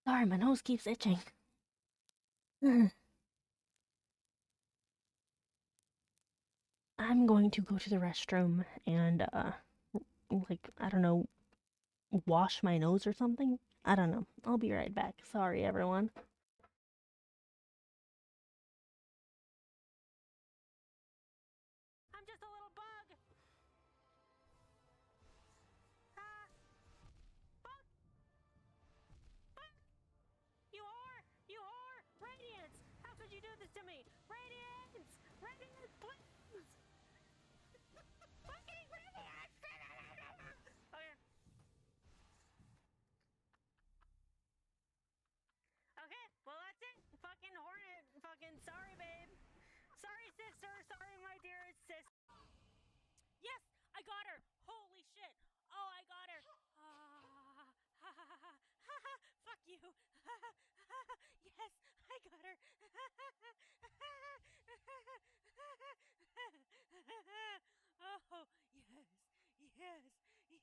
Sorry, my nose keeps itching. I'm going to go to the restroom and, like, I don't know, wash my nose or something. I don't know. I'll be right back. Sorry, everyone. I'm just a little bug. Ah, bug, bug. You whore! You whore! Radiance! How could you do this to me? Radiance! Radiance, please! Fucking Radiance! Okay. Okay, well that's it. Fucking hornet. Fucking sorry, babe. Sorry, sister. Sorry, my dearest sis. Yes, I got her. Holy shit. Oh, I got her. Ha ha ha ha ha. Fuck you. Yes, I got her. Oh, yes. Yes.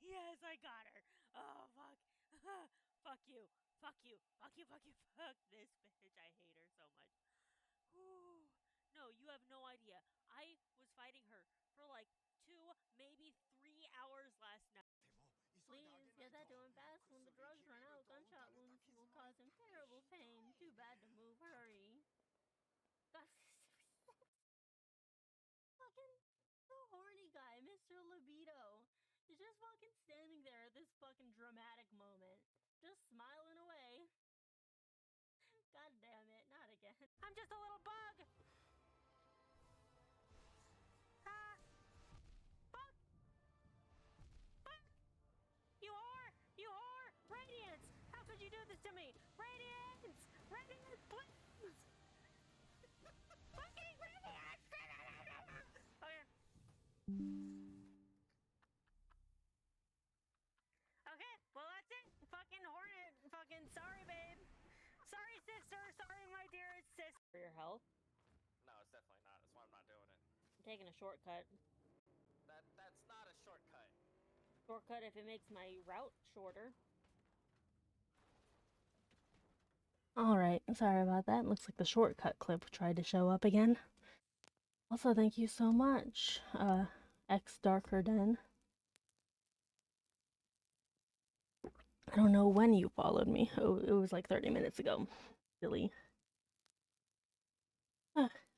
Yes, I got her. Oh, fuck. Fuck you. Fuck you. Fuck you. Fuck you. Fuck this bitch. I hate her so much. Whew. No, you have no idea. I was fighting her for like 2, maybe 3 hours last night. Please get that doing fast when the bad to move. Hurry. God, fucking the horny guy, Mr. Libido, is just fucking standing there at this fucking dramatic moment, just smiling away. God damn it, not again. I'm just a little bug! Ah! Fuck! Fuck! You whore! You whore! Radiance! How could you do this to me? Radiance! Radiance, please! Fucking Radiance! Okay. Okay, well that's it. Fucking Hornet. Fucking sorry, babe. Sorry, sister. Sorry, my dearest sister. For your health, No, it's definitely not. That's why I'm not doing it. I'm taking a shortcut. That's not a shortcut. Shortcut if it makes my route shorter. Alright, sorry about that. Looks like the shortcut clip tried to show up again. Also, thank you so much, X Darker Den. I don't know when you followed me. Oh, it was like 30 minutes ago. Silly.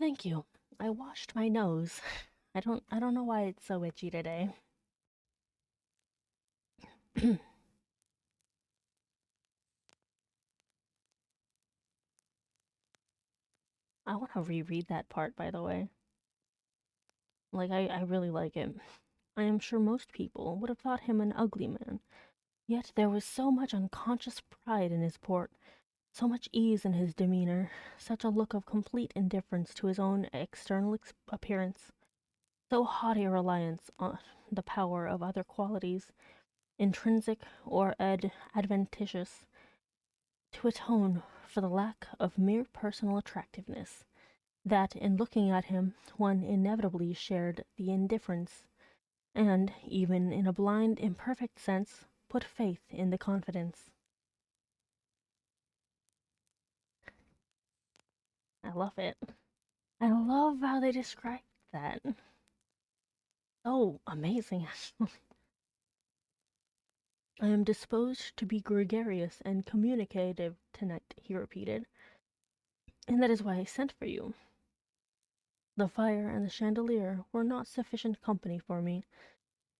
Thank you. I washed my nose. I don't know why it's so itchy today. I want to reread that part, by the way. Like, I really like it. I am sure most people would have thought him an ugly man. Yet there was so much unconscious pride in his port, so much ease in his demeanor, such a look of complete indifference to his own external appearance, so haughty a reliance on the power of other qualities, intrinsic or adventitious, to atone for the lack of mere personal attractiveness, that in looking at him one inevitably shared the indifference, and, even in a blind, imperfect sense, put faith in the confidence. I love it. I love how they described that. Oh, amazing, actually. I am disposed to be gregarious and communicative tonight, he repeated, and that is why I sent for you. The fire and the chandelier were not sufficient company for me,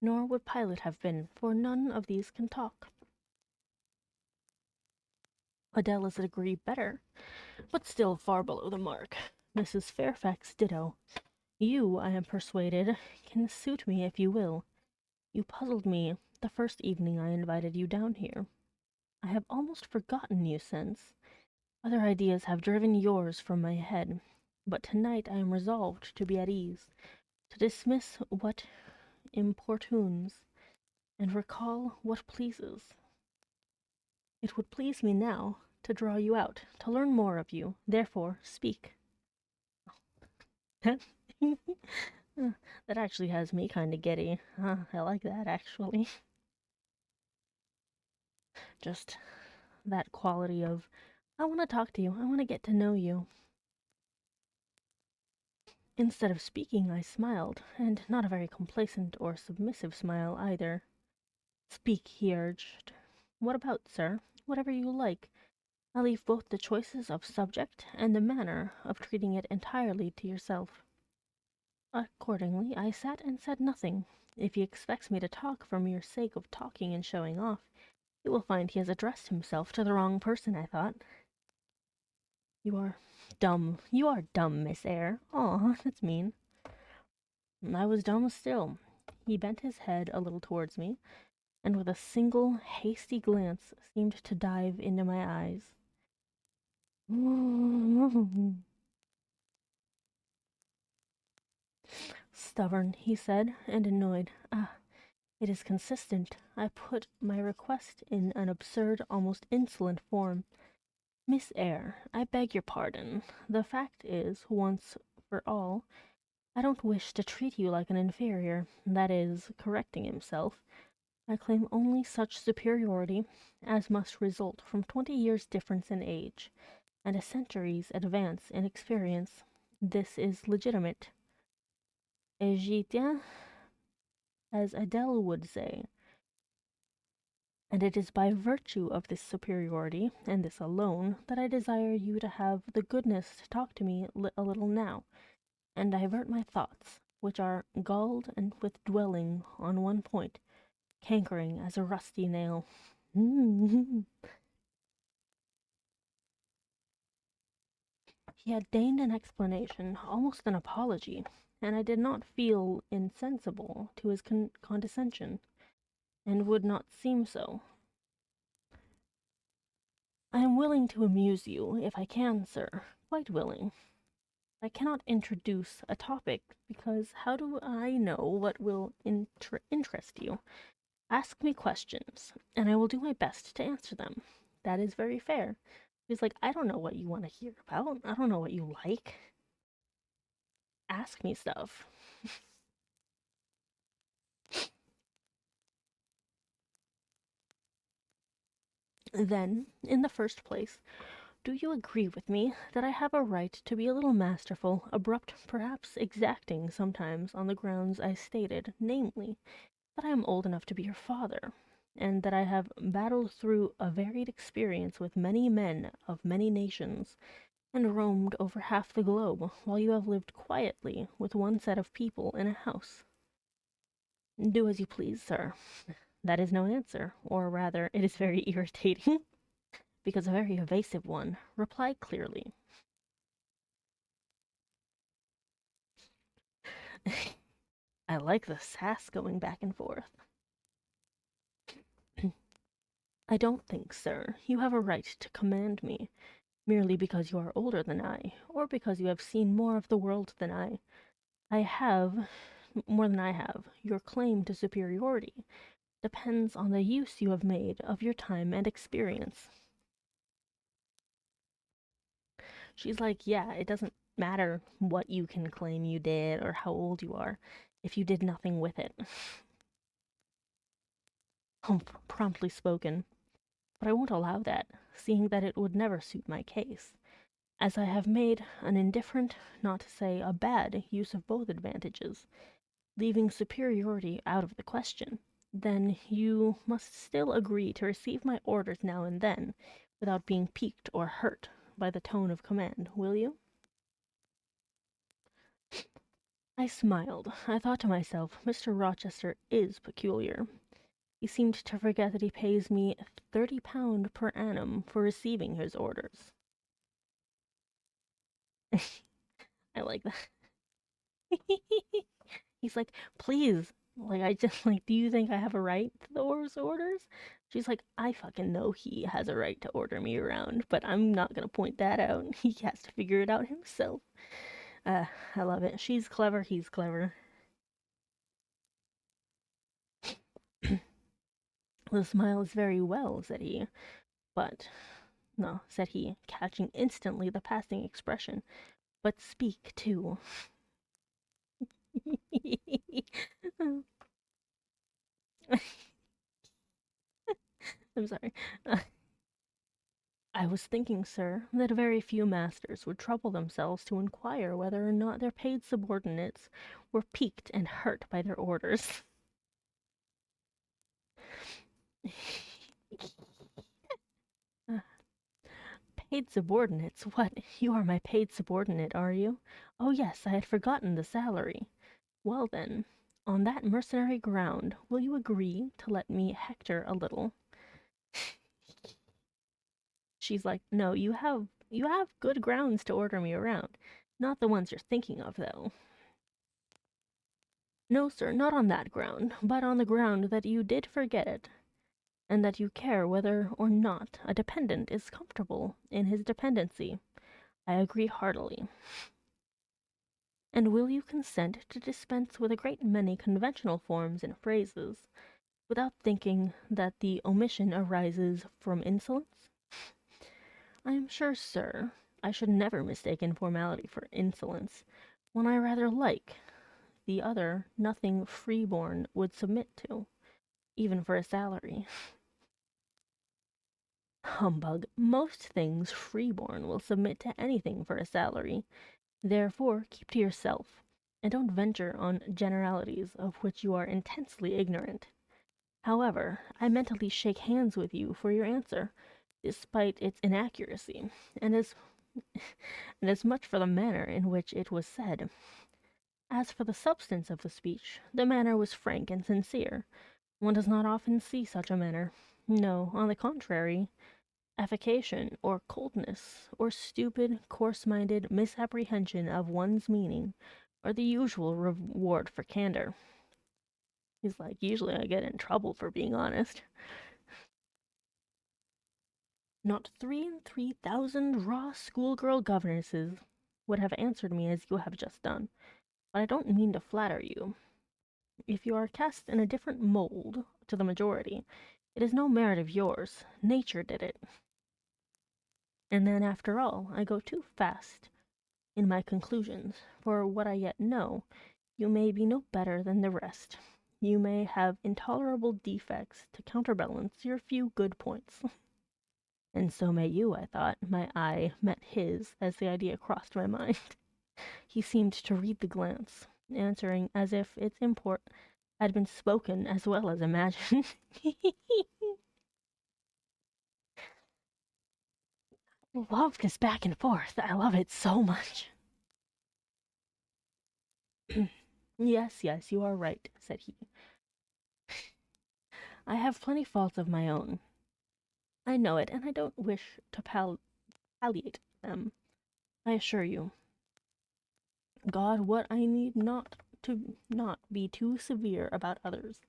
nor would Pilot have been, for none of these can talk. Adele is a degree better, but still far below the mark. Mrs. Fairfax ditto. You, I am persuaded, can suit me if you will. You puzzled me the first evening I invited you down here. I have almost forgotten you since. Other ideas have driven yours from my head, but tonight I am resolved to be at ease, to dismiss what importunes, and recall what pleases. It would please me now to draw you out, to learn more of you. Therefore, speak. That actually has me kind of giddy. I like that, actually. Just that quality of, I want to talk to you, I want to get to know you. Instead of speaking, I smiled, and not a very complacent or submissive smile either. Speak, he urged. What about, sir? Whatever you like. I leave both the choices of subject and the manner of treating it entirely to yourself. Accordingly, I sat and said nothing. If he expects me to talk for mere sake of talking and showing off, he will find he has addressed himself to the wrong person, I thought. You are dumb, Miss Eyre. Aw, that's mean. I was dumb still. He bent his head a little towards me, and with a single hasty glance seemed to dive into my eyes. Stubborn, he said, and annoyed. Ah, it is consistent. I put my request in an absurd, almost insolent form. Miss Eyre, I beg your pardon. The fact is, once for all, I don't wish to treat you like an inferior. That is, correcting himself, I claim only such superiority as must result from 20 years' difference in age, and a century's advance in experience. This is legitimate. Et j'y tiens, as Adele would say. And it is by virtue of this superiority, and this alone, that I desire you to have the goodness to talk to me a little now, and divert my thoughts, which are galled and with dwelling on one point, cankering as a rusty nail. He had deigned an explanation, almost an apology, and I did not feel insensible to his condescension, and would not seem so. I am willing to amuse you, if I can, sir, quite willing. I cannot introduce a topic, because how do I know what will interest you? Ask me questions, and I will do my best to answer them. That is very fair. He's like, I don't know what you want to hear about. I don't know what you like. Ask me stuff. Then, in the first place, do you agree with me that I have a right to be a little masterful, abrupt, perhaps exacting sometimes on the grounds I stated, namely, that I am old enough to be your father, and that I have battled through a varied experience with many men of many nations, and roamed over half the globe, while you have lived quietly with one set of people in a house? Do as you please, sir. That is no answer, or rather, it is very irritating, because a very evasive one. Reply clearly. I like the sass going back and forth. I don't think, sir, you have a right to command me, merely because you are older than I, or because you have seen more of the world than I. I have, more than I have. Your claim to superiority depends on the use you have made of your time and experience. She's like, yeah, it doesn't matter what you can claim you did or how old you are, if you did nothing with it. Humph, promptly spoken. But I won't allow that, seeing that it would never suit my case, as I have made an indifferent, not to say a bad, use of both advantages, leaving superiority out of the question. Then you must still agree to receive my orders now and then, without being piqued or hurt by the tone of command, will you? I smiled. I thought to myself, Mr. Rochester is peculiar. He seemed to forget that he pays me £30 per annum for receiving his orders. I like that. He's like, please, like, I just, like, do you think I have a right to those orders? She's like, I fucking know he has a right to order me around, but I'm not gonna point that out. He has to figure it out himself. I love it. She's clever, he's clever. The smile is very well, said he, but, no, said he, catching instantly the passing expression, but speak too. I'm sorry. I was thinking, sir, that very few masters would trouble themselves to inquire whether or not their paid subordinates were piqued and hurt by their orders. Paid subordinates? What? You are my paid subordinate, are you? Oh, yes, I had forgotten the salary. Well, then, on that mercenary ground, will you agree to let me hector a little? She's like, no, you have good grounds to order me around. Not the ones you're thinking of, though. No, sir, not on that ground, but on the ground that you did forget it, and that you care whether or not a dependent is comfortable in his dependency. I agree heartily. And will you consent to dispense with a great many conventional forms and phrases, without thinking that the omission arises from insolence? I am sure, sir, I should never mistake informality for insolence, when I rather like the other nothing freeborn would submit to, even for a salary. Humbug! Most things freeborn will submit to anything for a salary. Therefore, keep to yourself, and don't venture on generalities of which you are intensely ignorant. However, I mentally shake hands with you for your answer, despite its inaccuracy, and as and as much for the manner in which it was said. As for the substance of the speech, the manner was frank and sincere. One does not often see such a manner. No, on the contrary, affectation, or coldness, or stupid, coarse-minded misapprehension of one's meaning are the usual reward for candor. He's like, usually I get in trouble for being honest. Not 3 in 3,000 raw schoolgirl governesses would have answered me as you have just done. But I don't mean to flatter you. If you are cast in a different mold to the majority, it is no merit of yours. Nature did it. And then, after all, I go too fast in my conclusions. For what I yet know, you may be no better than the rest. You may have intolerable defects to counterbalance your few good points. And so may you, I thought. My eye met his as the idea crossed my mind. He seemed to read the glance, answering as if its import had been spoken as well as imagined. Love this back and forth. I love it so much. Yes, you are right, said he. I have plenty faults of my own. I know it, and I don't wish to palliate them. I assure you. God, what I need not be too severe about others.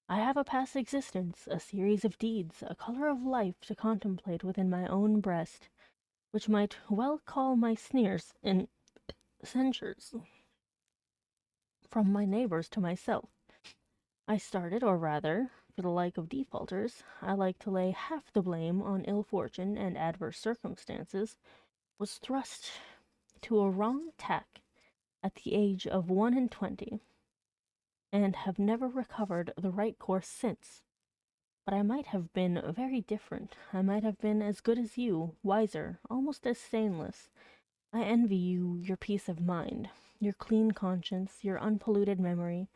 I have a past existence, a series of deeds, a color of life to contemplate within my own breast, which might well call my sneers and censures from my neighbors to myself. I started, or rather, for the like of defaulters, I like to lay half the blame on ill fortune and adverse circumstances, was thrust to a wrong tack at the age of 21, and have never recovered the right course since. But I might have been very different. I might have been as good as you, wiser, almost as stainless. I envy you your peace of mind, your clean conscience, your unpolluted memory.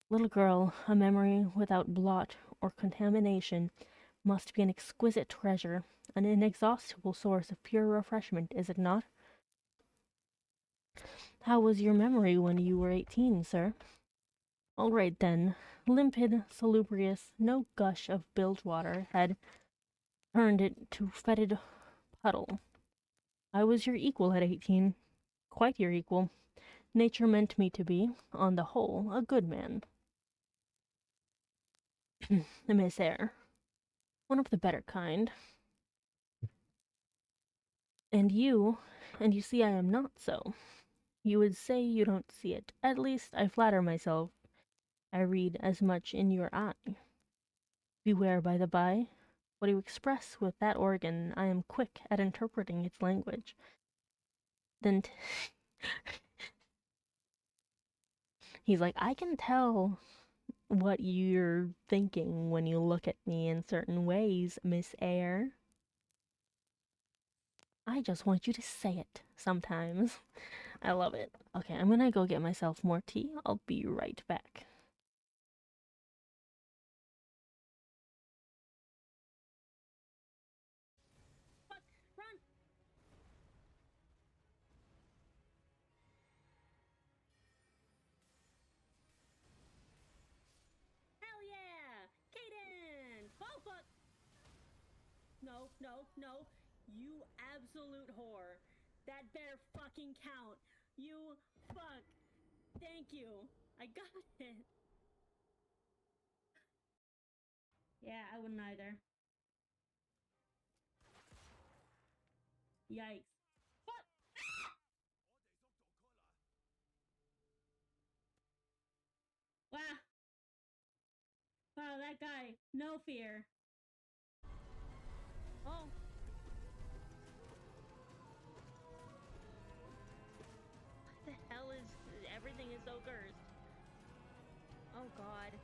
Little girl, a memory without blot or contamination must be an exquisite treasure, an inexhaustible source of pure refreshment, is it not? How was your memory when you were 18, sir? All right, then. Limpid, salubrious, no gush of bilge water had turned it to fetid puddle. I was your equal at 18. Quite your equal. Nature meant me to be, on the whole, a good man. Miss Eyre. One of the better kind. And you see I am not so. You would say you don't see it. At least I flatter myself I read as much in your eye. Beware, by the by, what you express with that organ. I am quick at interpreting its language. Then he's like, I can tell what you're thinking when you look at me in certain ways, Miss Eyre. I just want you to say it sometimes. I love it. Okay, I'm gonna go get myself more tea. I'll be right back. Run! Hell yeah! Cadence! Oh fuck! No. You absolute whore. That better fucking count. You fuck. Thank you. I got it. Yeah, I wouldn't either. Yikes. Fuck! Wow. Wow, that guy. No fear. Oh. What the hell is... Everything is so cursed. Oh god.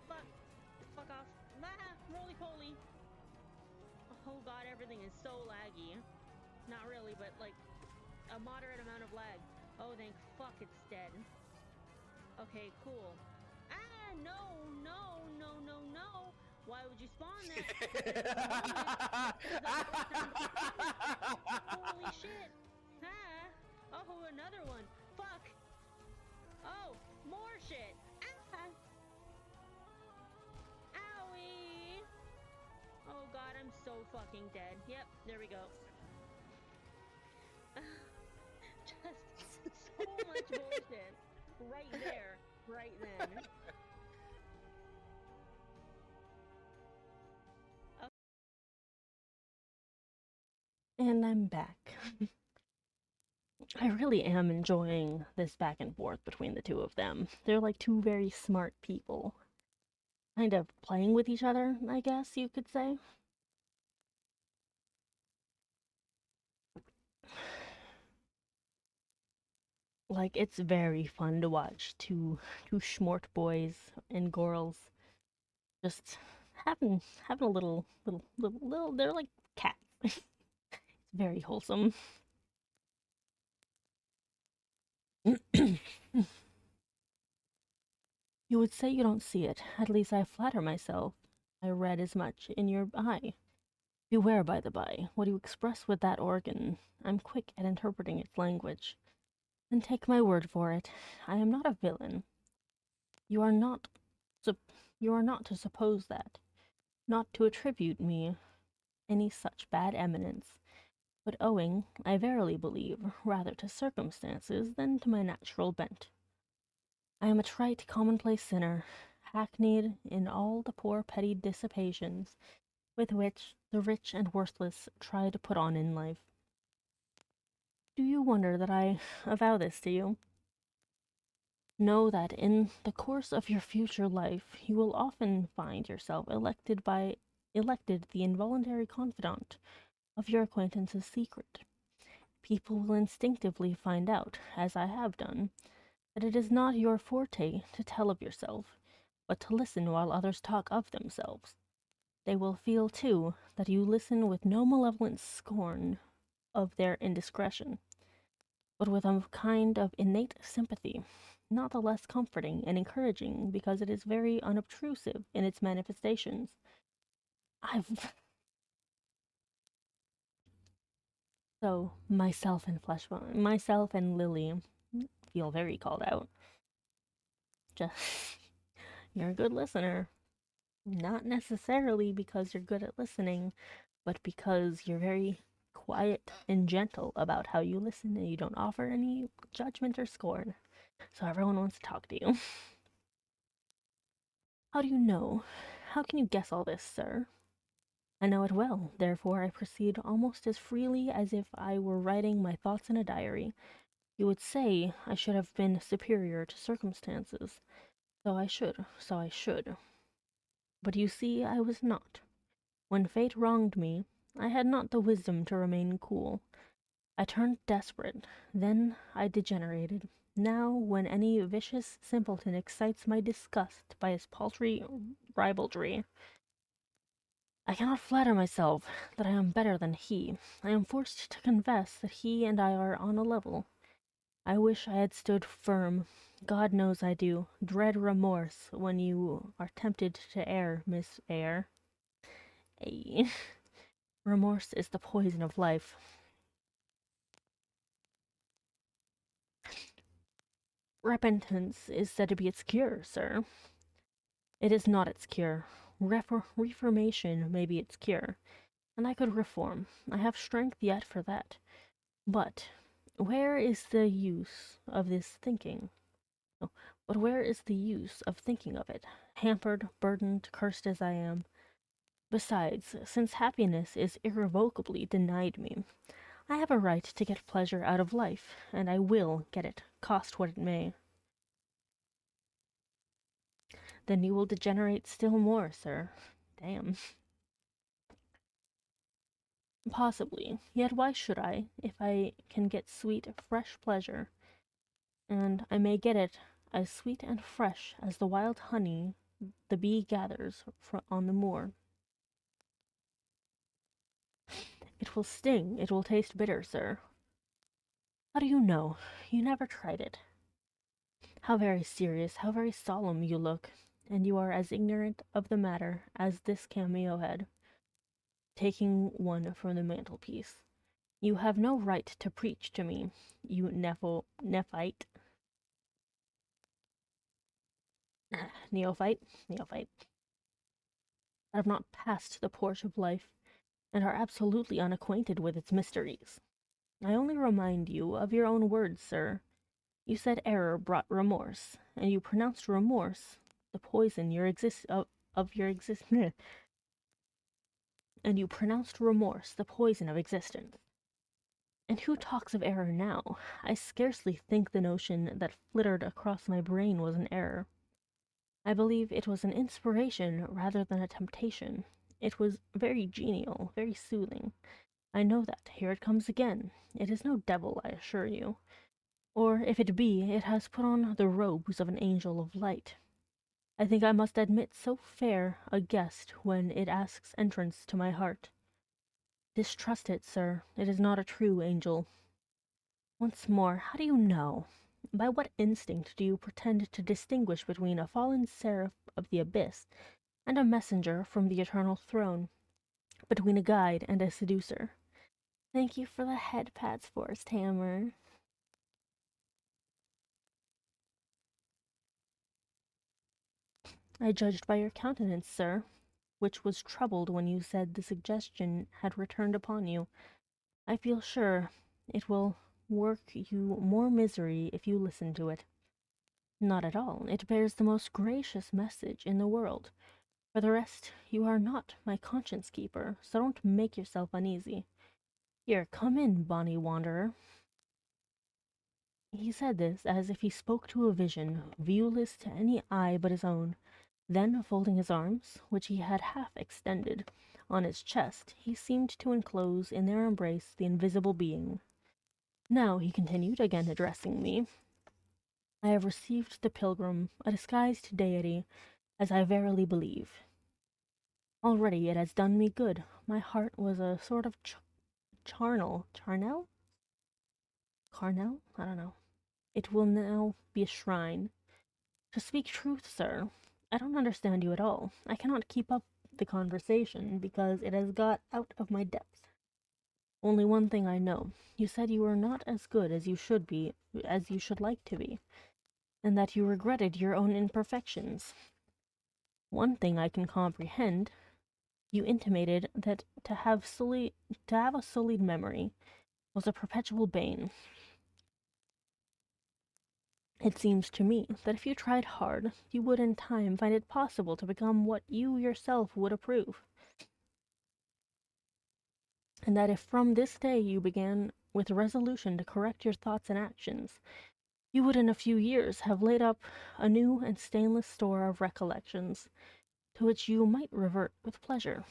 Fuck. Fuck off. Ah, roly-poly. Oh god, everything is so laggy. Not really, but like a moderate amount of lag. Oh, thank fuck it's dead. Okay, cool. Ah, no. Holy shit! Ah! Oh, another one! Fuck! Oh, more shit! Ah! Owie! Oh god, I'm so fucking dead. Yep, there we go. Just so much bullshit. Right there, right then. And I'm back. I really am enjoying this back and forth between the two of them. They're like two very smart people. Kind of playing with each other, I guess you could say. Like, it's very fun to watch two smart boys and girls just having a little they're like cats. It's very wholesome. You would say you don't see it. At least I flatter myself. I read as much in your eye. Beware, by the by, what you express with that organ. I'm quick at interpreting its language. And take my word for it, I am not a villain. You are not to suppose that, not to attribute me any such bad eminence, but owing, I verily believe, rather to circumstances than to my natural bent. I am a trite, commonplace sinner, hackneyed in all the poor petty dissipations with which the rich and worthless try to put on in life. Do you wonder that I avow this to you? Know that in the course of your future life you will often find yourself elected the involuntary confidant of your acquaintance's secret. People will instinctively find out, as I have done, that it is not your forte to tell of yourself, but to listen while others talk of themselves. They will feel, too, that you listen with no malevolent scorn of their indiscretion, but with a kind of innate sympathy, not the less comforting and encouraging because it is very unobtrusive in its manifestations. So, myself and Lily feel very called out. Just, you're a good listener. Not necessarily because you're good at listening, but because you're very quiet and gentle about how you listen and you don't offer any judgment or scorn. So everyone wants to talk to you. How do you know? How can you guess all this, sir? I know it well, therefore I proceed almost as freely as if I were writing my thoughts in a diary. You would say I should have been superior to circumstances. So I should. But you see, I was not. When fate wronged me, I had not the wisdom to remain cool. I turned desperate, then I degenerated. Now, when any vicious simpleton excites my disgust by his paltry ribaldry, I cannot flatter myself that I am better than he. I am forced to confess that he and I are on a level. I wish I had stood firm. God knows I do. Dread remorse when you are tempted to err, Miss Eyre. Ay. Remorse is the poison of life. Repentance is said to be its cure, sir. It is not its cure. Reformation may be its cure, and I could reform. I have strength yet for that. But where is the use of this thinking? Oh, but where is the use of thinking of it, hampered, burdened, cursed as I am? Besides, since happiness is irrevocably denied me, I have a right to get pleasure out of life, and I will get it, cost what it may. Then you will degenerate still more, sir. Damn. Possibly. Yet why should I, if I can get sweet, fresh pleasure? And I may get it as sweet and fresh as the wild honey the bee gathers on the moor. It will sting, it will taste bitter, sir. How do you know? You never tried it. How very serious, how very solemn you look. and you are as ignorant of the matter as this cameo head, taking one from the mantelpiece. You have no right to preach to me, you neophyte. Neophyte. That have not passed the porch of life, and are absolutely unacquainted with its mysteries. I only remind you of your own words, sir. You said error brought remorse, and you pronounced remorse the poison of your existence. And you pronounced remorse the poison of existence. And who talks of error now? I scarcely think the notion that flittered across my brain was an error. I believe it was an inspiration rather than a temptation. It was very genial, very soothing. I know that. Here it comes again. It is no devil, I assure you. Or, if it be, it has put on the robes of an angel of light. I think I must admit so fair a guest when it asks entrance to my heart. Distrust it, sir. It is not a true angel. Once more, how do you know? By what instinct do you pretend to distinguish between a fallen seraph of the abyss and a messenger from the eternal throne? Between a guide and a seducer? Thank you for the head pats, Forest Hammer. I judged by your countenance, sir, which was troubled when you said the suggestion had returned upon you. I feel sure it will work you more misery if you listen to it. Not at all. It bears the most gracious message in the world. For the rest, you are not my conscience keeper, so don't make yourself uneasy. Here, come in, bonny wanderer. He said this as if he spoke to a vision, viewless to any eye but his own. Then, folding his arms, which he had half extended, on his chest, he seemed to enclose in their embrace the invisible being. Now, he continued, again addressing me, I have received the pilgrim, a disguised deity, as I verily believe. Already it has done me good. My heart was a sort of charnel? Carnel? I don't know. It will now be a shrine. To speak truth, sir, I don't understand you at all. I cannot keep up the conversation because it has got out of my depth. Only one thing I know. You said you were not as good as you should be, as you should like to be, and that you regretted your own imperfections. One thing I can comprehend. You intimated that to have a sullied memory was a perpetual bane. It seems to me that if you tried hard, you would in time find it possible to become what you yourself would approve. And that if from this day you began with resolution to correct your thoughts and actions, you would in a few years have laid up a new and stainless store of recollections, to which you might revert with pleasure.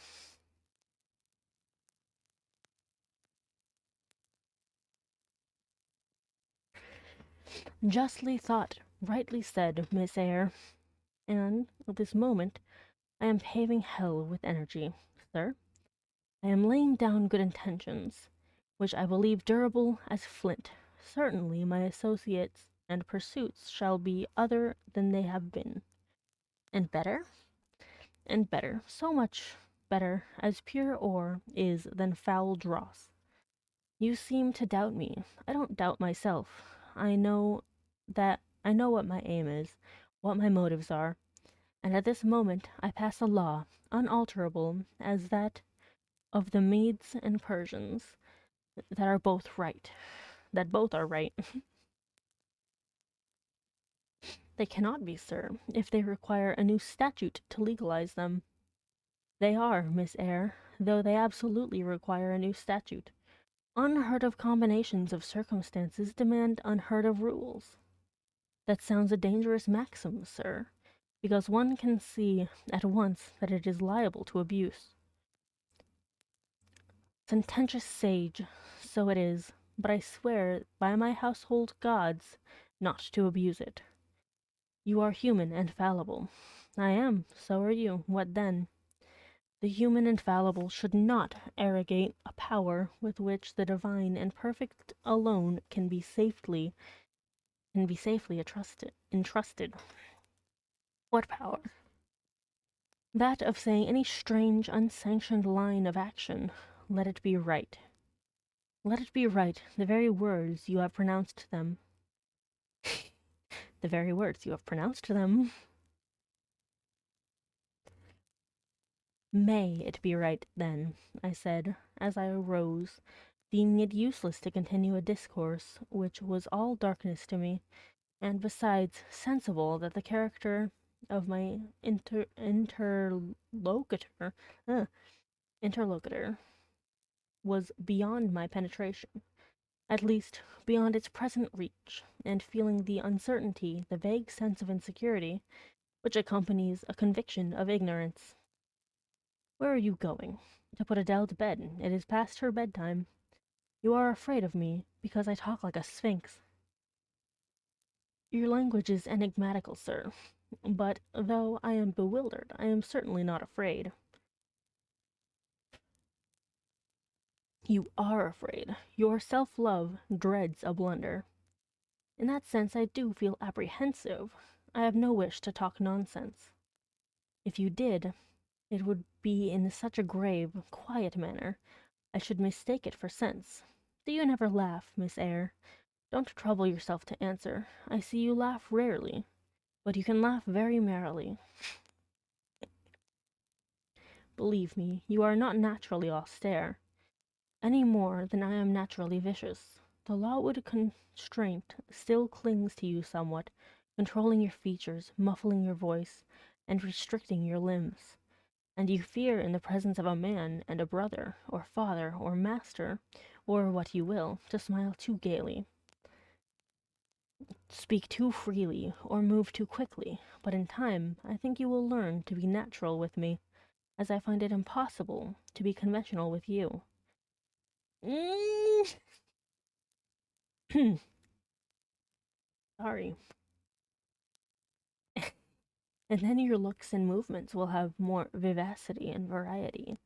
Justly thought, rightly said, Miss Eyre. And at this moment I am paving hell with energy, sir. I am laying down good intentions, which I believe durable as flint. Certainly my associates and pursuits shall be other than they have been. And better? And better, so much better as pure ore is than foul dross. You seem to doubt me. I don't doubt myself. I know what my aim is, what my motives are, and at this moment I pass a law, unalterable as that of the Medes and Persians, that both are right. They cannot be, sir, if they require a new statute to legalize them. They are, Miss Eyre, though they absolutely require a new statute. Unheard of combinations of circumstances demand unheard of rules. That sounds a dangerous maxim, sir, because one can see at once that it is liable to abuse. Sententious sage, so it is, but I swear by my household gods not to abuse it. You are human and fallible. I am, so are you. What then? The human and fallible should not arrogate a power with which the divine and perfect alone can be safely entrusted. What power? That of saying any strange, unsanctioned line of action. Let it be right. Let it be right, the very words you have pronounced them. The very words you have pronounced them. May it be right, then, I said, as I arose, deeming it useless to continue a discourse which was all darkness to me, and besides sensible that the character of my interlocutor was beyond my penetration, at least beyond its present reach, and feeling the uncertainty, the vague sense of insecurity, which accompanies a conviction of ignorance. Where are you going? To put Adele to bed. It is past her bedtime. You are afraid of me, because I talk like a sphinx. Your language is enigmatical, sir, but though I am bewildered, I am certainly not afraid. You are afraid. Your self-love dreads a blunder. In that sense, I do feel apprehensive. I have no wish to talk nonsense. If you did, it would be in such a grave, quiet manner, I should mistake it for sense. Do you never laugh, Miss Eyre? Don't trouble yourself to answer. I see you laugh rarely, but you can laugh very merrily. Believe me, you are not naturally austere, any more than I am naturally vicious. The lawwood constraint still clings to you somewhat, controlling your features, muffling your voice, and restricting your limbs. And you fear in the presence of a man and a brother, or father, or master, or what you will, to smile too gaily, speak too freely, or move too quickly, but in time I think you will learn to be natural with me, as I find it impossible to be conventional with you. Sorry. And then your looks and movements will have more vivacity and variety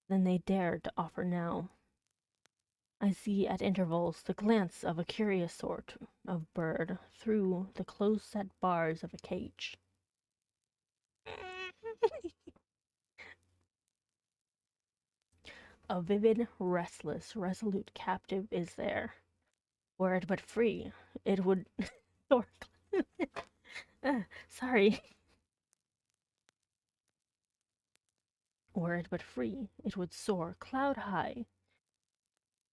than they dare to offer now. I see at intervals the glance of a curious sort of bird through the close-set bars of a cage. A vivid, restless, resolute captive is there. Were it but free, it would soar. Sorry. Were it but free, it would soar cloud high.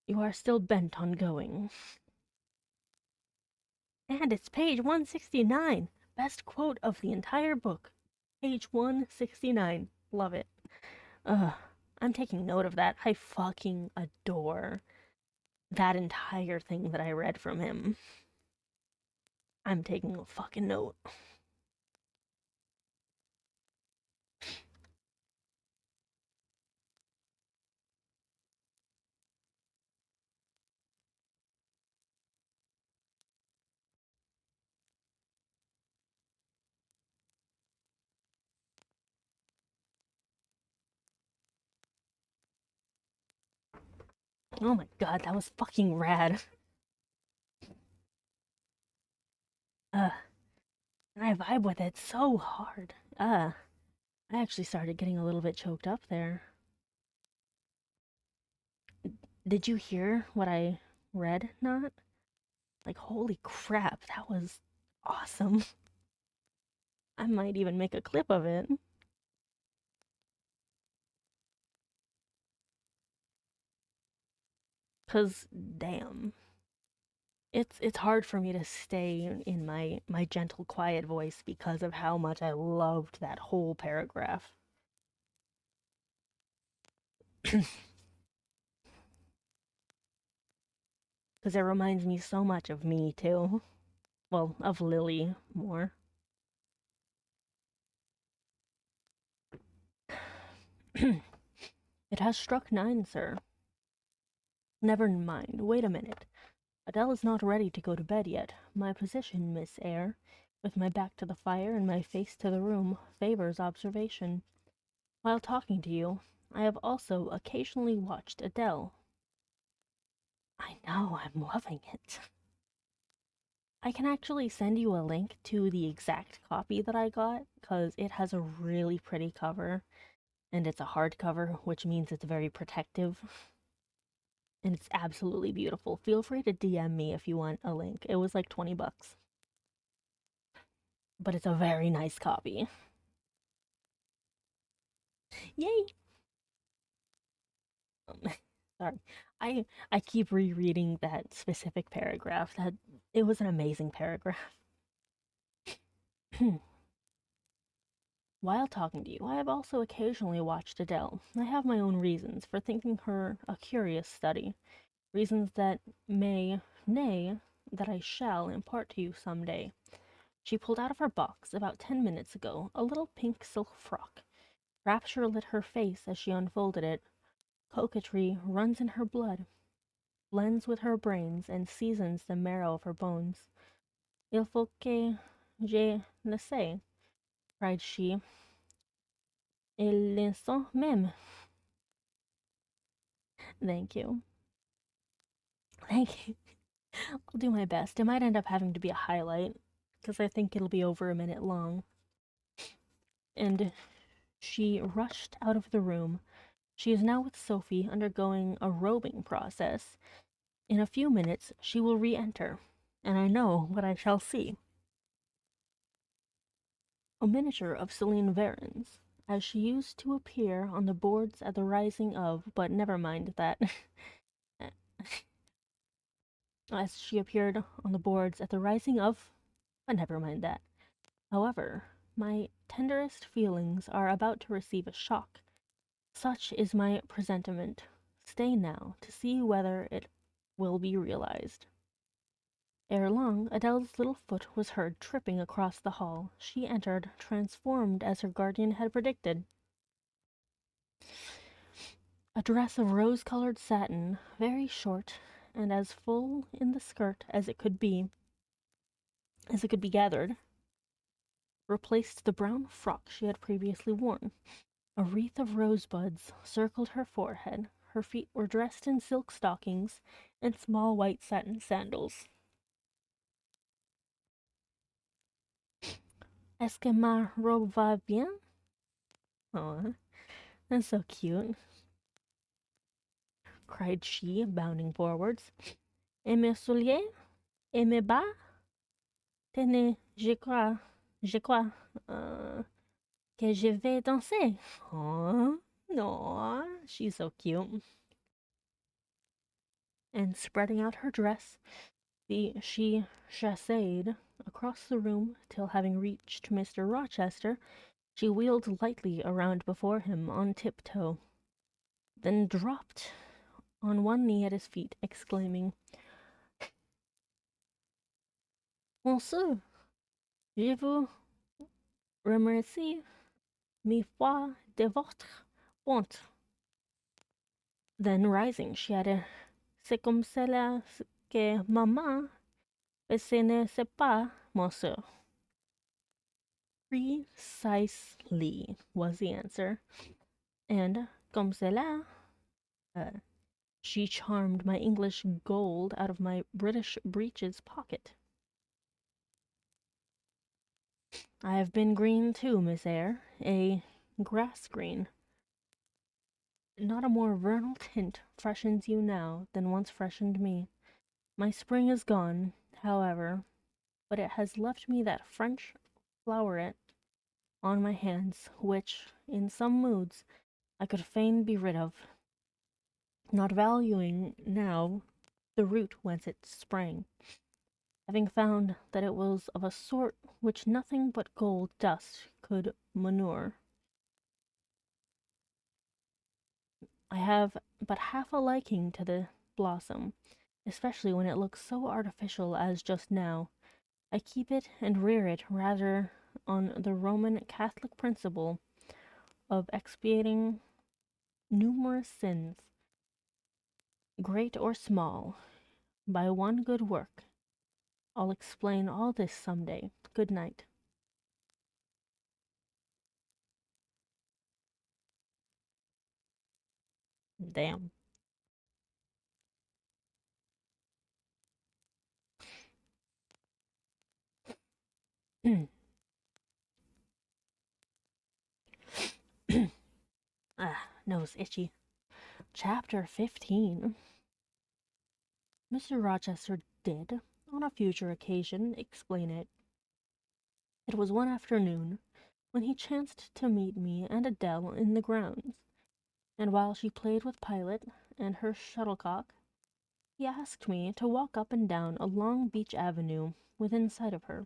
You are still bent on going. And it's page 169. Best quote of the entire book. Page 169. Love it. I'm taking note of that. I fucking adore that entire thing that I read from him. I'm taking a fucking note. Oh my god, that was fucking rad. And I vibe with it so hard. I actually started getting a little bit choked up there. Did you hear what I read, Not? Like, holy crap, that was awesome. I might even make a clip of it. 'Cause damn. It's hard for me to stay in my gentle, quiet voice because of how much I loved that whole paragraph. Because it reminds me so much of me, too. Well, of Lily more. It has struck 9, sir. Never mind. Wait a minute. Adele is not ready to go to bed yet. My position, Miss Eyre, with my back to the fire and my face to the room, favors observation. While talking to you, I have also occasionally watched Adele. I know, I'm loving it. I can actually send you a link to the exact copy that I got because it has a really pretty cover and it's a hardcover, which means it's very protective and it's absolutely beautiful. Feel free to DM me if you want a link. It was like 20 bucks. But it's a very nice copy. Yay! Sorry. I keep rereading that specific paragraph. That it was an amazing paragraph. While talking to you, I have also occasionally watched Adele. I have my own reasons for thinking her a curious study. Reasons that may, nay, that I shall impart to you some day. She pulled out of her box about 10 minutes ago a little pink silk frock. Rapture lit her face as she unfolded it. Coquetry runs in her blood, blends with her brains, and seasons the marrow of her bones. Il faut que je le sais, cried she. Il le sent même. Thank you. Thank you. I'll do my best. It might end up having to be a highlight, because I think it'll be over a minute long. And she rushed out of the room. She is now with Sophie, undergoing a robing process. In a few minutes, she will re-enter, and I know what I shall see. A miniature of Celine Varens, as she used to appear on the boards at the rising of, but never mind that. As she appeared on the boards at the rising of, but never mind that. However, my tenderest feelings are about to receive a shock. Such is my presentiment. Stay now to see whether it will be realized. Ere long, Adele's little foot was heard tripping across the hall. She entered, transformed as her guardian had predicted. A dress of rose-colored satin, very short, and as full in the skirt as it could be gathered, replaced the brown frock she had previously worn. A wreath of rosebuds circled her forehead. Her feet were dressed in silk stockings and small white satin sandals. Est-ce que ma robe va bien? Oh, that's so cute, cried she, bounding forwards. Et mes souliers? Et mes bas? Tenez, je crois, que je vais danser. Oh, no, she's so cute. And spreading out her dress, she chassed across the room till, having reached Mr. Rochester, she wheeled lightly around before him on tiptoe, then dropped on one knee at his feet, exclaiming, Monsieur, je vous remercie mille fois de votre bonté. Then rising, she added, C'est comme cela que maman, ce n'est pas, monsieur. Precisely, was the answer. And comme cela, she charmed my English gold out of my British breeches pocket. I have been green too, Miss Eyre, a grass green. Not a more vernal tint freshens you now than once freshened me. My spring is gone, however, but it has left me that French floweret on my hands, which, in some moods, I could fain be rid of, not valuing now the root whence it sprang, having found that it was of a sort which nothing but gold dust could manure. I have but half a liking to the blossom, especially when it looks so artificial as just now. I keep it and rear it rather on the Roman Catholic principle of expiating numerous sins, great or small, by one good work. I'll explain all this some day. Good night. Damn. Nose itchy. Chapter 15. Mr. Rochester did, on a future occasion, explain it. It was one afternoon when he chanced to meet me and Adele in the grounds, and while she played with Pilot and her shuttlecock, he asked me to walk up and down a long beech avenue within sight of her.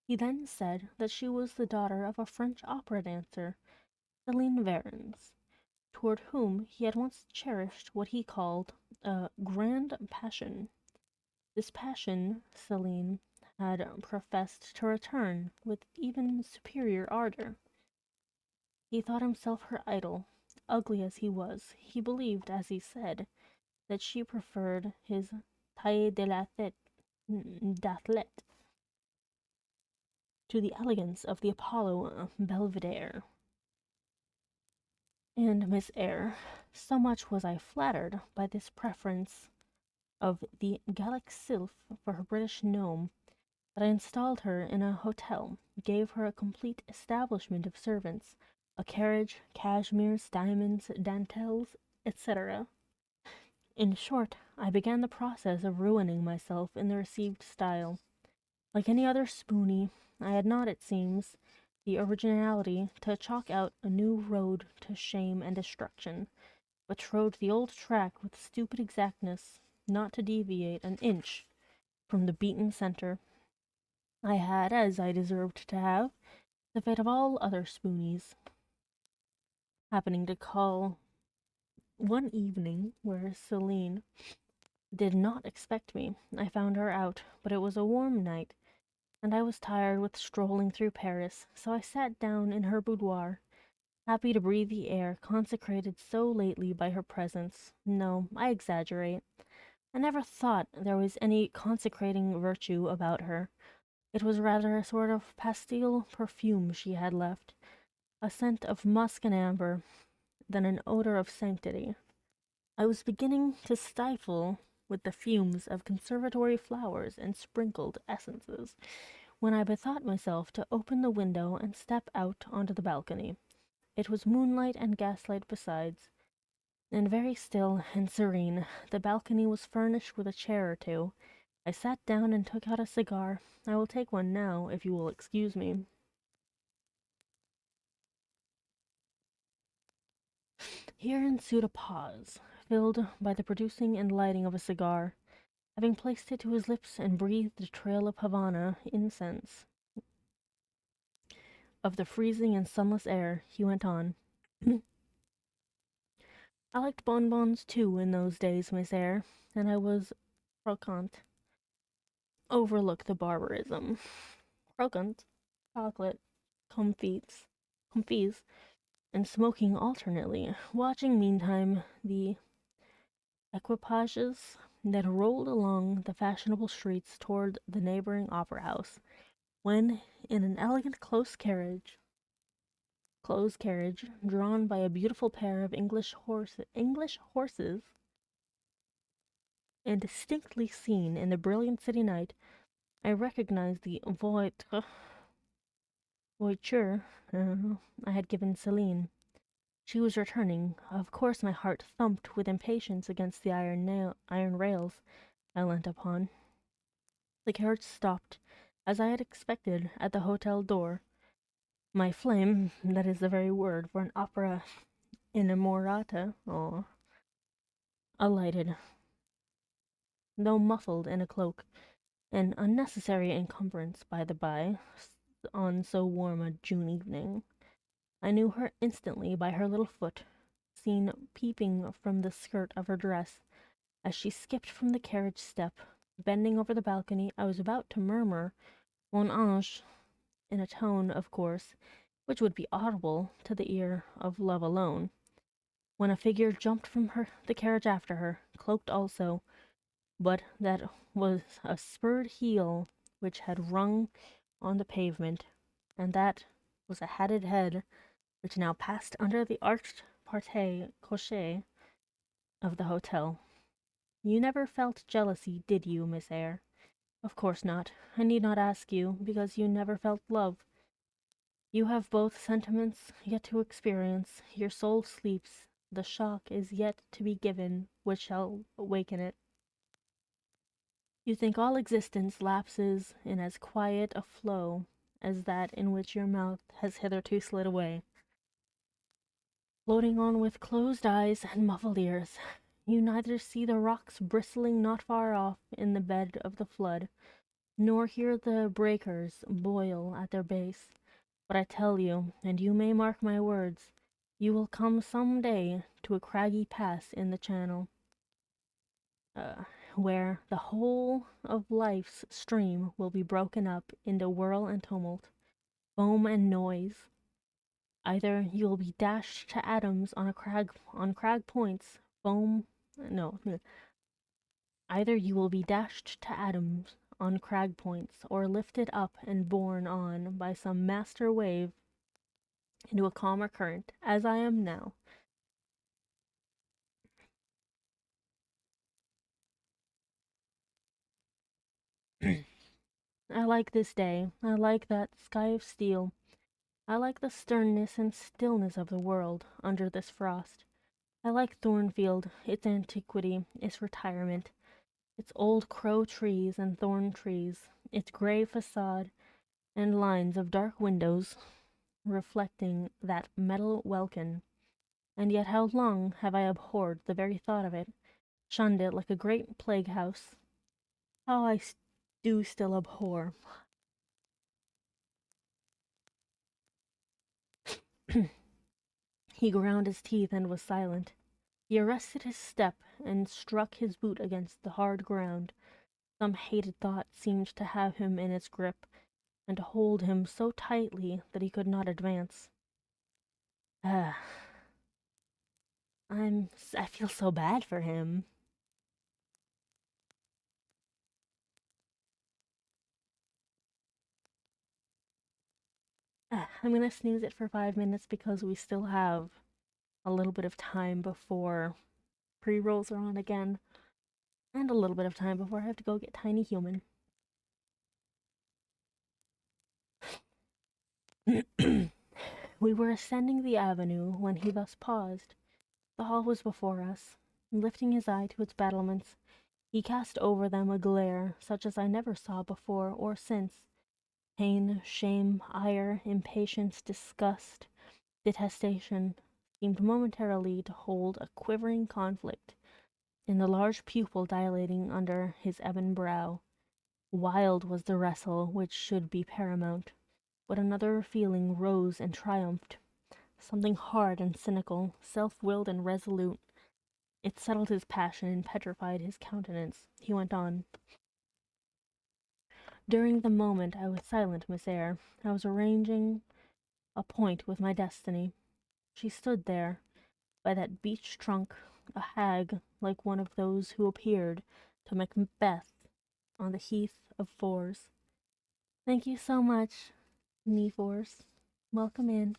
He then said that she was the daughter of a French opera dancer, Celine Varens, toward whom he had once cherished what he called a grand passion. This passion Celine had professed to return with even superior ardor. He thought himself her idol. Ugly as he was, he believed, as he said, that she preferred his taille de la tête d'athlète to the elegance of the Apollo Belvedere. And Miss Eyre, so much was I flattered by this preference of the Gallic sylph for her British gnome, that I installed her in a hotel, gave her a complete establishment of servants, a carriage, cashmeres, diamonds, dentelles, etc. In short, I began the process of ruining myself in the received style. Like any other spoony, I had not, it seems, the originality to chalk out a new road to shame and destruction, but trode the old track with stupid exactness, not to deviate an inch from the beaten centre. I had, as I deserved to have, the fate of all other spoonies. Happening to call one evening where Celine did not expect me, I found her out, but it was a warm night, and I was tired with strolling through Paris, so I sat down in her boudoir, happy to breathe the air consecrated so lately by her presence. No, I exaggerate. I never thought there was any consecrating virtue about her. It was rather a sort of pastille perfume she had left, a scent of musk and amber, than an odor of sanctity. I was beginning to stifle with the fumes of conservatory flowers and sprinkled essences, when I bethought myself to open the window and step out onto the balcony. It was moonlight and gaslight besides, and very still and serene. The balcony was furnished with a chair or two. I sat down and took out a cigar. I will take one now, if you will excuse me. Here ensued a pause, filled by the producing and lighting of a cigar. Having placed it to his lips and breathed a trail of Havana incense of the freezing and sunless air, he went on. I liked bonbons too in those days, Miss Eyre, and I was croquant. Overlook the barbarism. Croquant, chocolate, comfits, and smoking alternately, watching meantime the equipages that rolled along the fashionable streets toward the neighboring opera house, when in an elegant close carriage, drawn by a beautiful pair of English horses, and distinctly seen in the brilliant city night, I recognized the voiture I had given Celine. She was returning. Of course my heart thumped with impatience against the iron rails I leant upon. The carriage stopped, as I had expected, at the hotel door. My flame, that is the very word for an opera innamorata, alighted, though muffled in a cloak, an unnecessary encumbrance, by the by, on so warm a June evening. I knew her instantly by her little foot, seen peeping from the skirt of her dress, as she skipped from the carriage step. Bending over the balcony, I was about to murmur "Mon ange," in a tone, of course, which would be audible to the ear of love alone, when a figure jumped from the carriage after her, cloaked also, but that was a spurred heel which had rung on the pavement, and that was a hatted head which now passed under the arched porte cochere of the hotel. You never felt jealousy, did you, Miss Eyre? Of course not. I need not ask you, because you never felt love. You have both sentiments yet to experience. Your soul sleeps. The shock is yet to be given which shall awaken it. You think all existence lapses in as quiet a flow as that in which your mouth has hitherto slid away, floating on with closed eyes and muffled ears. You neither see the rocks bristling not far off in the bed of the flood, nor hear the breakers boil at their base. But I tell you, and you may mark my words, you will come some day to a craggy pass in the channel, where the whole of life's stream will be broken up into whirl and tumult, foam and noise. Either you will be dashed to atoms on crag points, foam no, either you will be dashed to atoms on crag points, or lifted up and borne on by some master wave into a calmer current, as I am now. I like this day. I like that sky of steel. I like the sternness and stillness of the world under this frost. I like Thornfield, its antiquity, its retirement, its old crow trees and thorn trees, its grey facade, and lines of dark windows reflecting that metal welkin. And yet how long have I abhorred the very thought of it, shunned it like a great plague house. How I do still abhor. He ground his teeth and was silent. He arrested his step and struck his boot against the hard ground. Some hated thought seemed to have him in its grip, and to hold him so tightly that he could not advance. Ah, I feel so bad for him. I'm gonna snooze it for 5 minutes because we still have a little bit of time before pre-rolls are on again, and a little bit of time before I have to go get Tiny Human. We were ascending the avenue when he thus paused. The hall was before us. Lifting his eye to its battlements, he cast over them a glare such as I never saw before or since. Pain, shame, ire, impatience, disgust, detestation seemed momentarily to hold a quivering conflict in the large pupil dilating under his ebon brow. Wild was the wrestle which should be paramount, but another feeling rose and triumphed, something hard and cynical, self-willed and resolute. It settled his passion and petrified his countenance. He went on. During the moment I was silent, Miss Eyre, I was arranging a point with my destiny. She stood there, by that beech trunk, a hag like one of those who appeared to Macbeth on the heath of Forres. Thank you so much, Forres. Welcome in.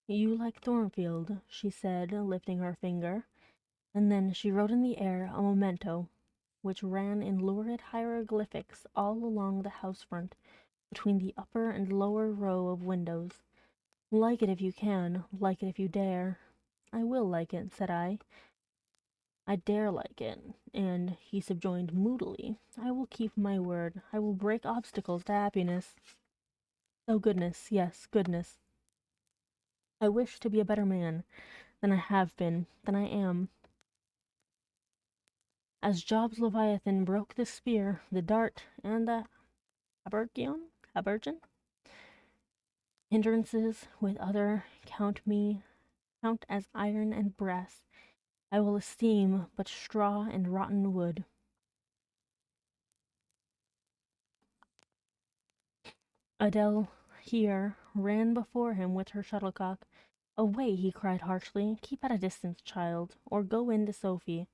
You like Thornfield, she said, lifting her finger, and then she wrote in the air a memento, which ran in lurid hieroglyphics all along the house front, between the upper and lower row of windows. Like it if you can, like it if you dare. I will like it, said I. I dare like it, and he subjoined moodily, I will keep my word. I will break obstacles to happiness. Oh, goodness, yes, goodness. I wish to be a better man than I have been, than I am. As Job's Leviathan broke the spear, the dart, and the habergeon, hindrances with other count as iron and brass. I will esteem but straw and rotten wood. Adele here ran before him with her shuttlecock. Away, he cried harshly. Keep at a distance, child, or go in to Sophie.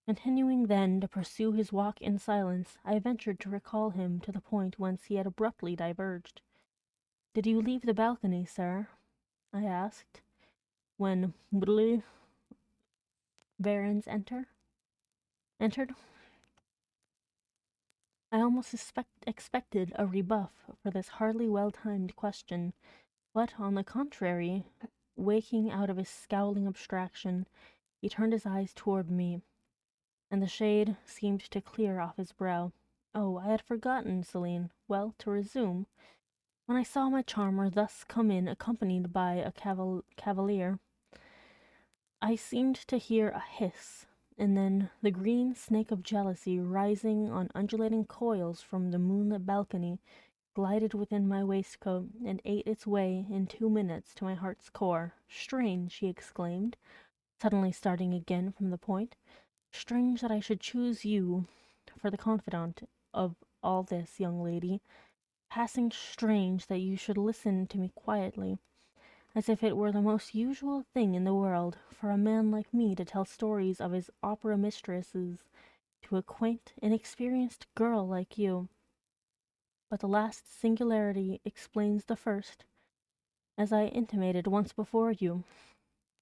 Continuing then to pursue his walk in silence, I ventured to recall him to the point whence he had abruptly diverged. Did you leave the balcony, sir? I asked, when Varens entered. I almost expected a rebuff for this hardly well-timed question, but on the contrary, waking out of his scowling abstraction, he turned his eyes toward me, and the shade seemed to clear off his brow. Oh, I had forgotten, Celine. Well, to resume, when I saw my charmer thus come in accompanied by a cavalier, I seemed to hear a hiss, and then the green snake of jealousy rising on undulating coils from the moonlit balcony glided within my waistcoat and ate its way in 2 minutes to my heart's core. Strange, he exclaimed, suddenly starting again from the point. Strange that I should choose you for the confidant of all this, young lady. Passing strange that you should listen to me quietly, as if it were the most usual thing in the world for a man like me to tell stories of his opera mistresses to a quaint, inexperienced girl like you. But the last singularity explains the first, as I intimated once before you.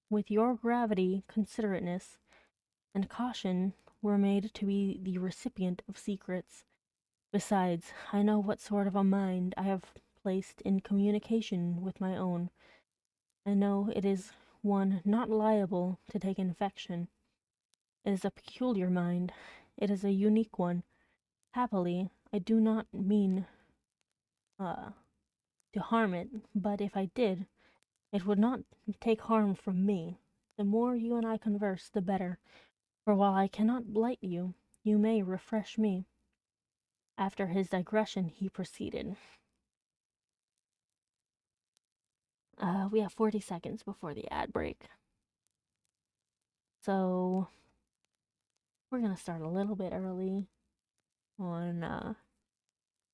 With your gravity, considerateness, and caution were made to be the recipient of secrets. Besides, I know what sort of a mind I have placed in communication with my own. I know it is one not liable to take infection. It is a peculiar mind. It is a unique one. Happily, I do not mean to harm it, but if I did, it would not take harm from me. The more you and I converse, the better, for while I cannot blight you, you may refresh me. After his digression, he proceeded. We have 40 seconds before the ad break. So, we're going to start a little bit early on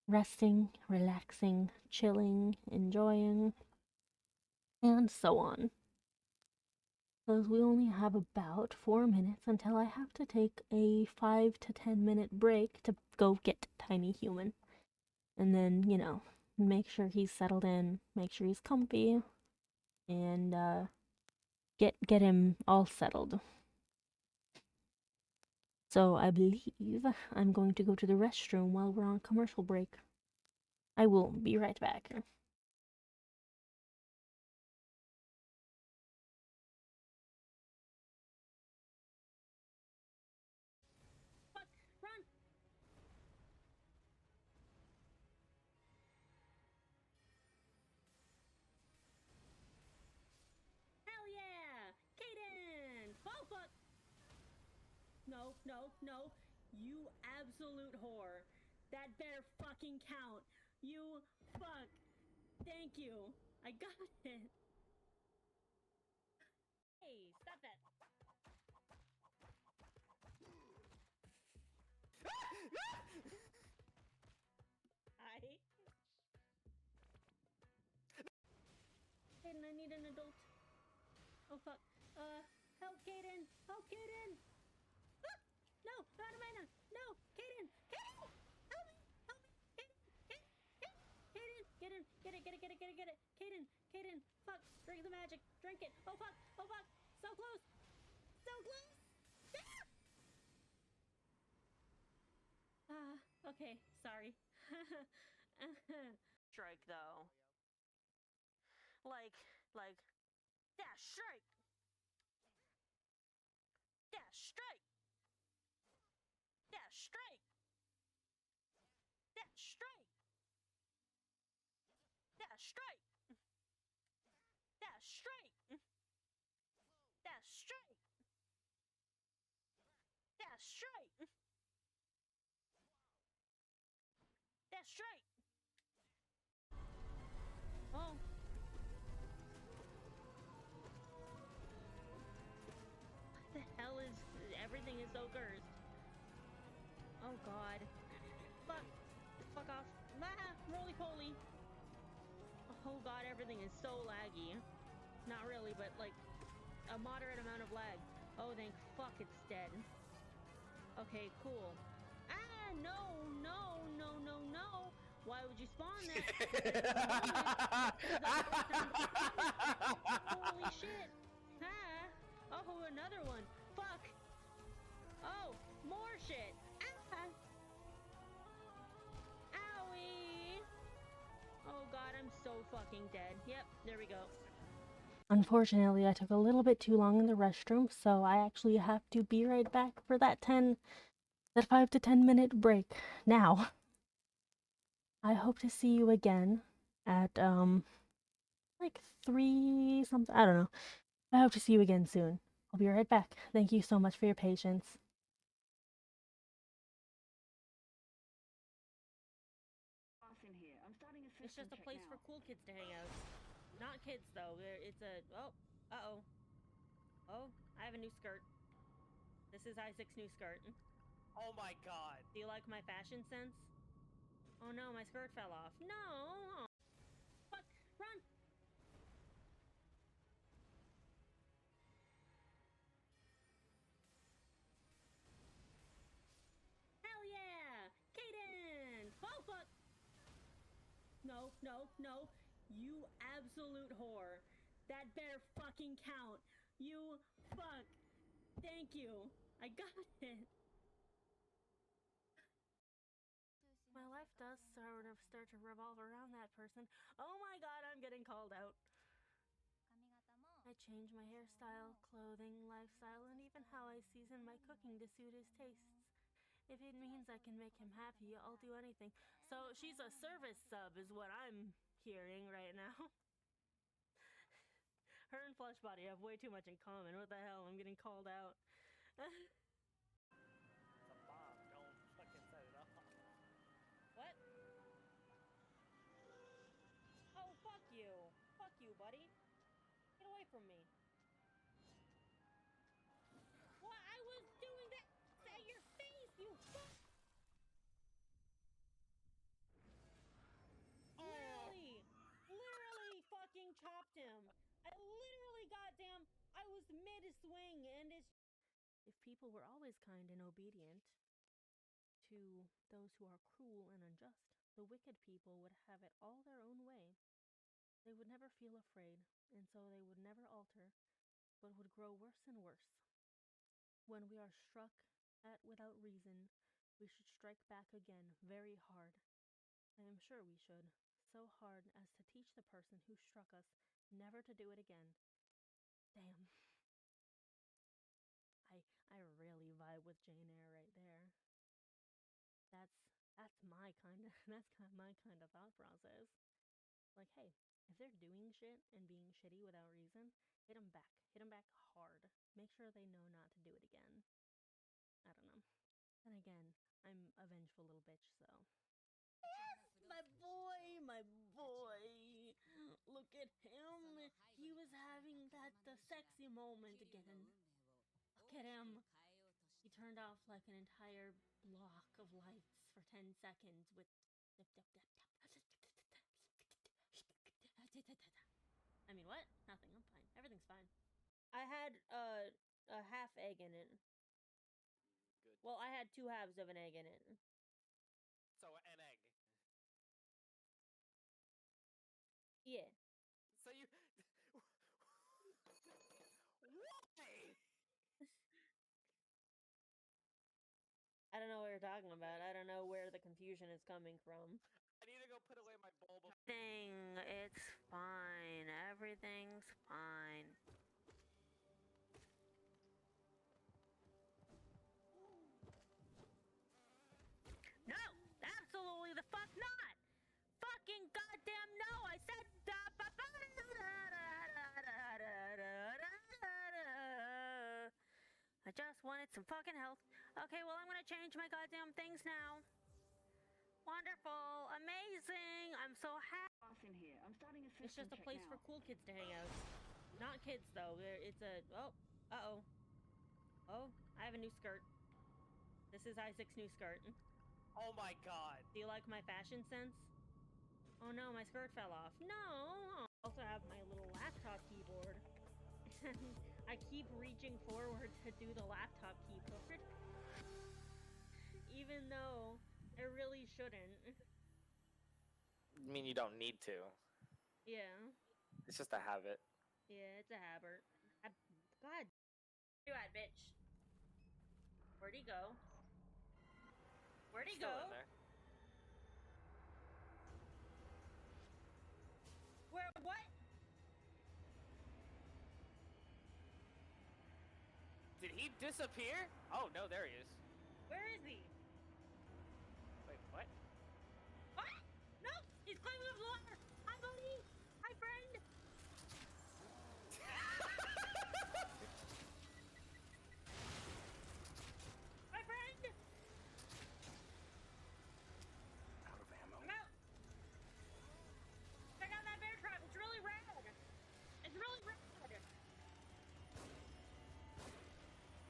resting, relaxing, chilling, enjoying, and so on. Because we only have about 4 minutes until I have to take a 5 to 10 minute break to go get Tiny Human. And then, make sure he's settled in, make sure he's comfy, and get him all settled. So I believe I'm going to go to the restroom while we're on commercial break. I will be right back. Run! Hell yeah! Kaden! Oh fuck! No. You absolute whore. That better fucking count. You fuck. Thank you. I got it. Hey, stop that. Hi. Kaden, I need an adult. Oh fuck. Help Kaden! Help Kaden! Ah! No! Not Amanda! No! Kaden! Kaden! Help me! Help me! Kaden! Kaden! Kaden! Get it! Kaden! Fuck! Drink the magic! Drink it! Oh fuck! Oh fuck! So close! So close! Okay. Sorry. Strike though. Like, dash strike! Dash strike! Dash strike! Dash strike! Dash strike! Dash strike! Dash strike! Dash strike! Dash strike! Oh. What the hell is... Everything is so cursed. Oh god. Fuck. Fuck off. Ah! Roly-poly! Oh god, everything is so laggy. Not really, but like a moderate amount of lag. Oh, thank fuck it's dead. Okay, cool. Ah, no. Why would you spawn that? Holy shit. Ah. Oh, another one. Fuck. Oh, more shit! Ah! Owie! Oh god, I'm so fucking dead. Yep, there we go. Unfortunately, I took a little bit too long in the restroom, so I actually have to be right back for that 5 to 10 minute break now. I hope to see you again at, like 3 something. I don't know. I hope to see you again soon. I'll be right back. Thank you so much for your patience. Pass in here. I'm starting a system It's just a check place now. for cool kids to hang out. Not kids, though. It's a... Oh. Uh-oh. Oh, I have a new skirt. This is Isaac's new skirt. Oh my god. Do you like my fashion sense? Oh no, my skirt fell off. No! Fuck! Run! Hell yeah! Cadence! Oh fuck! No, no, no. You absolute whore. That better fucking count. You fuck. Thank you. I got it. My life does sort of start to revolve around that person. Oh my god, I'm getting called out. I change my hairstyle, clothing, lifestyle, and even how I season my cooking to suit his tastes. If it means I can make him happy, I'll do anything. So she's a service sub is what I'm hearing right now. Her and Flesh Body have way too much in common. What the hell? I'm getting called out. It's a bomb. Don't fucking set it off. What? Oh, fuck you. Fuck you, buddy. Get away from me. What? I was doing that at your face, you fuck! Literally fucking chopped him. I literally goddamn, I was mid-swing and it's... If people were always kind and obedient to those who are cruel and unjust, the wicked people would have it all their own way. They would never feel afraid, and so they would never alter, but would grow worse and worse. When we are struck at without reason, we should strike back again very hard. I am sure we should, so hard as to teach the person who struck us never to do it again. Damn. I really vibe with Jane Eyre right there. That's my kind of my kind of thought process. Like, hey, if they're doing shit and being shitty without reason, hit them back. Hit them back hard. Make sure they know not to do it again. I don't know. And again, I'm a vengeful little bitch, so. Yes, my boy, my boy. Look at him. He was having the sexy moment again. Look at him. He turned off like an entire block of lights for 10 seconds with... I mean, what? Nothing. I'm fine. Everything's fine. I had a half egg in it. Good. Well, I had 2 halves of an egg in it. So an egg. Yeah. So you. Why? I don't know what you're talking about. I don't know where the confusion is coming from. I need to go put away my bowl. It's fine. Everything's fine. No! Absolutely the fuck not! Fucking goddamn no! I said... I just wanted some fucking health. Okay, well, I'm gonna change my goddamn things now. Wonderful. Amazing. I'm so happy. Pass in here. I'm starting a system It's just a check place now. for cool kids to hang out. Not kids, though. It's a... Oh. Uh-oh. Oh, I have a new skirt. This is Isaac's new skirt. Oh my god. Do you like my fashion sense? Oh no, my skirt fell off. No! I also have my little laptop keyboard. I keep reaching forward to do the laptop keyboard. Even though I really shouldn't. I mean, you don't need to. Yeah. It's just a habit. Yeah, it's a habit. God. Where you at, bitch? Where'd he go? Where'd he Still go? in there. Where? What? Did he disappear? Oh no, there he is. Where is he? Wait, what? Ah! No! He's climbing the floor! Hi, buddy! Hi, friend! Hi, friend! Out of ammo. I'm out! Check out that bear trap! It's really rad! It's really rad!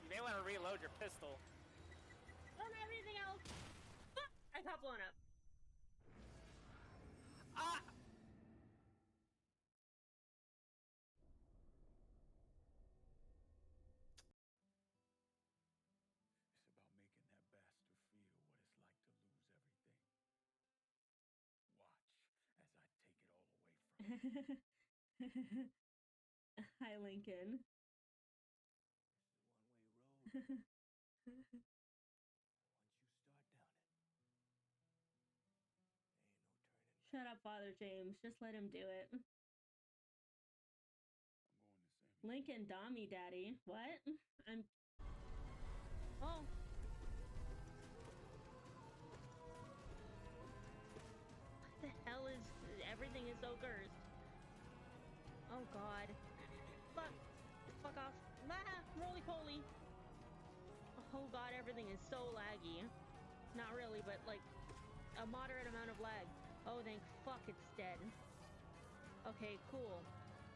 You may want to reload your pistol. I don't have anything else! Fuck! I got blown up. Ah! It's about making that bastard feel what it's like to lose everything. Watch as I take it all away from you. Hi, Lincoln. It's a one-way road. Once you start down it, ain't no turning back. Shut up, Father James. Just let him do it. I'm going to San Lincoln Dommy Daddy. What? I'm. Oh. What the hell is. Everything is so cursed. Oh god. Fuck. Fuck off. Ah! Roly poly. Oh god, everything is so laggy. Not really, but like a moderate amount of lag. Oh, thank fuck it's dead. Okay, cool.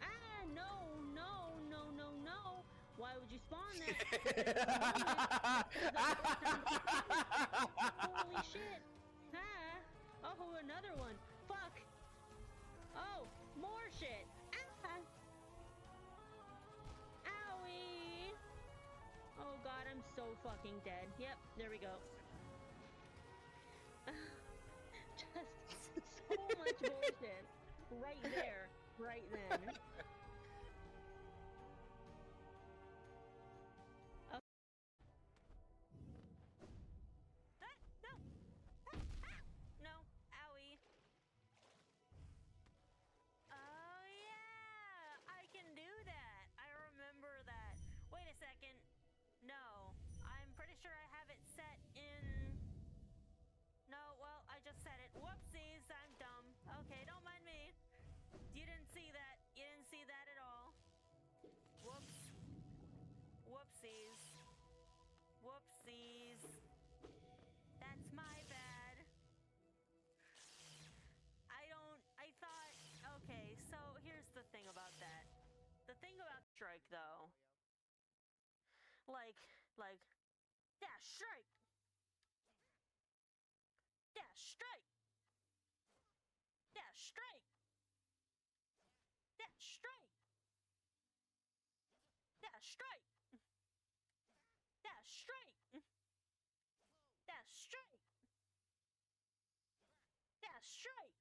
Ah, no, no, no, no, no. Why would you spawn there? Holy shit. Ah. Oh, another one. Fuck. Oh, more shit. Ah. Owie. Oh god, I'm so fucking dead. Yep, there we go. Just so much bullshit. Right there. Right then. No! No! Owie. Oh yeah! I can do that! I remember that. Wait a second. No. I'm pretty sure I have it set in... No, well, I just said it. Whoopsies, I'm dumb. Okay, don't mind me. You didn't see that. You didn't see that at all. Whoops. Whoopsies. Whoopsies. That's my bad. I thought, okay, so here's the thing about that. The thing about strike, though. Like, dash strike! Dash strike! Dash strike! Dash strike! Dash strike! Dash strike! Dash strike! Dash strike!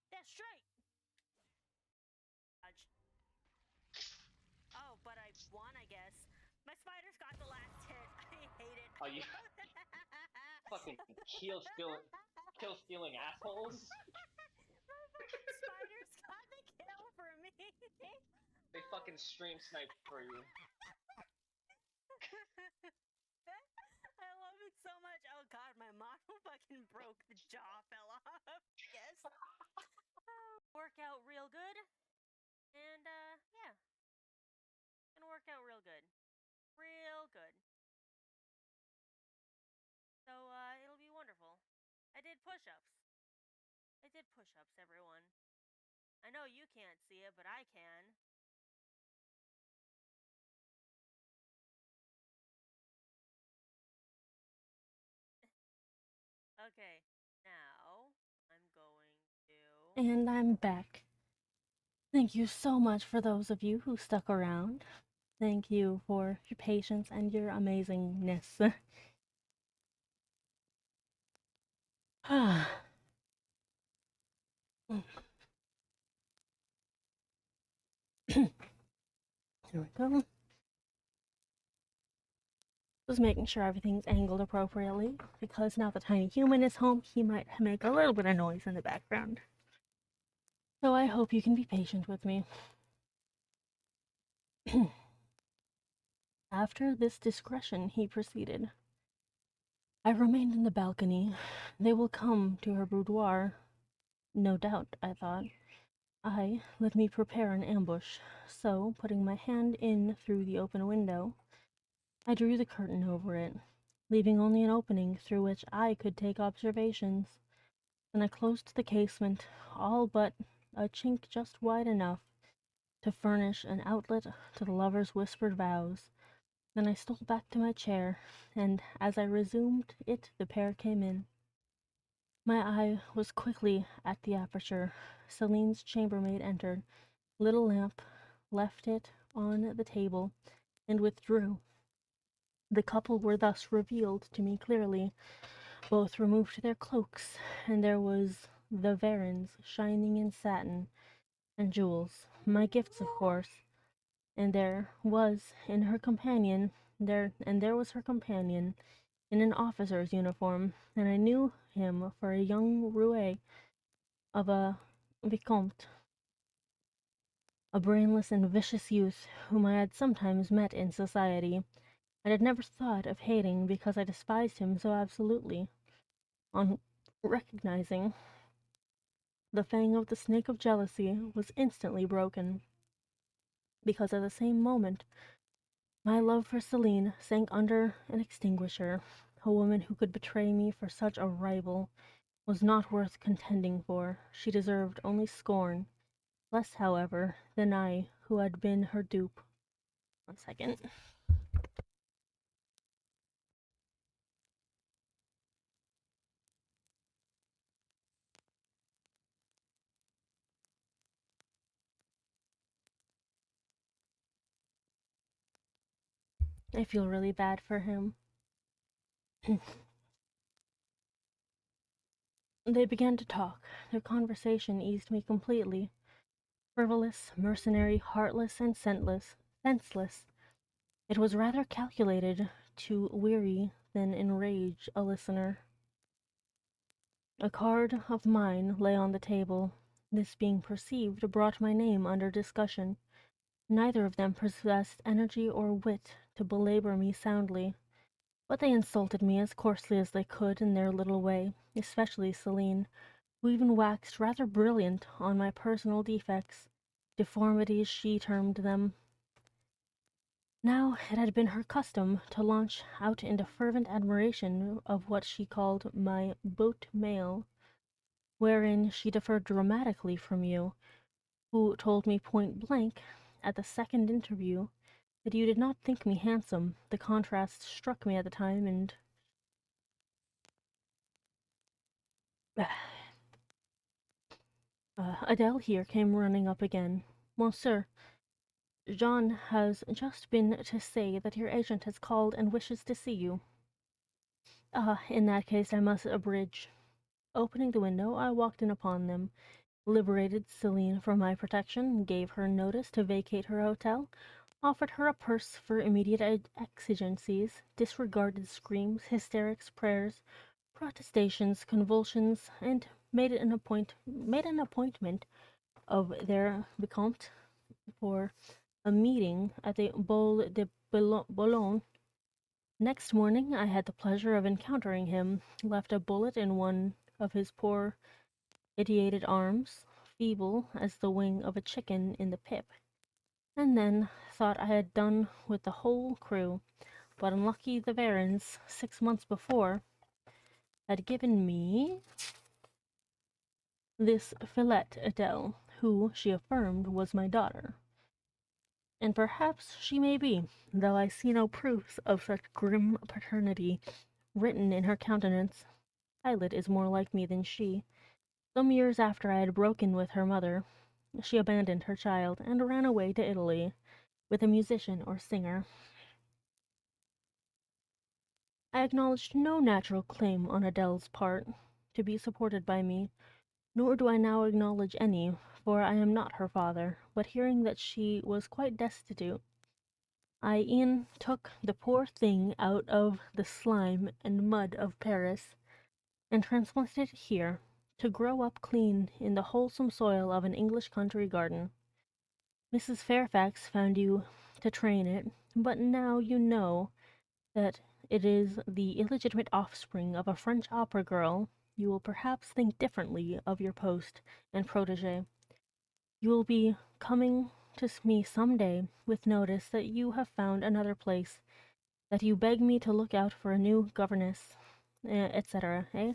Dash strike! Dodge. Oh, but I won, I guess. My spiders got the last hit. I hate it. Oh, you fucking kill stealing assholes. My fucking spiders got the kill for me. They fucking stream sniped for you. I love it so much. Oh god, my model fucking broke. The jaw fell off. Yes. Work out real good. And yeah. Gonna work out real good. Real good. So it'll be wonderful. I did push-ups. I did push-ups, everyone. I know you can't see it, but I can. Okay, now I'm going to... And I'm back. Thank you so much for those of you who stuck around. Thank you for your patience and your amazingness. Here we go. Just making sure everything's angled appropriately, because now the tiny human is home, he might make a little bit of noise in the background. So I hope you can be patient with me. After this discretion, he proceeded. I remained in the balcony. They will come to her boudoir. No doubt, I thought. Let me prepare an ambush. So, putting my hand in through the open window, I drew the curtain over it, leaving only an opening through which I could take observations. Then I closed the casement, all but a chink just wide enough to furnish an outlet to the lovers' whispered vows. Then I stole back to my chair, and as I resumed it, the pair came in. My eye was quickly at the aperture. Celine's chambermaid entered, lit a lamp, left it on the table, and withdrew. The couple were thus revealed to me clearly. Both removed their cloaks, and there was the Varens shining in satin and jewels, my gifts, of course, and there was her companion in an officer's uniform, and I knew him for a young roué of a vicomte, a brainless and vicious youth whom I had sometimes met in society, and had never thought of hating because I despised him so absolutely. On recognizing the fang of the snake of jealousy was instantly broken, because at the same moment my love for Celine sank under an extinguisher. A woman who could betray me for such a rival was not worth contending for. She deserved only scorn, less, however, than I, who had been her dupe. 1 second. I feel really bad for him. They began to talk. Their conversation eased me completely. Frivolous, mercenary, heartless, and senseless. It was rather calculated to weary than enrage a listener. A card of mine lay on the table. This being perceived brought my name under discussion. Neither of them possessed energy or wit to belabor me soundly, but they insulted me as coarsely as they could in their little way, especially Celine, who even waxed rather brilliant on my personal defects, deformities she termed them. Now it had been her custom to launch out into fervent admiration of what she called my beau male, wherein she differed dramatically from you, who told me point blank, at the second interview, that you did not think me handsome. The contrast struck me at the time, and Adele here came running up again. Monsieur, Jean has just been to say that your agent has called and wishes to see you. In that case I must abridge. Opening the window, I walked in upon them, liberated Celine from my protection, gave her notice to vacate her hotel, offered her a purse for immediate exigencies, disregarded screams, hysterics, prayers, protestations, convulsions, and made an appointment of their vicomte for a meeting at the Bowl de Boulogne. Next morning I had the pleasure of encountering him, left a bullet in one of his poor ideated arms, feeble as the wing of a chicken in the pip, and then thought I had done with the whole crew, but unlucky the Varens, 6 months before, had given me this Philette Adele, who, she affirmed, was my daughter. And perhaps she may be, though I see no proofs of such grim paternity written in her countenance. Pilot is more like me than she. Some years after I had broken with her mother, she abandoned her child and ran away to Italy with a musician or singer. I acknowledged no natural claim on Adele's part to be supported by me, nor do I now acknowledge any, for I am not her father, but hearing that she was quite destitute, I e'en took the poor thing out of the slime and mud of Paris, and transplanted it here, to grow up clean in the wholesome soil of an English country garden. Mrs. Fairfax found you to train it, but now you know that it is the illegitimate offspring of a French opera girl, you will perhaps think differently of your post and protege. You will be coming to me some day with notice that you have found another place, that you beg me to look out for a new governess, etc., eh?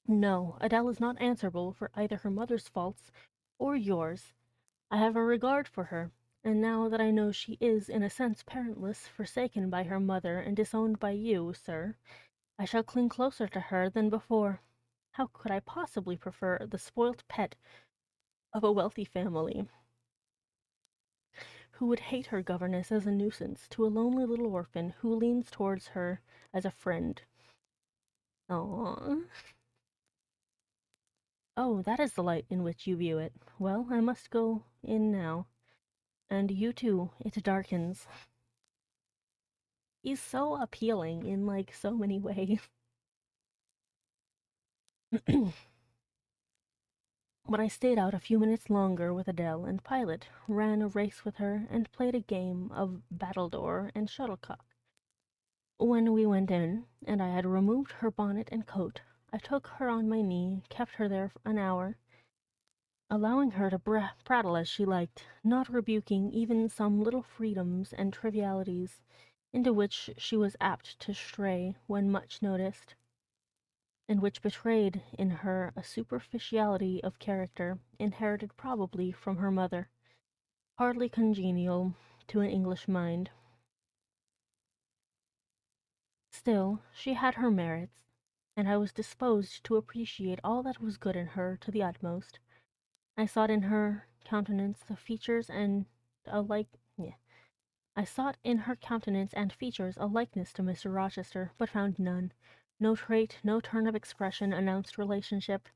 No, Adele is not answerable for either her mother's faults or yours. I have a regard for her, and now that I know she is, in a sense, parentless, forsaken by her mother, and disowned by you, sir, I shall cling closer to her than before. How could I possibly prefer the spoilt pet of a wealthy family, who would hate her governess as a nuisance, to a lonely little orphan who leans towards her as a friend? Aww. Oh, that is the light in which you view it. Well, I must go in now. And you too, it darkens. He's so appealing in, like, so many ways. But I stayed out a few minutes longer with Adele, and Pilot ran a race with her and played a game of battledore and shuttlecock. When we went in, and I had removed her bonnet and coat, I took her on my knee, kept her there for an hour, allowing her to prattle as she liked, not rebuking even some little freedoms and trivialities into which she was apt to stray when much noticed, and which betrayed in her a superficiality of character inherited probably from her mother, hardly congenial to an English mind. Still, she had her merits, and I was disposed to appreciate all that was good in her to the utmost. I sought in her countenance the features and a like. Yeah. I sought in her countenance and features a likeness to Mr. Rochester, but found none. No trait, no turn of expression announced relationship.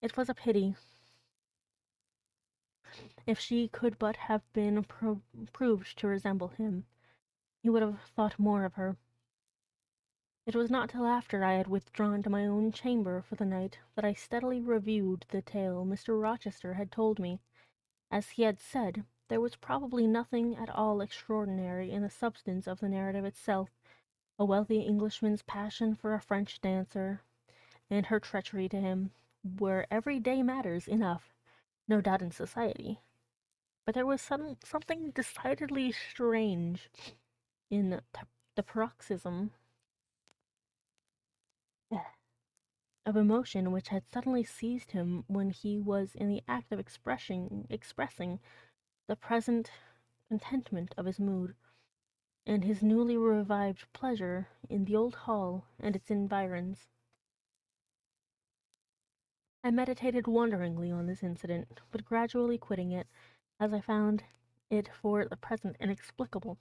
It was a pity. If she could but have been proved to resemble him, he would have thought more of her. It was not till after I had withdrawn to my own chamber for the night that I steadily reviewed the tale Mr. Rochester had told me. As he had said, there was probably nothing at all extraordinary in the substance of the narrative itself. A wealthy Englishman's passion for a French dancer, and her treachery to him, were everyday matters enough, no doubt in society. But there was something decidedly strange in the paroxysm of emotion which had suddenly seized him when he was in the act of expressing the present contentment of his mood, and his newly revived pleasure in the old hall and its environs. I meditated wonderingly on this incident, but gradually quitting it, as I found it for the present inexplicable,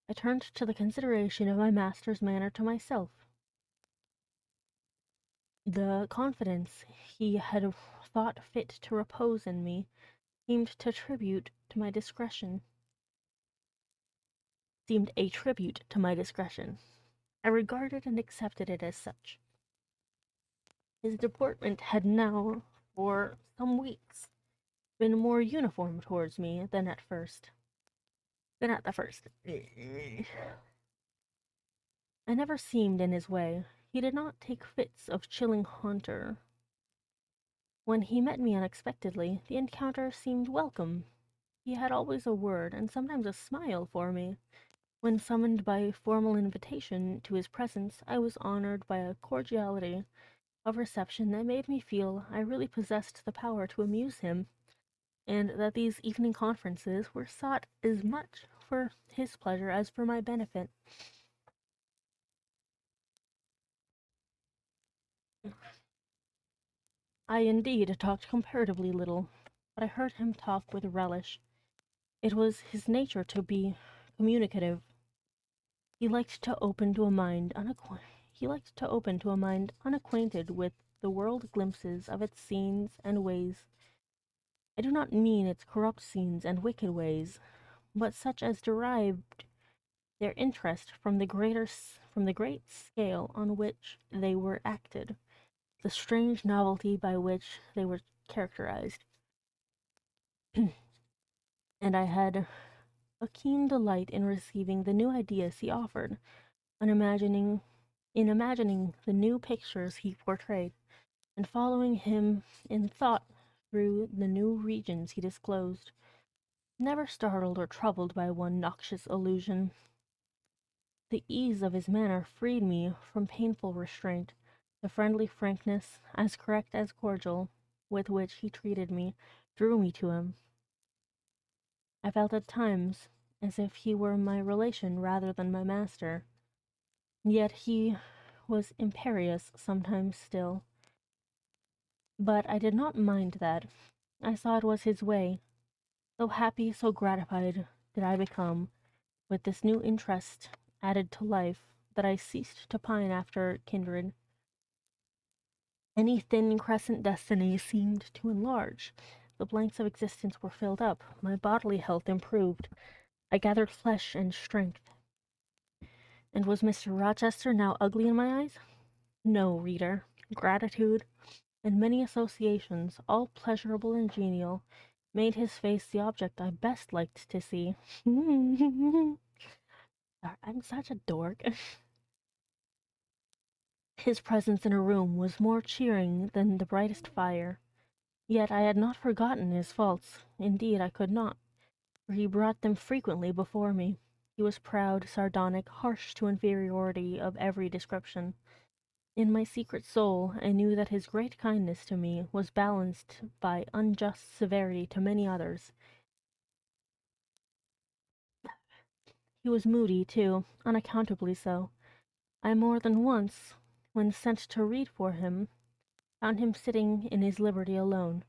I turned to the consideration of my master's manner to myself. The confidence he had thought fit to repose in me seemed a tribute to my discretion. I regarded and accepted it as such. His deportment had now, for some weeks, been more uniform towards me than at the first. I never seemed in his way. He did not take fits of chilling hauteur. When he met me unexpectedly, the encounter seemed welcome. He had always a word, and sometimes a smile, for me. When summoned by formal invitation to his presence, I was honored by a cordiality of reception that made me feel I really possessed the power to amuse him, and that these evening conferences were sought as much for his pleasure as for my benefit. I indeed talked comparatively little, but I heard him talk with relish. It was his nature to be communicative. He liked to open to a mind unacquainted with the world glimpses of its scenes and ways I do not mean its corrupt scenes and wicked ways, but such as derived their interest from the great scale on which they were acted, the strange novelty by which they were characterized. And I had a keen delight in receiving the new ideas he offered, in imagining the new pictures he portrayed, and following him in thought through the new regions he disclosed, never startled or troubled by one noxious illusion. The ease of his manner freed me from painful restraint. The friendly frankness, as correct as cordial, with which he treated me, drew me to him. I felt at times as if he were my relation rather than my master. Yet he was imperious sometimes still. But I did not mind that. I saw it was his way. So happy, so gratified did I become with this new interest added to life that I ceased to pine after kindred. Any thin crescent destiny seemed to enlarge. The blanks of existence were filled up. My bodily health improved. I gathered flesh and strength. And was Mr. Rochester now ugly in my eyes? No, reader. Gratitude and many associations, all pleasurable and genial, made his face the object I best liked to see. I'm such a dork. His presence in a room was more cheering than the brightest fire. Yet I had not forgotten his faults. Indeed, I could not, for he brought them frequently before me. He was proud, sardonic, harsh to inferiority of every description. In my secret soul, I knew that his great kindness to me was balanced by unjust severity to many others. He was moody, too, unaccountably so. I more than once, when sent to read for him, found him sitting in his liberty alone,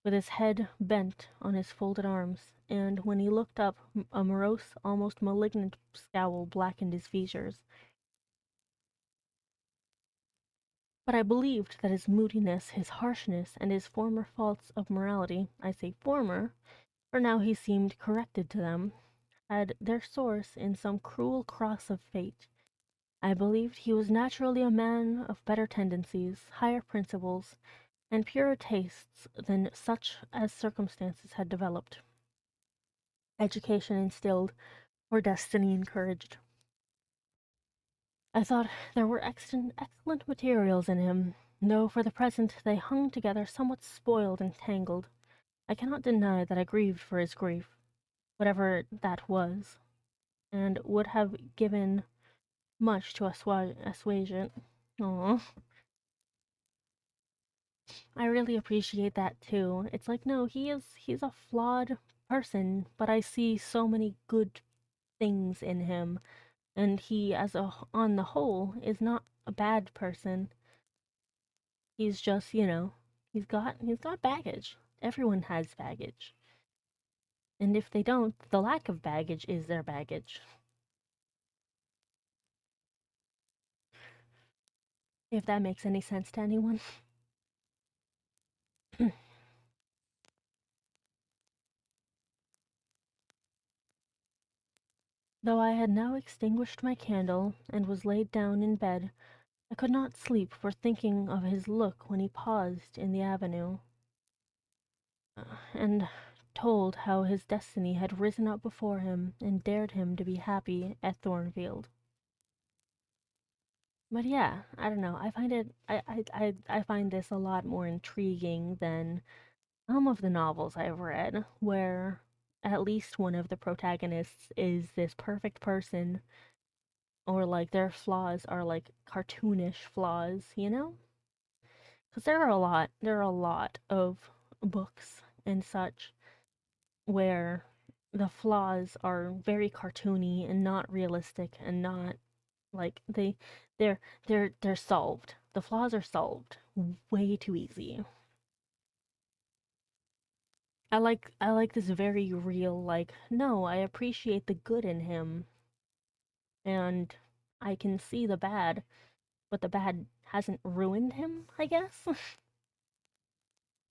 with his head bent on his folded arms, and when he looked up, a morose, almost malignant scowl blackened his features. But I believed that his moodiness, his harshness, and his former faults of morality, I say former, for now he seemed corrected to them, had their source in some cruel cross of fate. I believed he was naturally a man of better tendencies, higher principles, and purer tastes than such as circumstances had developed, education instilled, or destiny encouraged. I thought there were excellent materials in him, though for the present they hung together somewhat spoiled and tangled. I cannot deny that I grieved for his grief, whatever that was, and would have given much to assuage it. Aw. I really appreciate that too. It's like, no, he's a flawed person, but I see so many good things in him, and he on the whole is not a bad person. He's just, he's got baggage. Everyone has baggage. And if they don't, the lack of baggage is their baggage. If that makes any sense to anyone. Though I had now extinguished my candle and was laid down in bed, I could not sleep for thinking of his look when he paused in the avenue, and told how his destiny had risen up before him and dared him to be happy at Thornfield. But yeah, I don't know. I find this a lot more intriguing than some of the novels I've read, where at least one of the protagonists is this perfect person, or like their flaws are like cartoonish flaws, you know? Because there are a lot of books and such where the flaws are very cartoony and not realistic and not like they're they're solved. The flaws are solved way too easy. I like this very real, like, no, I appreciate the good in him and I can see the bad, but the bad hasn't ruined him, I guess.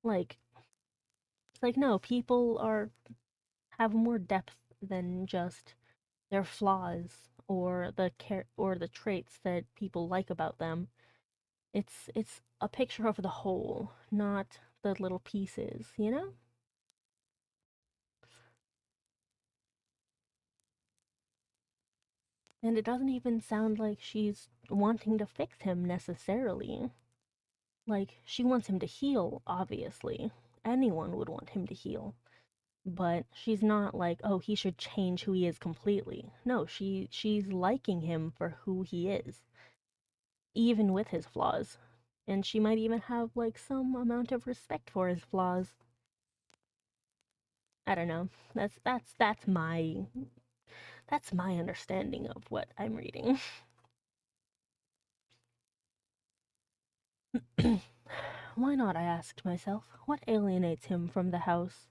Like, It's like, no, people have more depth than just their flaws or or the traits that people like about them. It's a picture of the whole, not the little pieces, you know? And it doesn't even sound like she's wanting to fix him necessarily. Like, she wants him to heal, obviously. Anyone would want him to heal. But she's not like, oh, he should change who he is completely. No, she's liking him for who he is, even with his flaws. And she might even have like some amount of respect for his flaws. I don't know. That's my understanding of what I'm reading. Why not, I asked myself. What alienates him from the house?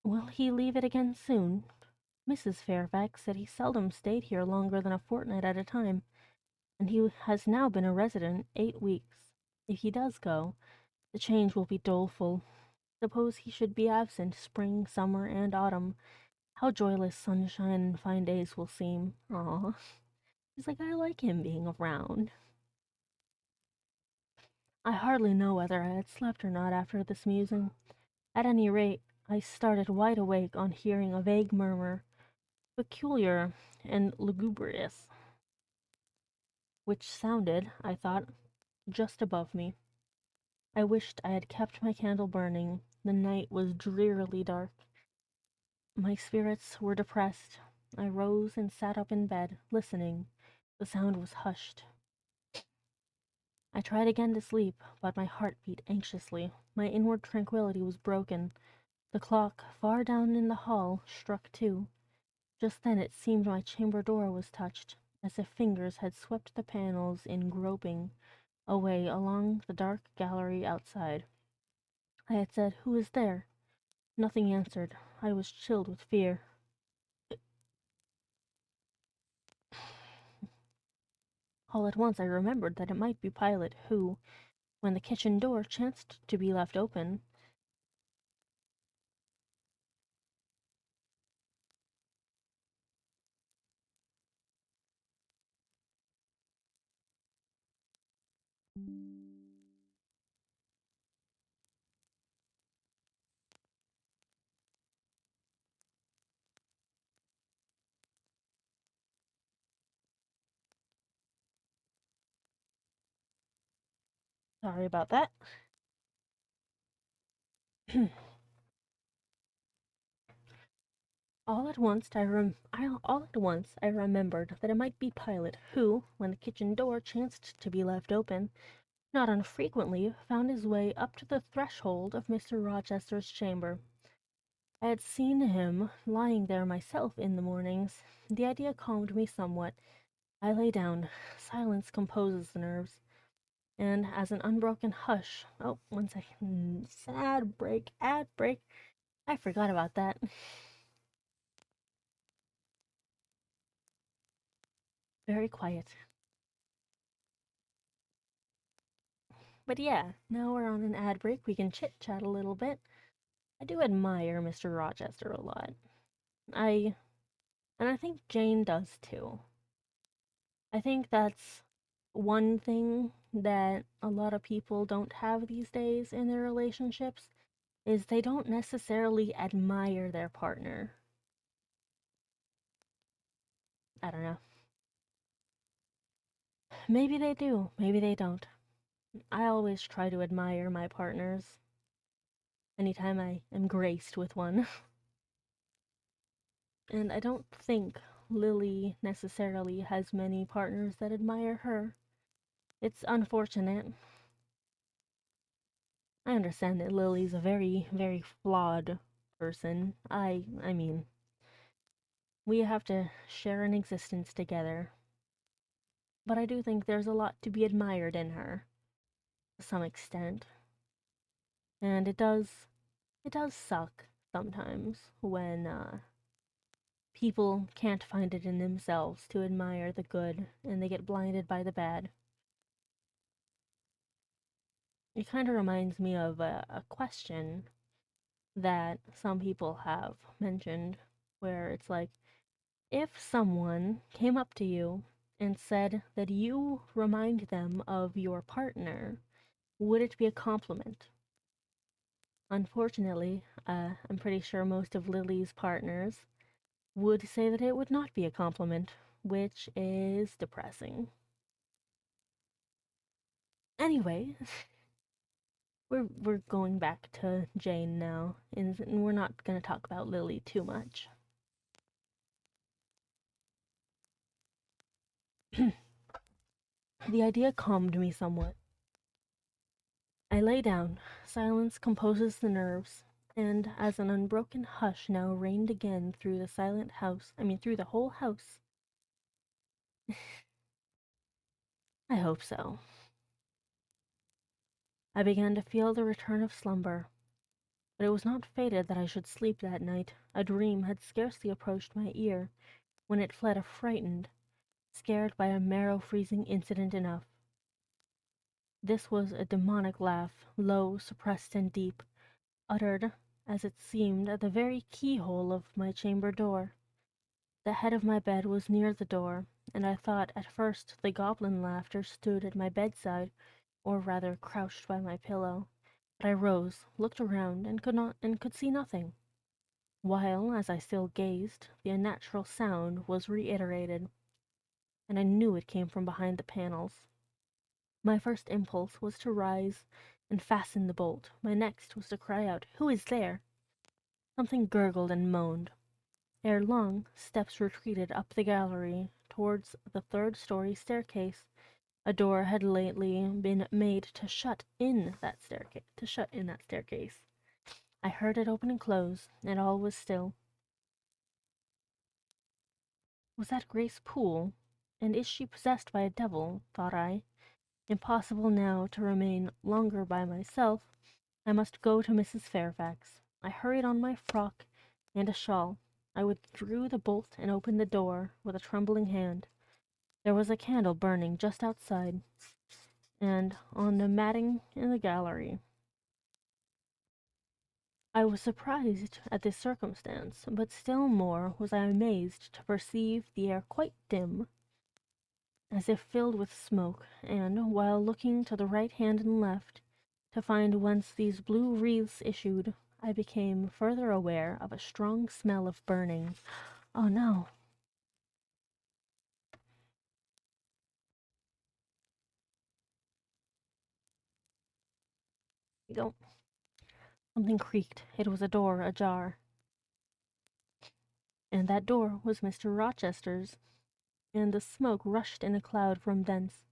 Will he leave it again soon? Mrs. Fairfax said he seldom stayed here longer than a fortnight at a time, and he has now been a resident 8 weeks. If he does go, the change will be doleful. Suppose he should be absent spring, summer, and autumn. How joyless sunshine and fine days will seem. Aw. He's like, I like him being around. I hardly know whether I had slept or not after this musing. At any rate, I started wide awake on hearing a vague murmur, peculiar and lugubrious, which sounded, I thought, just above me. I wished I had kept my candle burning. The night was drearily dark. My spirits were depressed. I rose and sat up in bed, listening. The sound was hushed. I tried again to sleep, but my heart beat anxiously. My inward tranquillity was broken. The clock, far down in the hall, struck 2. Just then it seemed my chamber door was touched, as if fingers had swept the panels in groping away along the dark gallery outside. I had said, "Who is there?" Nothing answered. I was chilled with fear. All at once I remembered that it might be Pilot who, when the kitchen door chanced to be left open, sorry about that. All at once I remembered that it might be Pilot who, when the kitchen door chanced to be left open, not unfrequently found his way up to the threshold of Mr. Rochester's chamber. I had seen him lying there myself in the mornings. The idea calmed me somewhat. I lay down. Silence composes the nerves. And as an unbroken hush. Oh, 1 second. Sad break. Ad break. I forgot about that. Very quiet. But yeah, now we're on an ad break. We can chit chat a little bit. I do admire Mr. Rochester a lot. And I think Jane does too. I think that's one thing that a lot of people don't have these days in their relationships is they don't necessarily admire their partner. I don't know. Maybe they do, maybe they don't. I always try to admire my partners anytime I am graced with one. And I don't think Lily necessarily has many partners that admire her. It's unfortunate. I understand that Lily's a very, very flawed person. I mean, we have to share an existence together. But I do think there's a lot to be admired in her, to some extent. And it does suck sometimes when people can't find it in themselves to admire the good and they get blinded by the bad. It kind of reminds me of a question that some people have mentioned, where it's like, if someone came up to you and said that you remind them of your partner, would it be a compliment? Unfortunately, I'm pretty sure most of Lily's partners would say that it would not be a compliment, which is depressing. Anyway, we're going back to Jane now, and we're not going to talk about Lily too much. The idea calmed me somewhat. I lay down. Silence composes the nerves, and as an unbroken hush now reigned again through the silent house, through the whole house. I hope so. I began to feel the return of slumber, but it was not fated that I should sleep that night. A dream had scarcely approached my ear when it fled affrighted, scared by a marrow-freezing incident enough. This was a demonic laugh, low, suppressed, and deep, uttered, as it seemed, at the very keyhole of my chamber door. The head of my bed was near the door, and I thought at first the goblin laughter stood at my bedside, or rather crouched by my pillow. But I rose, looked around, and could see nothing. While, as I still gazed, the unnatural sound was reiterated, and I knew it came from behind the panels. My first impulse was to rise and fasten the bolt. My next was to cry out, "Who is there?" Something gurgled and moaned. Ere long, steps retreated up the gallery towards the third-story staircase. A door had lately been made to shut in that staircase. I heard it open and close, and all was still. Was that Grace Poole? And is she possessed by a devil? Thought I. Impossible now to remain longer by myself. I must go to Mrs. Fairfax. I hurried on my frock and a shawl. I withdrew the bolt and opened the door with a trembling hand. There was a candle burning just outside, and on the matting in the gallery. I was surprised at this circumstance, but still more was I amazed to perceive the air quite dim, as if filled with smoke, and, while looking to the right hand and left, to find whence these blue wreaths issued, I became further aware of a strong smell of burning. Oh no! Go. Something creaked. It was a door ajar. And that door was Mr. Rochester's, and the smoke rushed in a cloud from thence.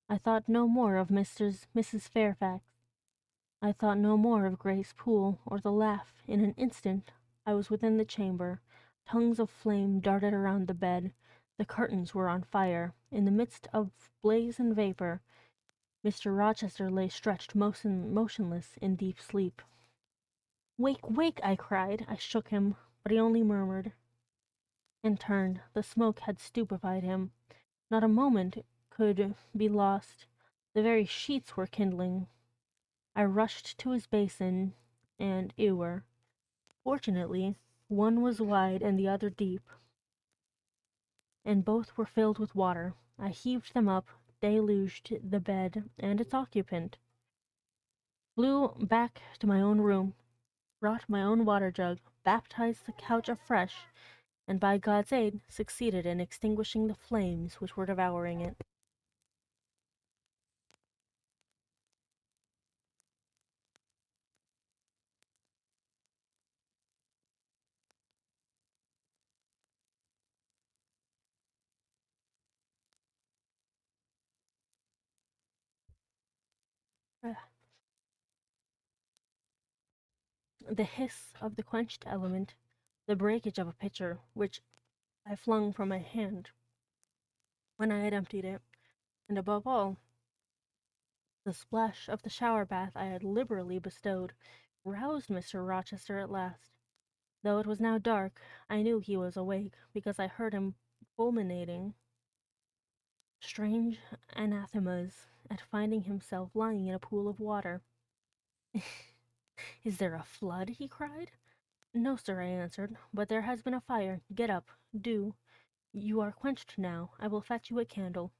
I thought no more of Mrs. Fairfax. I thought no more of Grace Poole or the laugh. In an instant I was within the chamber. Tongues of flame darted around the bed. The curtains were on fire. In the midst of blaze and vapor, Mr. Rochester lay stretched motionless in deep sleep. "Wake, wake!" I cried. I shook him, but he only murmured and turned. The smoke had stupefied him. Not a moment could be lost. The very sheets were kindling. I rushed to his basin and ewer. Fortunately, one was wide and the other deep, and both were filled with water. I heaved them up, deluged the bed and its occupant, flew back to my own room, brought my own water jug, baptized the couch afresh, and by God's aid succeeded in extinguishing the flames which were devouring it. The hiss of the quenched element, the breakage of a pitcher, which I flung from my hand when I had emptied it, and above all, the splash of the shower bath I had liberally bestowed, roused Mr. Rochester at last. Though it was now dark, I knew he was awake, because I heard him fulminating strange anathemas at finding himself lying in a pool of water. Is there a flood? He cried. No, sir, I answered, but there has been a fire. Get up, do. You are quenched now. I will fetch you a candle.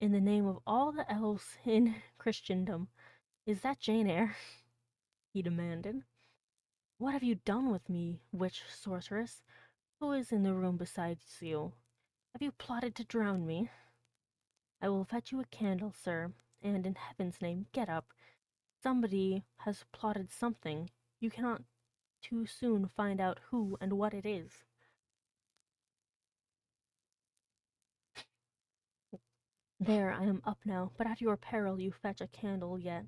In the name of all the elves in Christendom, is that Jane Eyre? He demanded. What have you done with me, witch sorceress? Who is in the room besides you? Have you plotted to drown me? I will fetch you a candle, sir, and in heaven's name, get up. Somebody has plotted something. You cannot too soon find out who and what it is. There, I am up now, but at your peril you fetch a candle yet.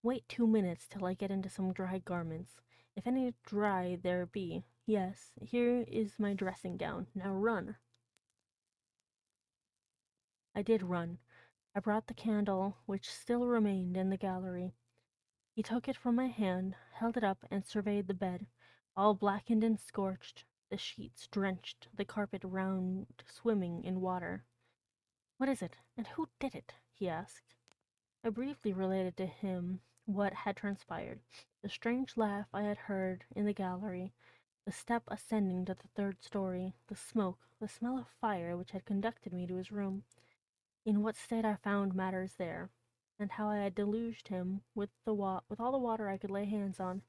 Wait 2 minutes till I get into some dry garments. If any dry there be, yes, here is my dressing gown. Now run. I did run. I brought the candle, which still remained in the gallery. He took it from my hand, held it up, and surveyed the bed, all blackened and scorched, the sheets drenched, the carpet round swimming in water. What is it, and who did it? He asked. I briefly related to him what had transpired, the strange laugh I had heard in the gallery, the step ascending to the 3rd story, the smoke, the smell of fire which had conducted me to his room, in what state I found matters there, and how I had deluged him with with all the water I could lay hands on.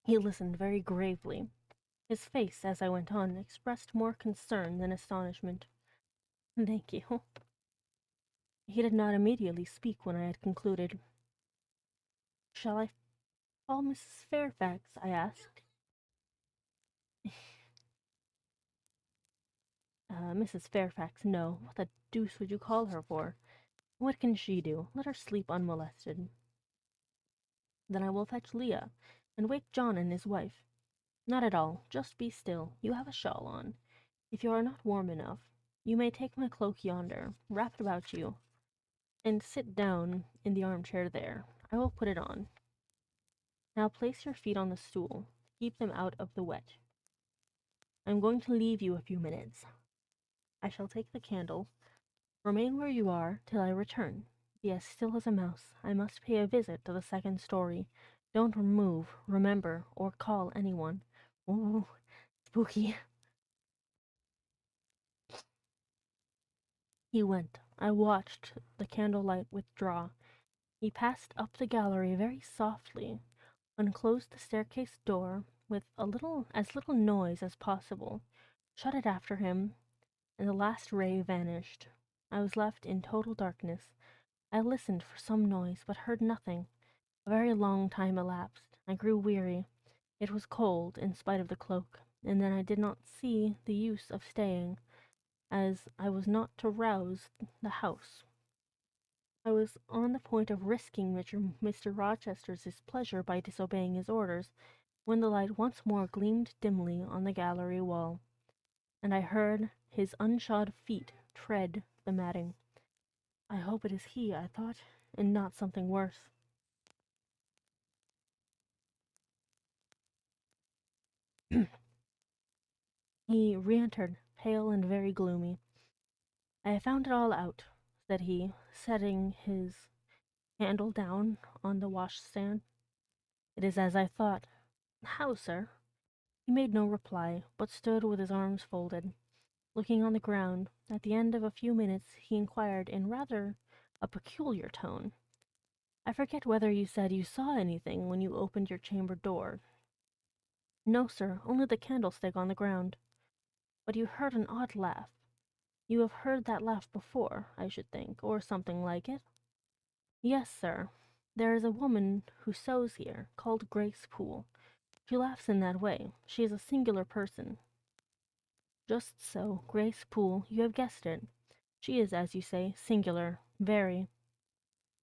He listened very gravely. His face, as I went on, expressed more concern than astonishment. Thank you. He did not immediately speak when I had concluded. Shall I call Mrs. Fairfax? I asked. Mrs. Fairfax, no. What the deuce would you call her for? What can she do? Let her sleep unmolested. Then I will fetch Leah, and wake John and his wife. Not at all. Just be still. You have a shawl on. If you are not warm enough, you may take my cloak yonder, wrapped about you, and sit down in the armchair there. I will put it on. Now place your feet on the stool. Keep them out of the wet. I am going to leave you a few minutes. I shall take the candle. Remain where you are till I return. Be as still as a mouse. I must pay a visit to the 2nd story. Don't move, remember, or call anyone. Ooh, spooky. He went. I watched the candlelight withdraw. He passed up the gallery very softly, unclosed the staircase door with as little noise as possible, shut it after him, and the last ray vanished. I was left in total darkness. I listened for some noise, but heard nothing. A very long time elapsed. I grew weary. It was cold, in spite of the cloak, and then I did not see the use of staying, as I was not to rouse the house. I was on the point of risking Mr. Rochester's displeasure by disobeying his orders, when the light once more gleamed dimly on the gallery wall, and I heard his unshod feet tread the matting. I hope it is he, I thought, and not something worse. He re-entered, pale and very gloomy. I have found it all out, said he, setting his candle down on the washstand. It is as I thought. How, sir? He made no reply, but stood with his arms folded, looking on the ground. At the end of a few minutes he inquired in rather a peculiar tone, I forget whether you said you saw anything when you opened your chamber door. No, sir, only the candlestick on the ground. But you heard an odd laugh. You have heard that laugh before, I should think, or something like it. Yes, sir. There is a woman who sews here, called Grace Poole. She laughs in that way. She is a singular person. Just so, Grace Poole, you have guessed it. She is, as you say, singular, very.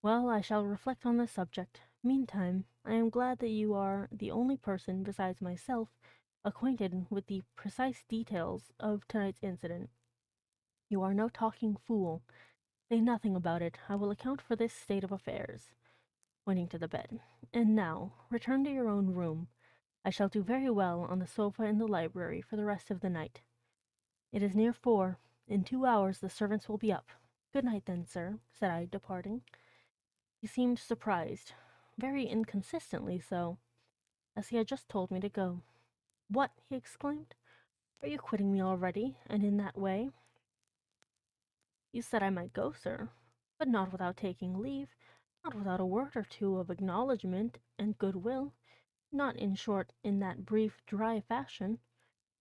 Well, I shall reflect on the subject. Meantime, I am glad that you are the only person besides myself acquainted with the precise details of tonight's incident. You are no talking fool. Say nothing about it. I will account for this state of affairs, pointing to the bed. And now, return to your own room. I shall do very well on the sofa in the library for the rest of the night. It is near 4, In 2 hours the servants will be up. Good night then, sir, said I, departing. He seemed surprised, very inconsistently so, as he had just told me to go. What? He exclaimed. Are you quitting me already, and in that way? You said I might go, sir, but not without taking leave, not without a word or two of acknowledgment and goodwill, not, in short, in that brief, dry fashion.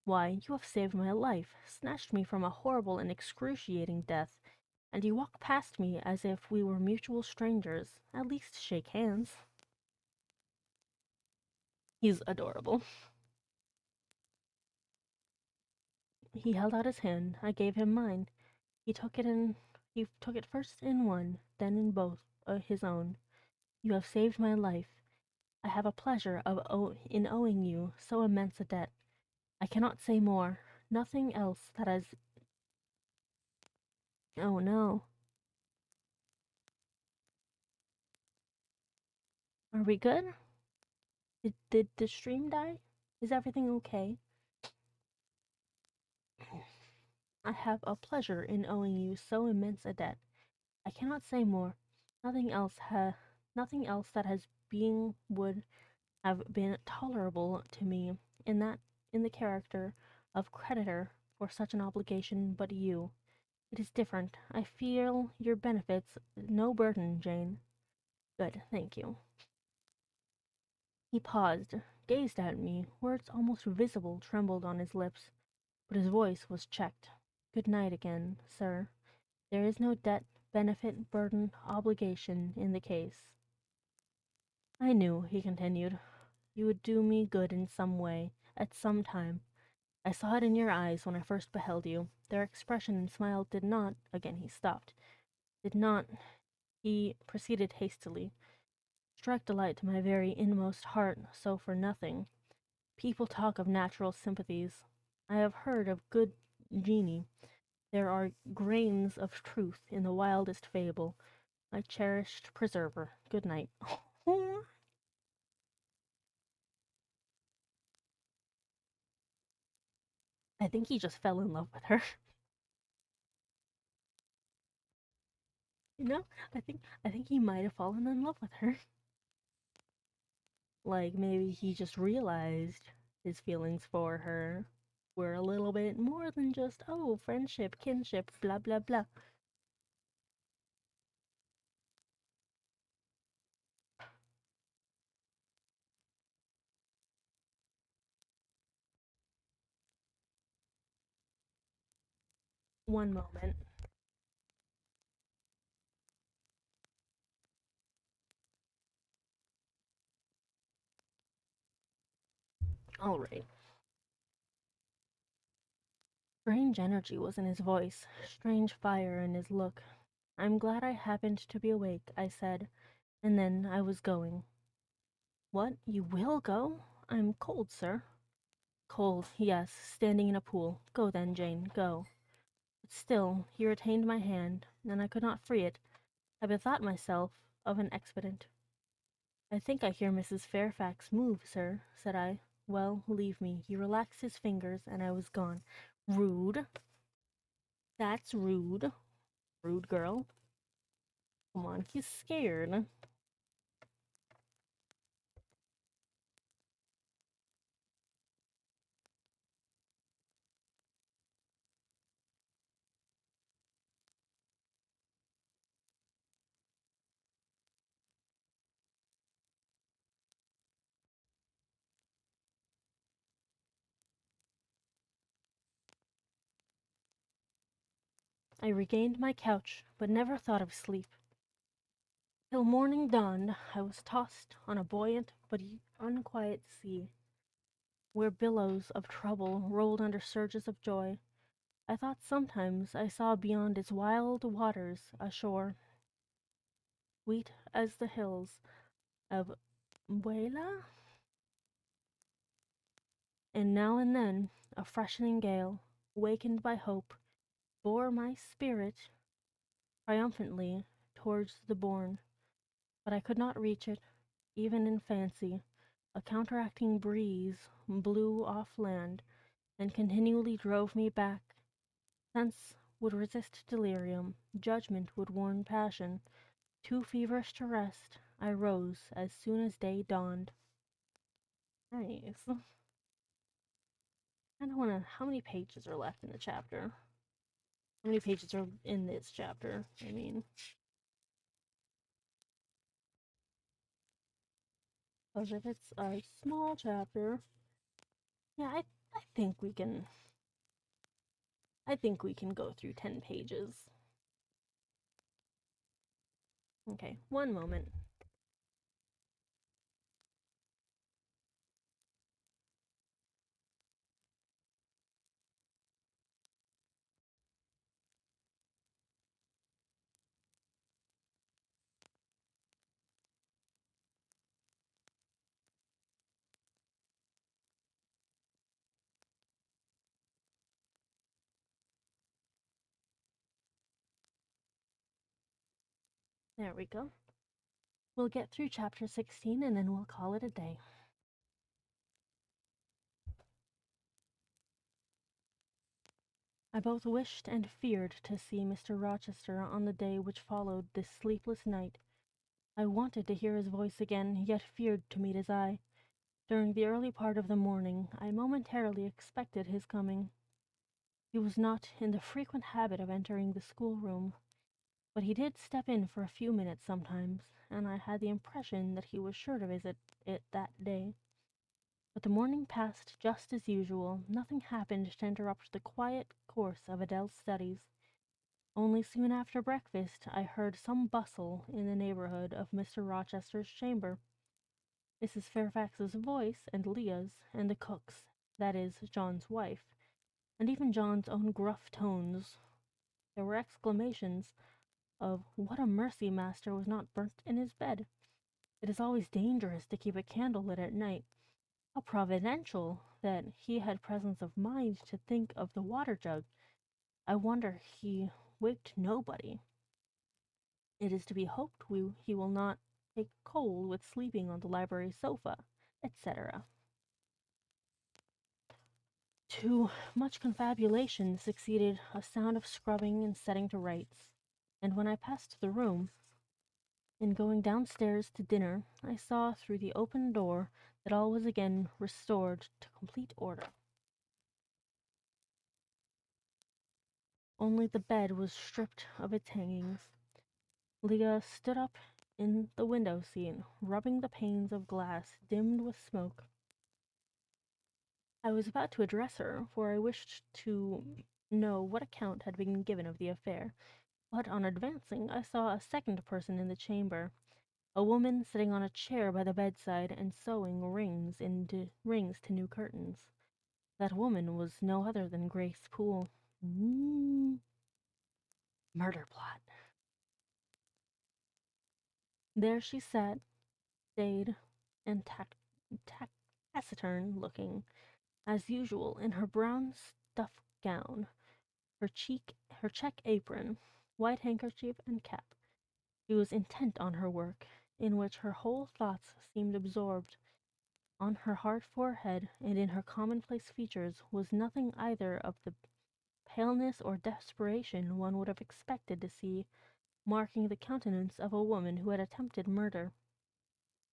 Why, you have saved my life, snatched me from a horrible and excruciating death, and you walk past me as if we were mutual strangers. At least shake hands. He's adorable. He held out his hand. I gave him mine. He took it first in one, then in both his own. You have saved my life. I have a pleasure in owing you so immense a debt. I cannot say more. Nothing else that has. Oh no. Are we good? Did the stream die? Is everything okay? I have a pleasure in owing you so immense a debt. I cannot say more. Nothing else that has being would have been tolerable to me in the character of creditor for such an obligation, but you. It is different. I feel your benefits no burden, Jane. Good, thank you. He paused, gazed at me. Words almost visible trembled on his lips, but his voice was checked. Good night again, sir. There is no debt, benefit, burden, obligation in the case. I knew, he continued, you would do me good in some way, at some time. I saw it in your eyes when I first beheld you. Their expression and smile did not, again he stopped, did not, he proceeded hastily, strike delight to my very inmost heart, so for nothing. People talk of natural sympathies. I have heard of good genii. There are grains of truth in the wildest fable. My cherished preserver. Good night. I think he just fell in love with her. You know, I think he might have fallen in love with her. Like maybe he just realized his feelings for her were a little bit more than just oh, friendship, kinship, blah blah blah. One moment. All right. Strange energy was in his voice, strange fire in his look. I'm glad I happened to be awake, I said, and then I was going. What? You will go? I'm cold, sir. Cold, yes, standing in a pool. Go then, Jane, go. But still, he retained my hand, and I could not free it. I bethought myself of an expedient. I think I hear Mrs. Fairfax move, sir, said I. Well, leave me. He relaxed his fingers, and I was gone. Rude. That's rude. Rude girl. Come on, he's scared. I regained my couch, but never thought of sleep. Till morning dawned, I was tossed on a buoyant but unquiet sea, where billows of trouble rolled under surges of joy. I thought sometimes I saw beyond its wild waters a shore, sweet as the hills of Beulah, and now and then a freshening gale, wakened by hope, bore my spirit triumphantly towards the bourne. But I could not reach it, even in fancy. A counteracting breeze blew off land, and continually drove me back, thence would resist delirium, judgment would warn passion. Too feverish to rest, I rose as soon as day dawned. Nice. I don't wanna. How many pages are left in the chapter? How many pages are in this chapter? I mean. Because if it's a small chapter, yeah, I think we can. I think we can go through 10 pages. Okay, one moment. There we go. We'll get through chapter 16 and then we'll call it a day. I both wished and feared to see Mr. Rochester on the day which followed this sleepless night. I wanted to hear his voice again, yet feared to meet his eye. During the early part of the morning, I momentarily expected his coming. He was not in the frequent habit of entering the schoolroom, but he did step in for a few minutes sometimes, and I had the impression that he was sure to visit it that day. But the morning passed just as usual. Nothing happened to interrupt the quiet course of Adele's studies. Only soon after breakfast I heard some bustle in the neighborhood of Mr. Rochester's chamber. Mrs. Fairfax's voice and Leah's, and the cook's, that is, John's wife, and even John's own gruff tones. There were exclamations of "What a mercy master was not burnt in his bed! It is always dangerous to keep a candle lit at night. How providential that he had presence of mind to think of the water jug. I wonder he waked nobody. It is to be hoped he will not take cold with sleeping on the library sofa, etc." To much confabulation succeeded a sound of scrubbing and setting to rights, and when I passed the room, in going downstairs to dinner, I saw through the open door that all was again restored to complete order. Only the bed was stripped of its hangings. Leah stood up in the window seat, rubbing the panes of glass dimmed with smoke. I was about to address her, for I wished to know what account had been given of the affair, but on advancing I saw a second person in the chamber, a woman sitting on a chair by the bedside and sewing rings to new curtains. That woman was no other than Grace Poole. Murder plot. There she sat, staid and taciturn looking, as usual, in her brown stuff gown, her check apron, white handkerchief, and cap. She was intent on her work, in which her whole thoughts seemed absorbed. On her hard forehead and in her commonplace features was nothing either of the paleness or desperation one would have expected to see marking the countenance of a woman who had attempted murder,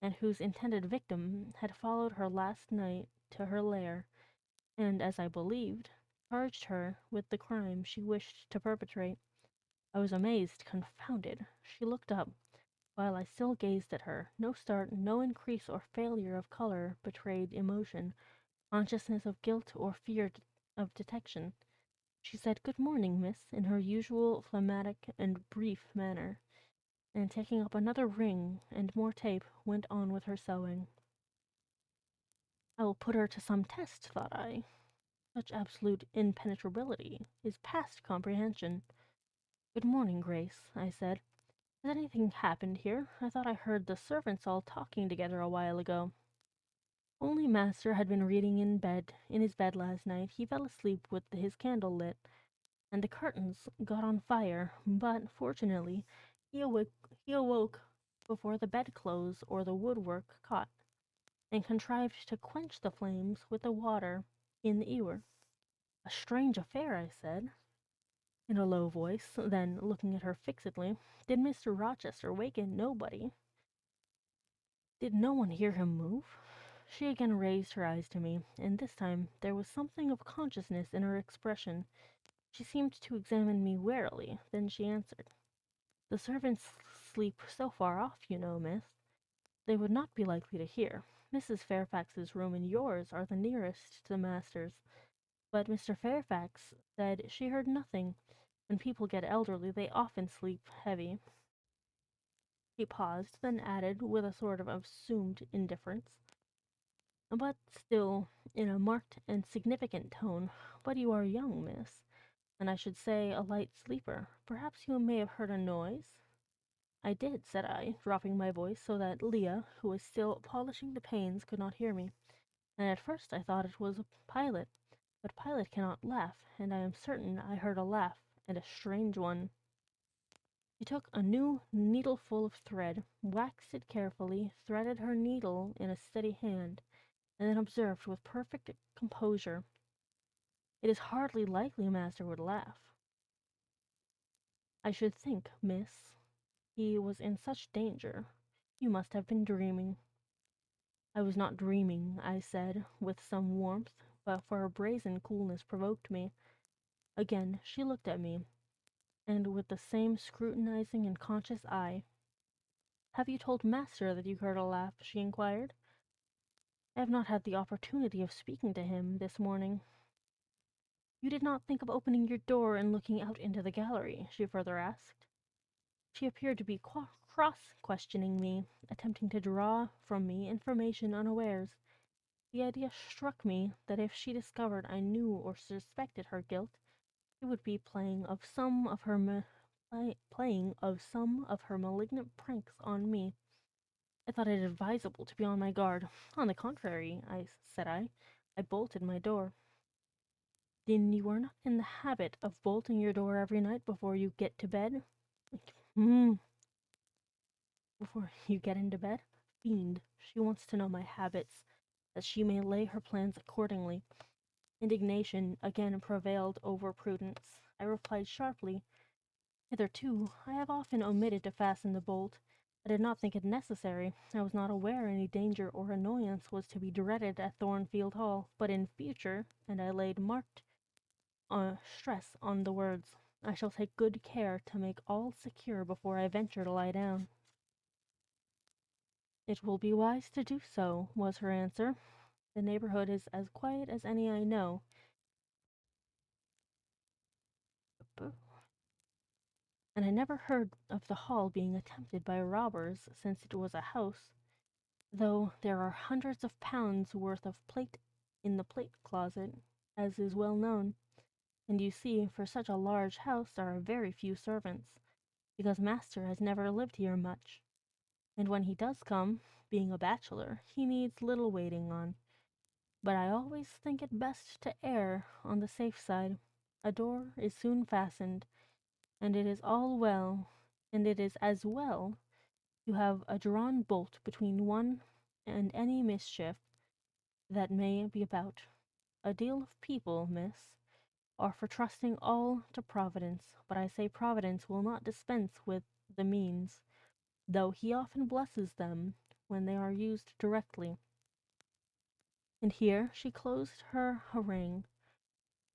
and whose intended victim had followed her last night to her lair, and, as I believed, charged her with the crime she wished to perpetrate. I was amazed, confounded. She looked up, while I still gazed at her. No start, no increase or failure of color betrayed emotion, consciousness of guilt, or fear of detection. She said, "Good morning, miss," in her usual phlegmatic and brief manner, and taking up another ring and more tape, went on with her sewing. I will put her to some test, thought I. Such absolute impenetrability is past comprehension. "Good morning, Grace," I said. "Has anything happened here? I thought I heard the servants all talking together a while ago." "Only master had been reading in his bed last night. He fell asleep with his candle lit, and the curtains got on fire, but, fortunately, he awoke before the bedclothes or the woodwork caught, and contrived to quench the flames with the water in the ewer." "A strange affair," I said. in a low voice, then looking at her fixedly. Did Mr. Rochester waken nobody? Did no one hear him move? She again raised her eyes to me, and this time there was something of consciousness in her expression. She seemed to examine me warily, then she answered. The servants sleep so far off, you know, miss. They would not be likely to hear. Mrs. Fairfax's room and yours are the nearest to the master's. But Mr. Fairfax said she heard nothing. When people get elderly, they often sleep heavy. He paused, then added, with a sort of assumed indifference, but still in a marked and significant tone, but you are young, miss, and I should say a light sleeper. Perhaps you may have heard a noise? I did, said I, dropping my voice so that Leah, who was still polishing the panes, could not hear me, and at first I thought it was a Pilot. But Pilot cannot laugh, and I am certain I heard a laugh, and a strange one. She took a new needleful of thread, waxed it carefully, threaded her needle in a steady hand, and then observed with perfect composure, "It is hardly likely master would laugh." "I should think, miss, he was in such danger. You must have been dreaming." "I was not dreaming," I said, with some warmth, but for her brazen coolness provoked me. Again she looked at me, and with the same scrutinizing and conscious eye. "Have you told master that you heard a laugh?" she inquired. "I have not had the opportunity of speaking to him this morning." "You did not think of opening your door and looking out into the gallery?" she further asked. She appeared to be cross-questioning me, attempting to draw from me information unawares. The idea struck me that if she discovered I knew or suspected her guilt, she would be playing of some of her malignant pranks on me. I thought it advisable to be on my guard. "On the contrary," said I bolted my door. "Then you are not in the habit of bolting your door every night before you get to bed?" "Before you get into bed? Fiend, she wants to know my habits, that she may lay her plans accordingly." Indignation again prevailed over prudence. I replied sharply, "Hitherto I have often omitted to fasten the bolt. I did not think it necessary. I was not aware any danger or annoyance was to be dreaded at Thornfield Hall. But in future," and I laid marked stress on the words, "I shall take good care to make all secure before I venture to lie down." "It will be wise to do so," was her answer. "The neighborhood is as quiet as any I know. And I never heard of the hall being attempted by robbers since it was a house, though there are hundreds of pounds worth of plate in the plate closet, as is well known. And you see, for such a large house there are very few servants, because master has never lived here much, and when he does come, being a bachelor, he needs little waiting on. But I always think it best to err on the safe side. A door is soon fastened, and it is as well to have a drawn bolt between one and any mischief that may be about. A deal of people, miss, are for trusting all to Providence, but I say Providence will not dispense with the means, though he often blesses them when they are used directly." And here she closed her harangue,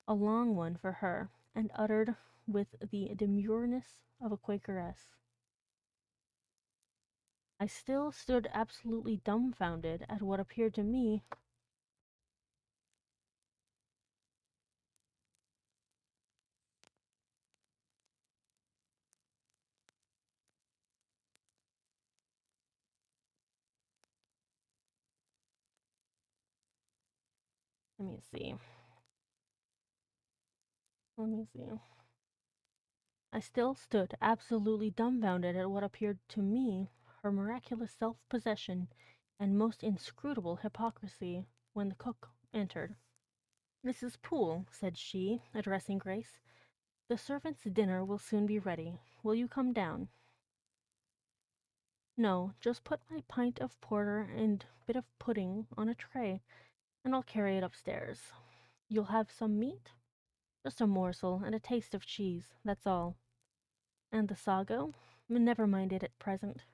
a long one for her, and uttered with the demureness of a Quakeress. I still stood absolutely dumbfounded at what appeared to me let me see. Let me see. I still stood absolutely dumbfounded at what appeared to me her miraculous self-possession and most inscrutable hypocrisy when the cook entered. "Mrs. Poole," said she, addressing Grace, "the servants' dinner will soon be ready. Will you come down?" "No, just put my pint of porter and bit of pudding on a tray, and I'll carry it upstairs. You'll have some meat?" Just a morsel and a taste of cheese, that's all. And the sago? Never mind it at present.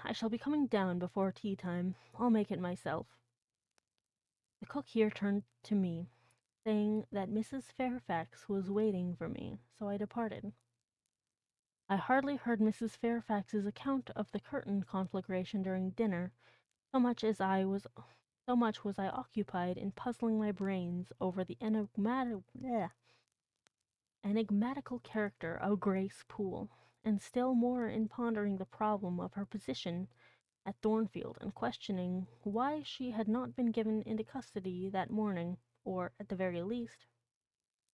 I shall be coming down before tea time. I'll make it myself. The cook here turned to me, saying that Mrs. Fairfax was waiting for me, so I departed. I hardly heard Mrs. Fairfax's account of the curtain conflagration during dinner, so much was I occupied in puzzling my brains over the enigmatical character of Grace Poole, and still more in pondering the problem of her position at Thornfield and questioning why she had not been given into custody that morning, or, at the very least,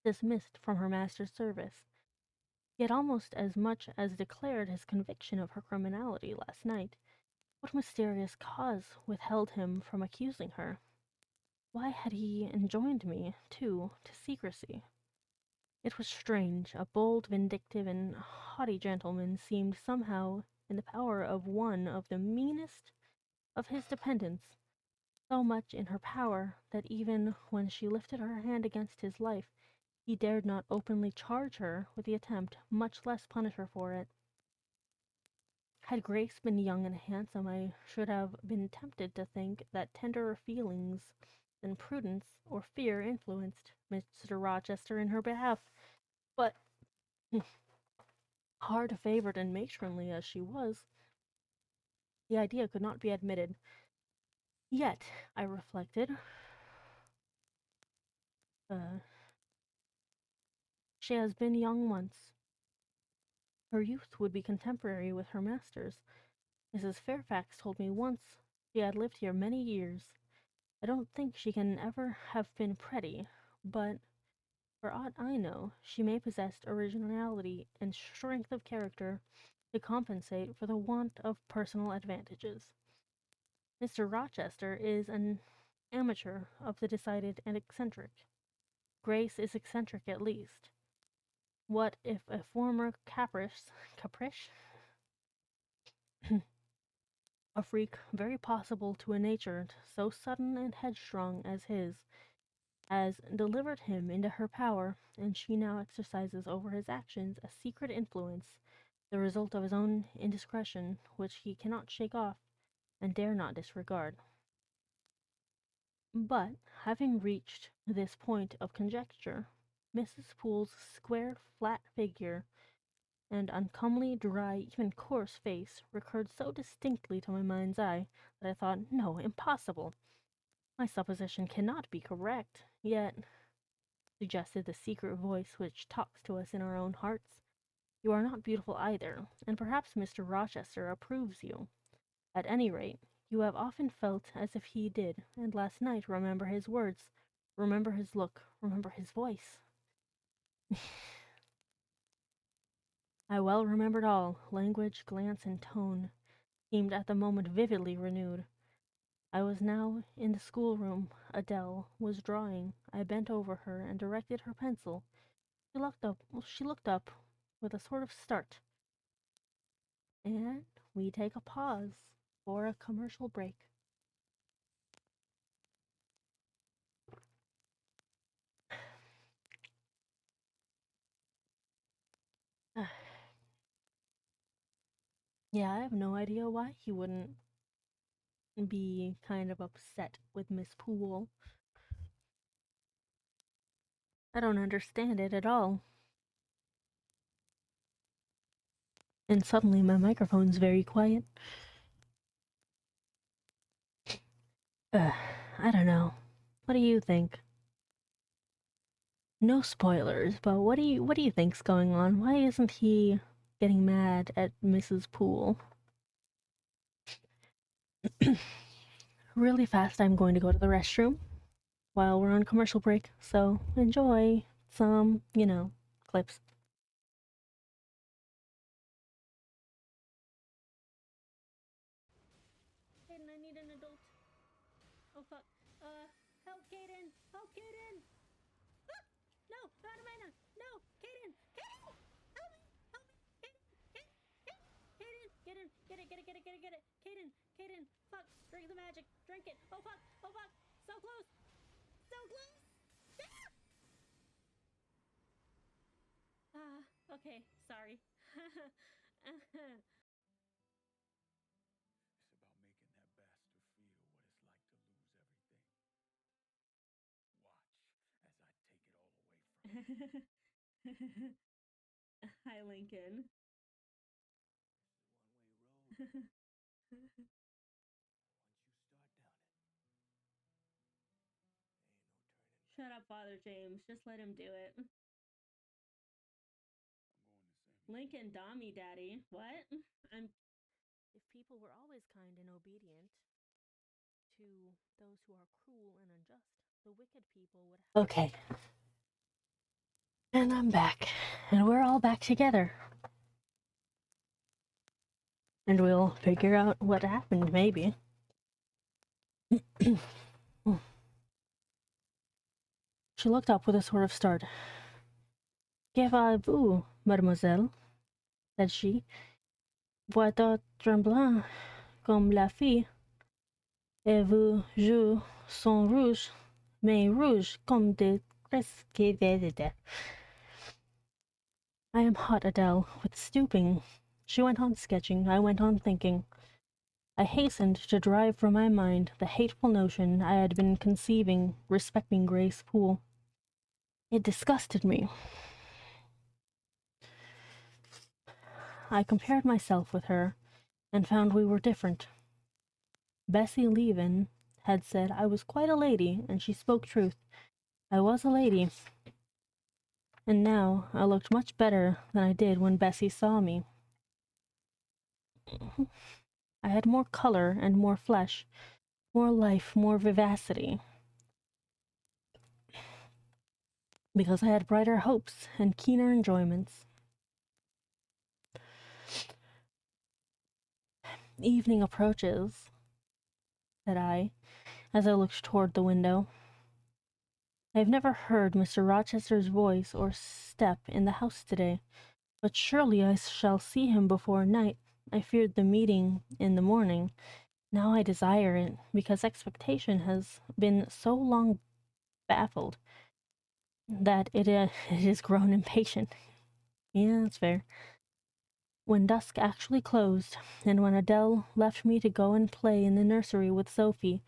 dismissed from her master's service. He had almost as much as declared his conviction of her criminality last night. What mysterious cause withheld him from accusing her? Why had he enjoined me, too, to secrecy? It was strange. A bold, vindictive, and haughty gentleman seemed somehow in the power of one of the meanest of his dependents, so much in her power that even when she lifted her hand against his life, he dared not openly charge her with the attempt, much less punish her for it. Had Grace been young and handsome, I should have been tempted to think that tenderer feelings than prudence or fear influenced Mr. Rochester in her behalf. But, hard favoured and matronly as she was, the idea could not be admitted. Yet, I reflected, she has been young once. Her youth would be contemporary with her master's. Mrs. Fairfax told me once she had lived here many years. I don't think she can ever have been pretty, but for aught I know, she may possess originality and strength of character to compensate for the want of personal advantages. Mr. Rochester is an amateur of the decided and eccentric. Grace is eccentric at least. What if a former caprice, a freak very possible to a nature so sudden and headstrong as his, has delivered him into her power, and she now exercises over his actions a secret influence, the result of his own indiscretion, which he cannot shake off and dare not disregard. But, having reached this point of conjecture, Mrs. Poole's square, flat figure and uncomely, dry, even coarse face recurred so distinctly to my mind's eye that I thought, no, impossible. My supposition cannot be correct, yet, suggested the secret voice which talks to us in our own hearts, you are not beautiful either, and perhaps Mr. Rochester approves you. At any rate, you have often felt as if he did, and last night remember his words, remember his look, remember his voice. I well remembered all, language, glance, and tone seemed at the moment vividly renewed. I was now in the schoolroom. Adele was drawing. I bent over her and directed her pencil. She looked up with a sort of start. And we take a pause for a commercial break. Yeah, I have no idea why he wouldn't be kind of upset with Miss Poole. I don't understand it at all. And suddenly my microphone's very quiet. I don't know. What do you think? No spoilers, but what do you think's going on? Why isn't he getting mad at Mrs. Poole? Really fast, I'm going to go to the restroom while we're on commercial break, so enjoy some, clips. Kaden, I need an adult. Oh fuck. Help, Kaden! Help, Kaden! Ah! No, not Amanda! No, Kaden! Kaden! Help me! Help me! Kaden! Kaden! Kaden! Get it! Get it! Get it! Get it! Get it! Kaden! Kaden! Fuck! Drink the magic! Drink it! Oh fuck! Oh fuck! So close! So close! Ah! Okay, sorry. It's about making that bastard feel what it's like to lose everything. Watch as I take it all away from you. Hi, Lincoln. This is a one-way road. Once you start down it, there ain't no turning back. Shut up, Father James. Just let him do it. I'm going the same. Lincoln Dommy Daddy. What? If people were always kind and obedient to those who are cruel and unjust, the wicked people would have. Okay. And I'm back. And we're all back together. And we'll figure out what happened, maybe. She looked up with a sort of start. Que avez-vous, mademoiselle? Said she. Voix tremblant comme la fille. Et vos joues sont rouges, mais rouges comme des cresques. I am hot, Adele, with stooping. She went on sketching, I went on thinking. I hastened to drive from my mind the hateful notion I had been conceiving respecting Grace Poole. It disgusted me. I compared myself with her, and found we were different. Bessie Leaven had said I was quite a lady, and she spoke truth. I was a lady. And now I looked much better than I did when Bessie saw me. I had more color and more flesh, more life, more vivacity. Because I had brighter hopes and keener enjoyments. Evening approaches, said I, as I looked toward the window. I have never heard Mr. Rochester's voice or step in the house today, but surely I shall see him before night. I feared the meeting in the morning. Now I desire it, because expectation has been so long baffled that it is grown impatient. Yeah, that's fair. When dusk actually closed, and when Adele left me to go and play in the nursery with Sophie,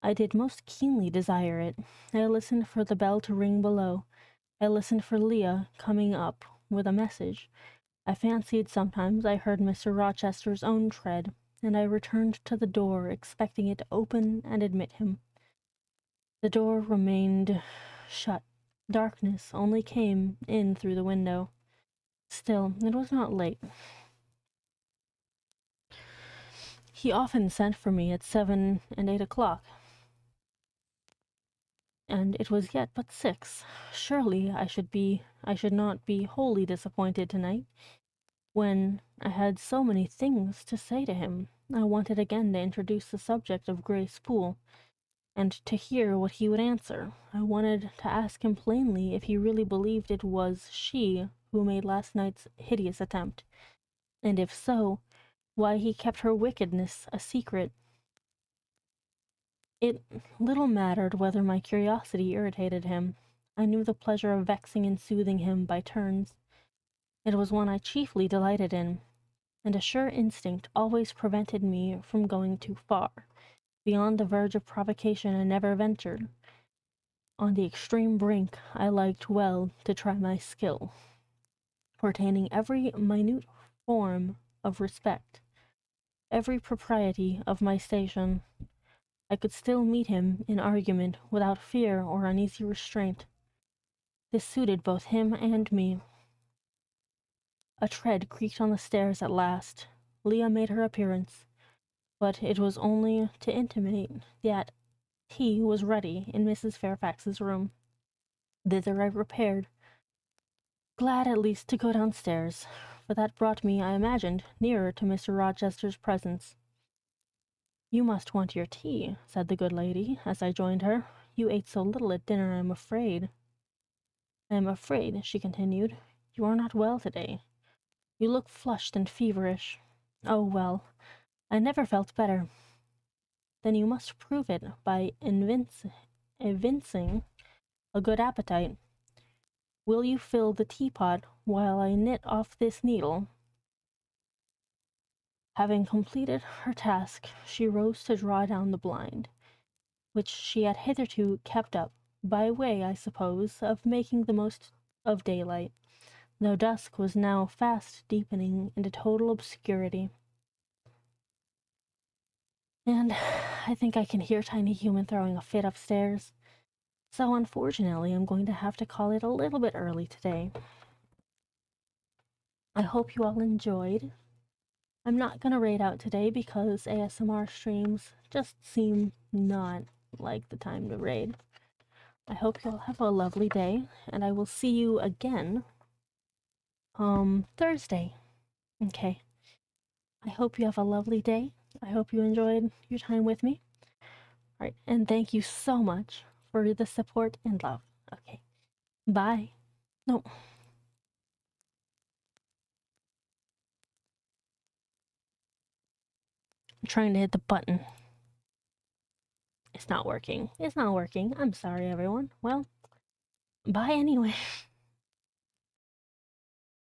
I did most keenly desire it. I listened for the bell to ring below. I listened for Leah coming up with a message. I fancied sometimes I heard Mr. Rochester's own tread, and I returned to the door, expecting it to open and admit him. The door remained shut. Darkness only came in through the window. Still, it was not late. He often sent for me at 7 and 8 o'clock, and it was yet but 6. Surely I should not be wholly disappointed tonight, when I had so many things to say to him. I wanted again to introduce the subject of Grace Poole, and to hear what he would answer. I wanted to ask him plainly if he really believed it was she who made last night's hideous attempt, and if so, why he kept her wickedness a secret. It little mattered whether my curiosity irritated him. I knew the pleasure of vexing and soothing him by turns. It was one I chiefly delighted in, and a sure instinct always prevented me from going too far. Beyond the verge of provocation I never ventured. On the extreme brink I liked well to try my skill, retaining every minute form of respect, every propriety of my station. I could still meet him in argument without fear or uneasy restraint. This suited both him and me. A tread creaked on the stairs at last. Leah made her appearance, but it was only to intimate that tea was ready in Mrs. Fairfax's room. Thither I repaired, glad at least to go downstairs, for that brought me, I imagined, nearer to Mr. Rochester's presence. "You must want your tea," said the good lady, as I joined her. "You ate so little at dinner, I am afraid." "I am afraid," she continued, "you are not well today. You look flushed and feverish." "Oh, well, I never felt better." "Then you must prove it by evincing a good appetite. Will you fill the teapot while I knit off this needle. Having completed her task, she rose to draw down the blind, which she had hitherto kept up, by way, I suppose, of making the most of daylight, though dusk was now fast deepening into total obscurity. And I think I can hear Tiny Human throwing a fit upstairs. So unfortunately, I'm going to have to call it a little bit early today. I hope you all enjoyed. I'm not going to raid out today because ASMR streams just seem not like the time to raid. I hope you all have a lovely day, and I will see you again Thursday. Okay. I hope you have a lovely day. I hope you enjoyed your time with me. All right, and thank you so much for the support and love. Okay. Bye. No. I'm trying to hit the button. It's not working. It's not working. I'm sorry, everyone. Well, bye anyway.